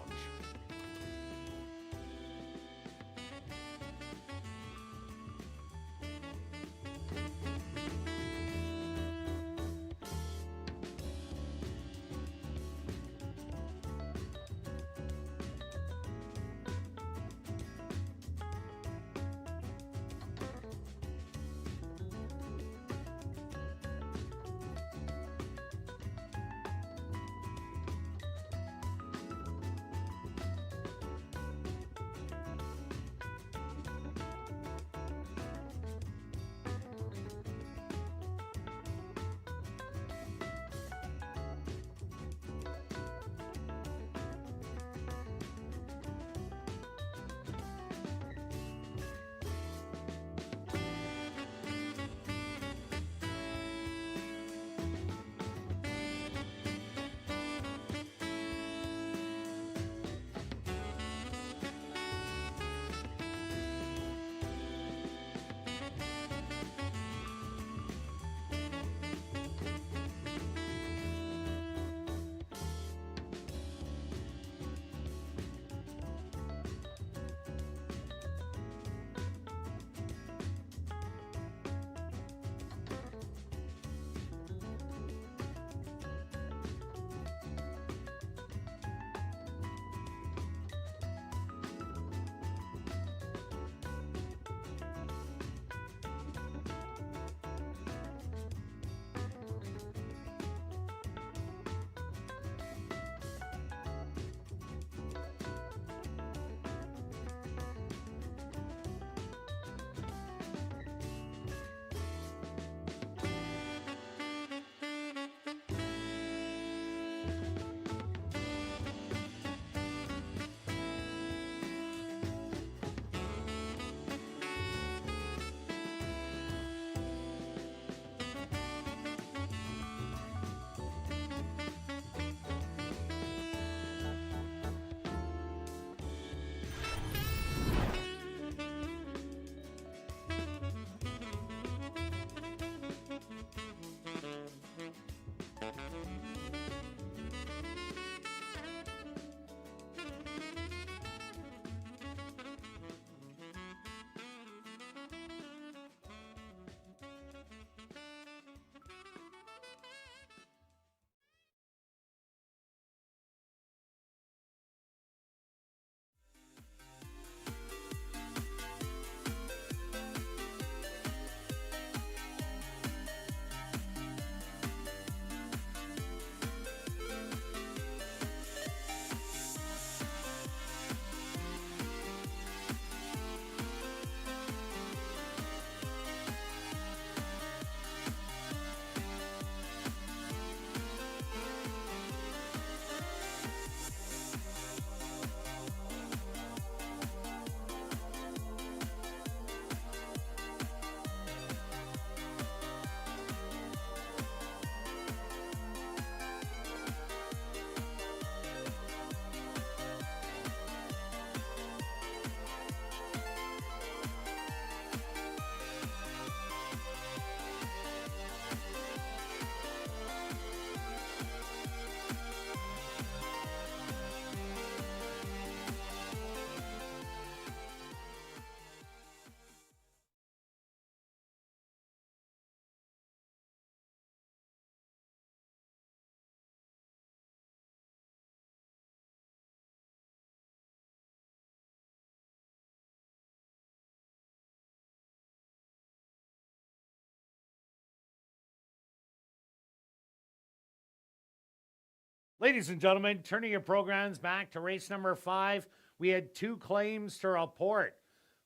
Ladies and gentlemen, turning your programs back to race number 5, we had 2 claims to report.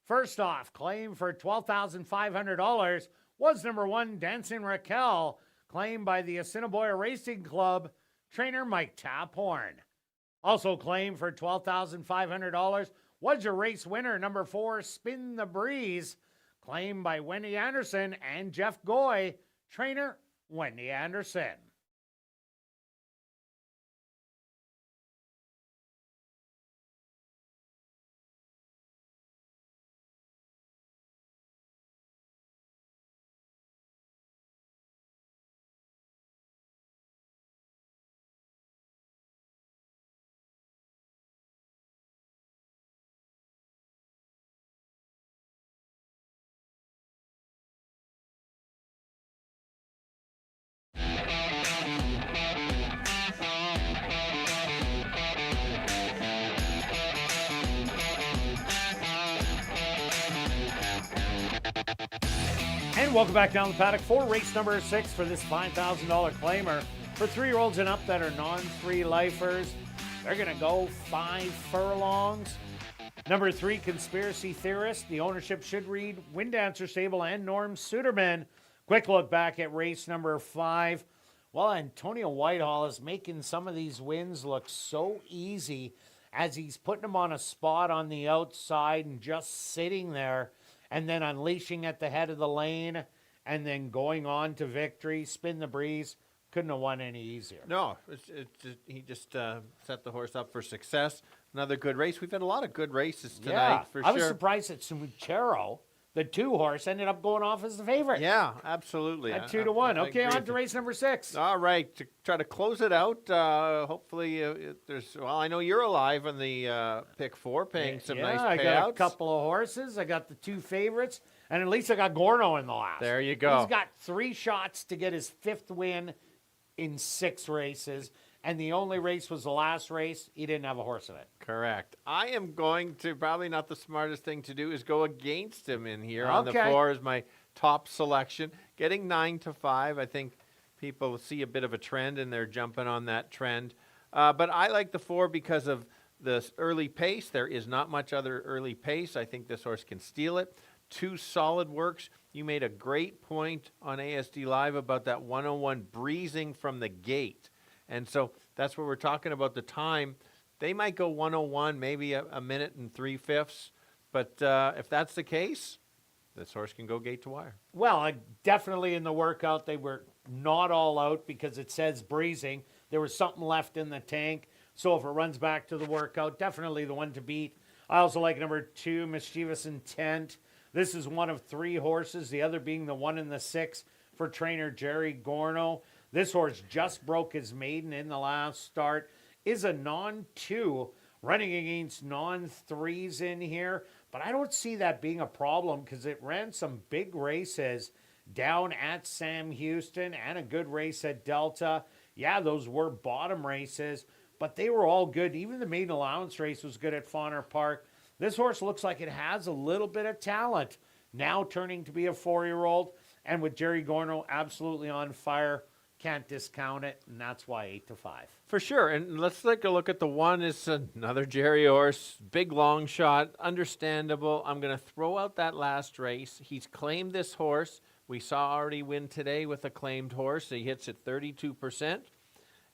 First off, claim for $12,500 was number 1, Dancing Raquel, claimed by the Assiniboia Racing Club trainer Mike Taphorn. Also claimed for $12,500 was your race winner. Number 4, Spin the Breeze, claimed by Wendy Anderson and Jeff Goy. Trainer, Wendy Anderson. And welcome back down the paddock for race number 6 for this $5,000 claimer. For 3-year-olds and up that are non-3 lifers, they're going to go 5 furlongs. Number 3, Conspiracy Theorist. The ownership should read Wind Dancer Stable and Norm Suderman. Quick look back at race number 5. Well, Antonio Whitehall is making some of these wins look so easy as he's putting them on a spot on the outside and just sitting there, and then unleashing at the head of the lane, and then going on to victory. Spin the Breeze. Couldn't have won any easier. No, he just set the horse up for success. Another good race. We've had a lot of good races tonight, for sure. I was surprised that Sumuchero, the 2-horse, ended up going off as the favorite. Yeah, absolutely. At 2-1. Okay, on to race number 6. All right, to try to close it out, hopefully I know you're alive on the pick 4, paying some nice payouts. I got a couple of horses. I got the 2 favorites, and at least I got Gorno in the last. There you go. He's got 3 shots to get his 5th win in 6 races, and the only race was the last race. He didn't have a horse in it. Correct. I am going to, probably not the smartest thing to do, is go against him in here on the 4 as my top selection. Getting 9 to 5, I think people see a bit of a trend, and they're jumping on that trend. But I like the 4 because of the early pace. There is not much other early pace. I think this horse can steal it. 2 solid works. You made a great point on ASD Live about that 101 breezing from the gate. And so that's what we're talking about, the time. They might go 101, maybe a minute and 3/5. But if that's the case, this horse can go gate to wire. Well, definitely in the workout, they were not all out because it says breezing. There was something left in the tank. So if it runs back to the workout, definitely the one to beat. I also like number 2, Mischievous Intent. This is one of 3 horses, the other being the 1 in the 6 for trainer Jerry Gorno. This horse just broke his maiden in the last start, is a non-2, running against non-3s in here, but I don't see that being a problem because it ran some big races down at Sam Houston and a good race at Delta. Yeah, those were bottom races, but they were all good. Even the maiden allowance race was good at Fauner Park. This horse looks like it has a little bit of talent, now turning to be a 4-year-old, and with Jerry Gorno absolutely on fire, can't discount it, and that's why 8 to 5. For sure, and let's take a look at the 1. It's another Jerry horse, big long shot, understandable. I'm going to throw out that last race. He's claimed this horse. We saw already win today with a claimed horse. He hits at 32%.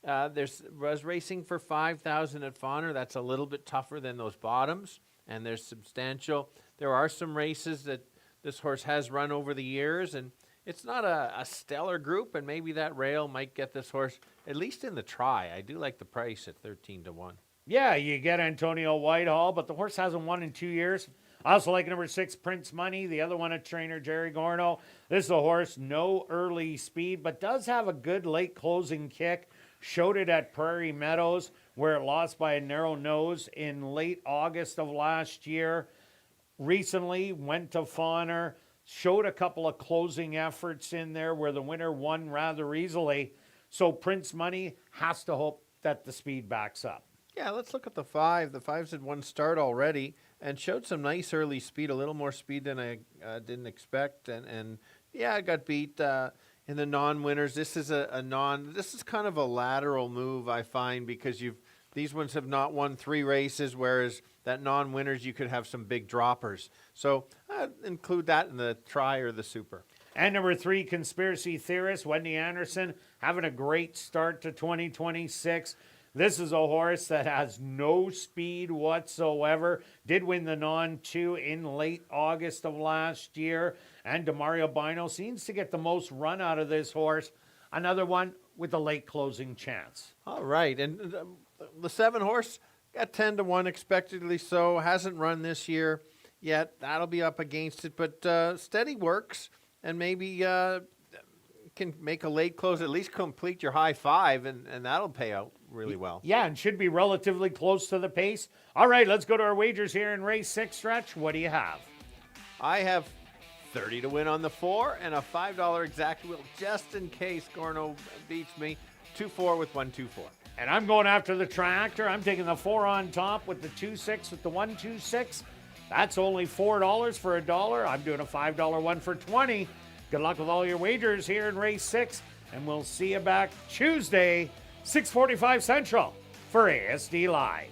Was racing for $5,000 at Fauner. That's a little bit tougher than those bottoms, and there's substantial. There are some races that this horse has run over the years, and it's not a stellar group, and maybe that rail might get this horse at least in the try. I do like the price at 13 to 1. Yeah, you get Antonio Whitehall, but the horse hasn't won in 2 years. I also like number 6, Prince Money, the other one at trainer Jerry Gorno. This is a horse, no early speed, but does have a good late closing kick. Showed it at Prairie Meadows, where it lost by a narrow nose in late August of last year. Recently went to Fauner, showed a couple of closing efforts in there where the winner won rather easily. So Prince Money has to hope that the speed backs up. Yeah, let's look at the 5. The 5's had 1 start already and showed some nice early speed, a little more speed than I didn't expect. And yeah, I got beat in the non-winners. This is this is kind of a lateral move, I find, because these ones have not won 3 races, whereas that non-winners, you could have some big droppers. So include that in the try or the super. And number 3, Conspiracy Theorist, Wendy Anderson, having a great start to 2026. This is a horse that has no speed whatsoever. Did win the Non-2 in late August of last year. And Demario Bino seems to get the most run out of this horse. Another one with a late closing chance. All right. And the 7 horse got 10 to 1 expectedly so. Hasn't run this year yet. That'll be up against it. But steady works. And maybe can make a late close, at least complete your high 5, and that'll pay out really well. Yeah, and should be relatively close to the pace. All right, let's go to our wagers here in race 6, Stretch. What do you have? I have 30 to win on the 4 and a $5 exact wheel just in case Gorno beats me. 2-4 with 1-2-4. And I'm going after the tractor. I'm taking the 4 on top with the 2-6 with the 1-2-6. That's only $4 for $1. I'm doing a $5 one for 20. Good luck with all your wagers here in race 6, and we'll see you back Tuesday, 6:45 Central for ASD Live.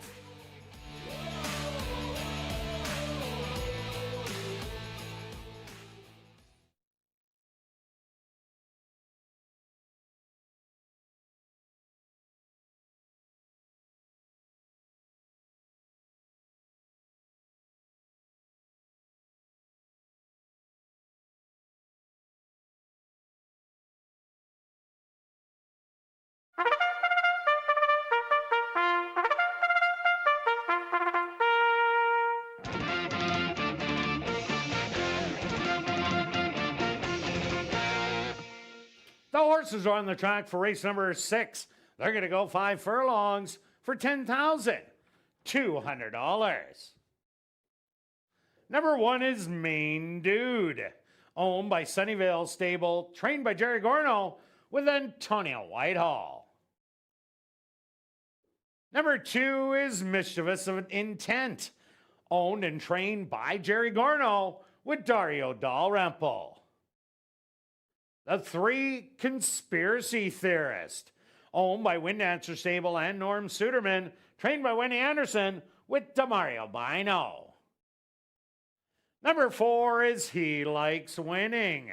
The horses are on the track for race number 6. They're going to go 5 furlongs for $10,200. Number 1 is Main Dude, owned by Sunnyvale Stable, trained by Jerry Gorno with Antonio Whitehall. Number 2 is Mischievous Intent, owned and trained by Jerry Gorno with Dario Dalrymple. The 3, Conspiracy Theorist, owned by Wind Dancer Stable and Norm Suderman, trained by Wendy Anderson with Demario Bino. Number 4 is He Likes Winning,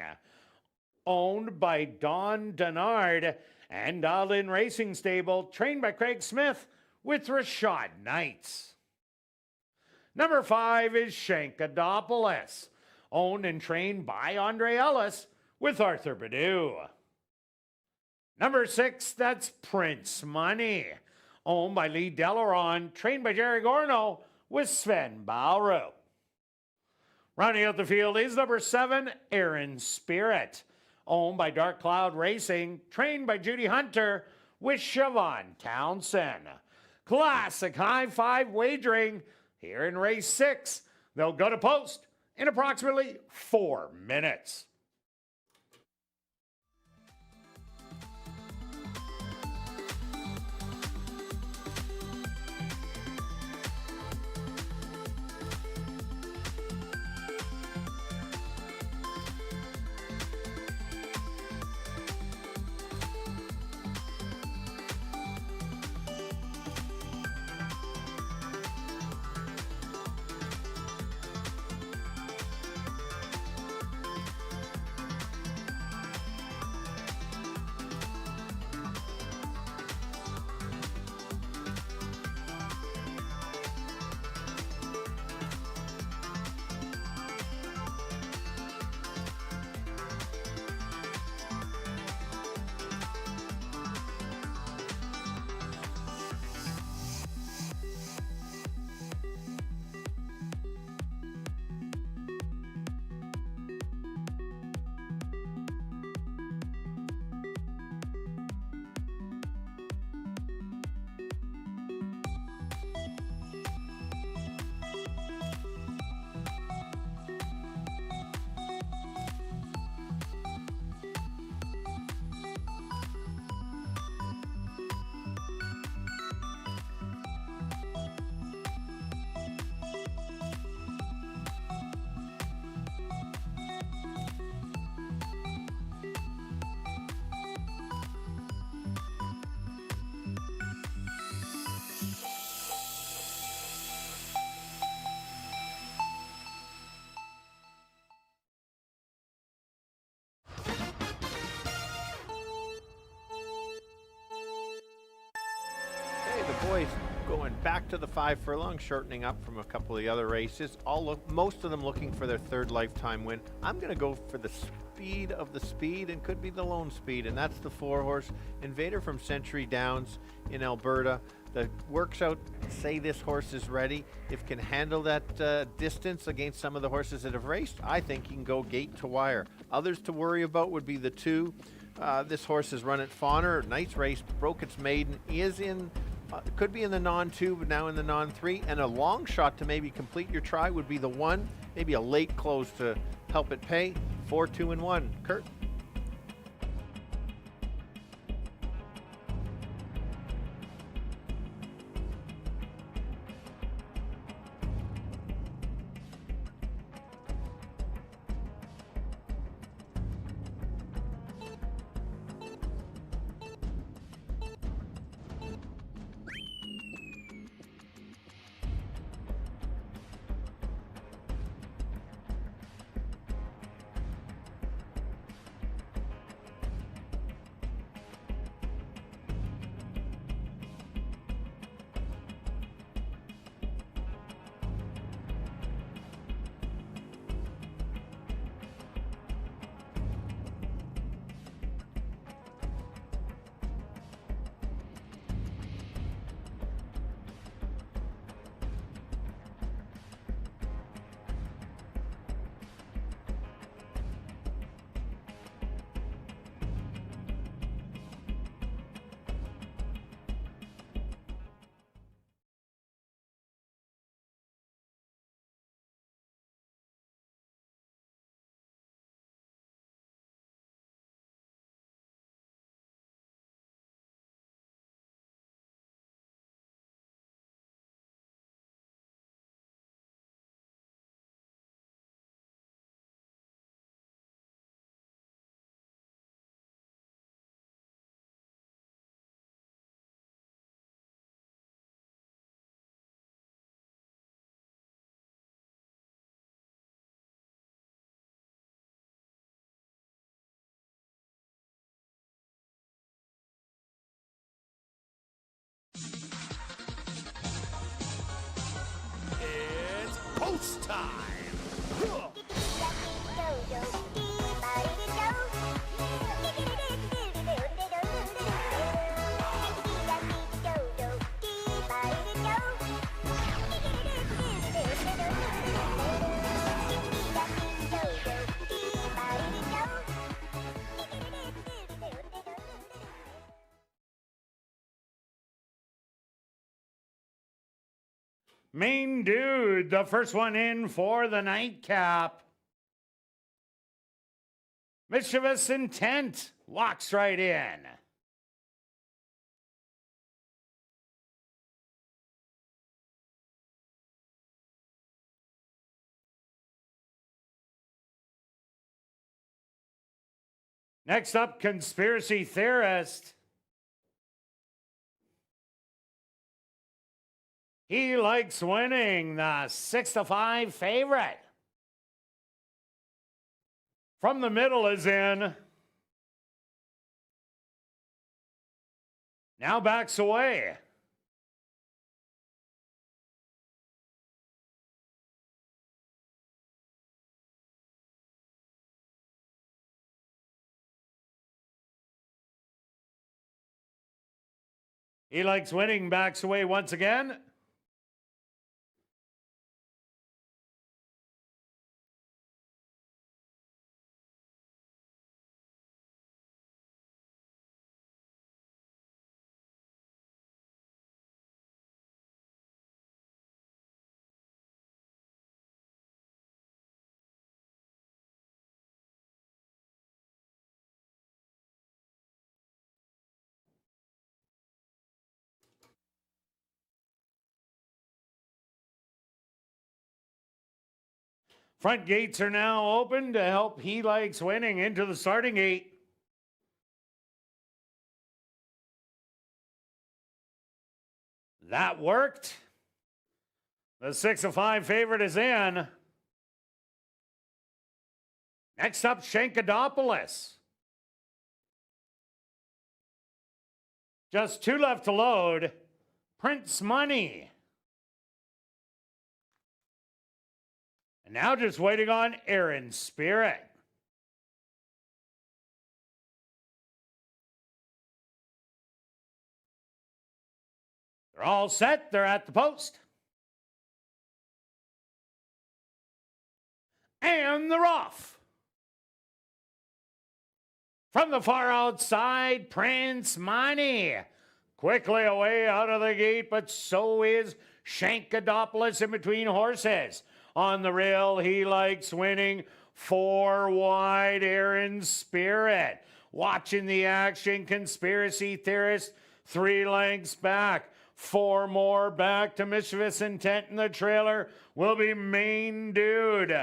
owned by Don Denard and Dialed In Racing Stable, trained by Craig Smith with Rashad Knights. Number 5 is Shankadopoulos, owned and trained by Andre Ellis with Arthur Badu. Number 6, that's Prince Money, owned by Lee Delaron, trained by Jerry Gorno with Sven Ballroop. Rounding out the field is number 7, Aaron Spirit, owned by Dark Cloud Racing, trained by Judy Hunter with Siobhan Townsend. Classic high 5 wagering here in race 6. They'll go to post in approximately 4 minutes. boys going back to the 5 furlong, shortening up from a couple of the other races. Most of them looking for their 3rd lifetime win. I'm going to go for the speed of the speed, and could be the lone speed, and that's the 4-horse Invader from Century Downs in Alberta. The works out say this horse is ready. If can handle that distance against some of the horses that have raced, I think he can go gate to wire. Others to worry about would be the 2. This horse has run at Fawner, nice race, broke its maiden, is in, could be in the non-2, but now in the non-3, and a long shot to maybe complete your try would be the 1, maybe a late close to help it pay. 4, 2, and 1. Kirt. It's post time. Main Dude, the first one in for the nightcap. Mischievous Intent walks right in. Next up, Conspiracy Theorist. He likes winning, the 6-5 favorite. From the middle is in. Now backs away. He likes winning, backs away once again. Front gates are now open to help He Likes Winning into the starting gate. That worked. The 6-5 favorite is in. Next up, Shankadopoulos. Just 2 left to load. Prince Money. And now just waiting on Aaron Spirit. They're all set. They're at the post. And they're off. From the far outside, Prince Money. Quickly away out of the gate, but so is Shankadopoulos in between horses. On the rail, he likes winning. 4 wide, Aaron Spirit. Watching the action, Conspiracy Theorist, 3 lengths back. 4 more back to Mischievous Intent in the trailer will be Main Dude.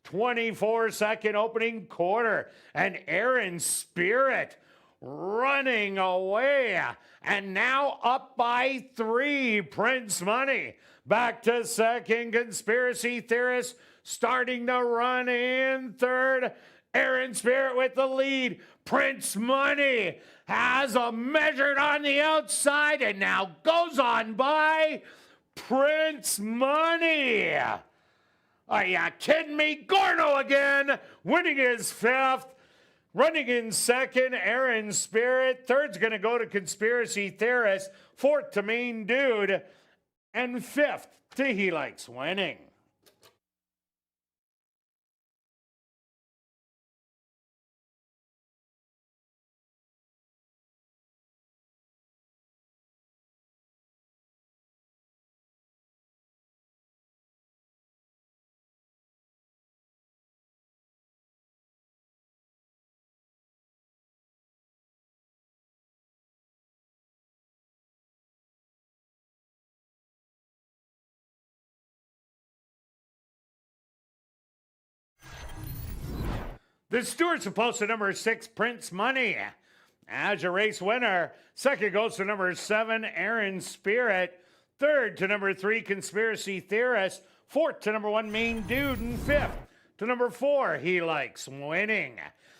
24-second opening quarter, and Aaron Spirit running away, and now up by 3. Prince Money back to second. Conspiracy Theorist starting to run in third. Aaron Spirit with the lead. Prince Money has a measured on the outside and now goes on by Prince Money. Are you kidding me? Gorno again, winning his 5th. Running in second, Aaron Spirit. Third's going to go to Conspiracy Theorist. 4th to Main Dude. And 5th to He Likes Winning. The Stewart's opposed to number 6, Prince Money. As your race winner, second goes to number 7, Aaron Spirit. Third to number 3, Conspiracy Theorist. 4th to number 1, Main Dude. And 5th to number 4, He Likes Winning.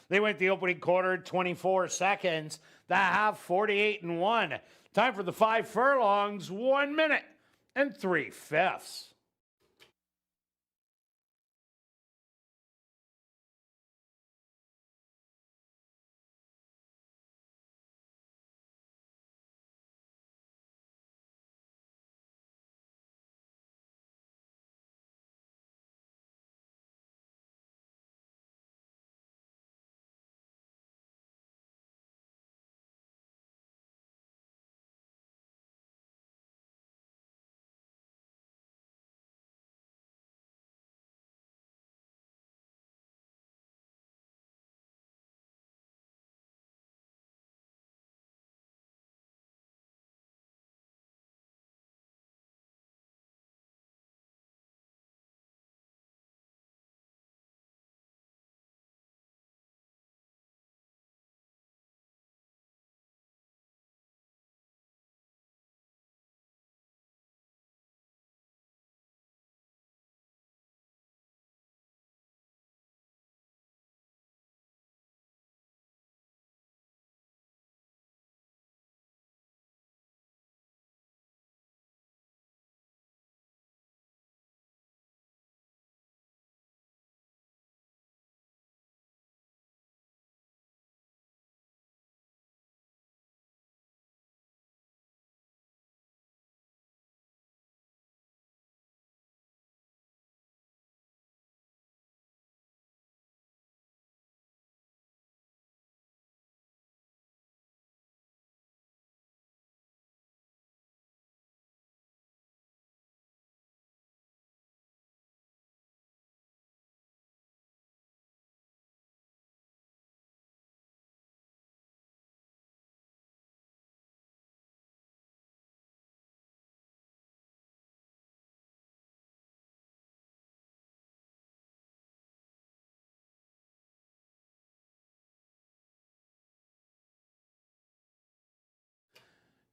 They went the opening quarter 24 seconds. The half 48 and 1. Time for the 5 furlongs, 1 minute and 3/5.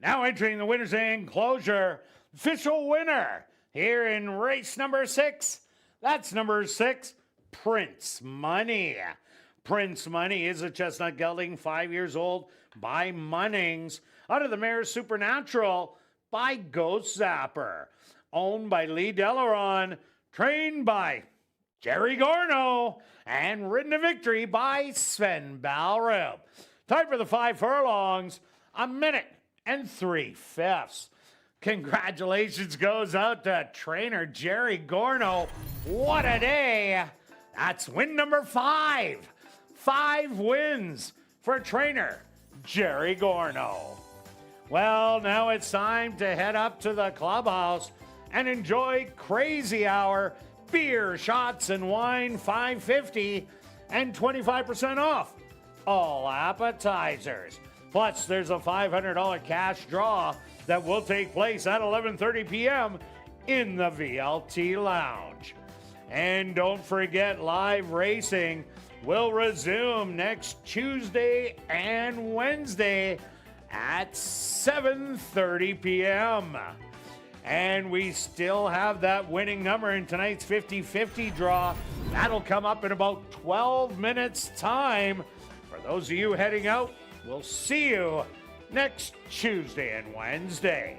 Now entering the winner's enclosure, official winner here in race number 6. That's number 6, Prince Money. Prince Money is a chestnut gelding, 5 years old, by Munnings. Out of the mare Supernatural, by Ghost Zapper. Owned by Lee Delaron. Trained by Jerry Gorno. And ridden to victory by Sven Balrib. Time for the 5 furlongs. 1 minute and 3/5. Congratulations goes out to trainer Jerry Gorno. What a day. That's win number 5. 5 wins for trainer Jerry Gorno. Well, now it's time to head up to the clubhouse and enjoy Crazy Hour beer, shots, and wine, $5.50 and 25% off all appetizers. Plus, there's a $500 cash draw that will take place at 11:30 p.m. in the VLT Lounge. And don't forget, live racing will resume next Tuesday and Wednesday at 7:30 p.m. And we still have that winning number in tonight's 50-50 draw. That'll come up in about 12 minutes' time. For those of you heading out, we'll see you next Tuesday and Wednesday.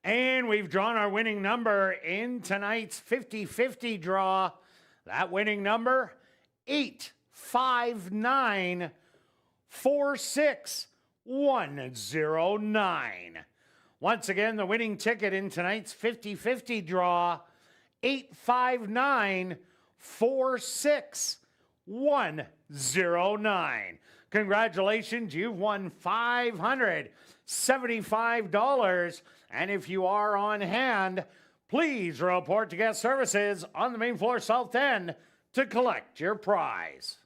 And we've drawn our winning number in tonight's 50-50 draw. That winning number, 859-46109. Once again, the winning ticket in tonight's 50-50 draw, 859-46109. Congratulations, you've won $575. And if you are on hand, please report to guest services on the main floor south end to collect your prize.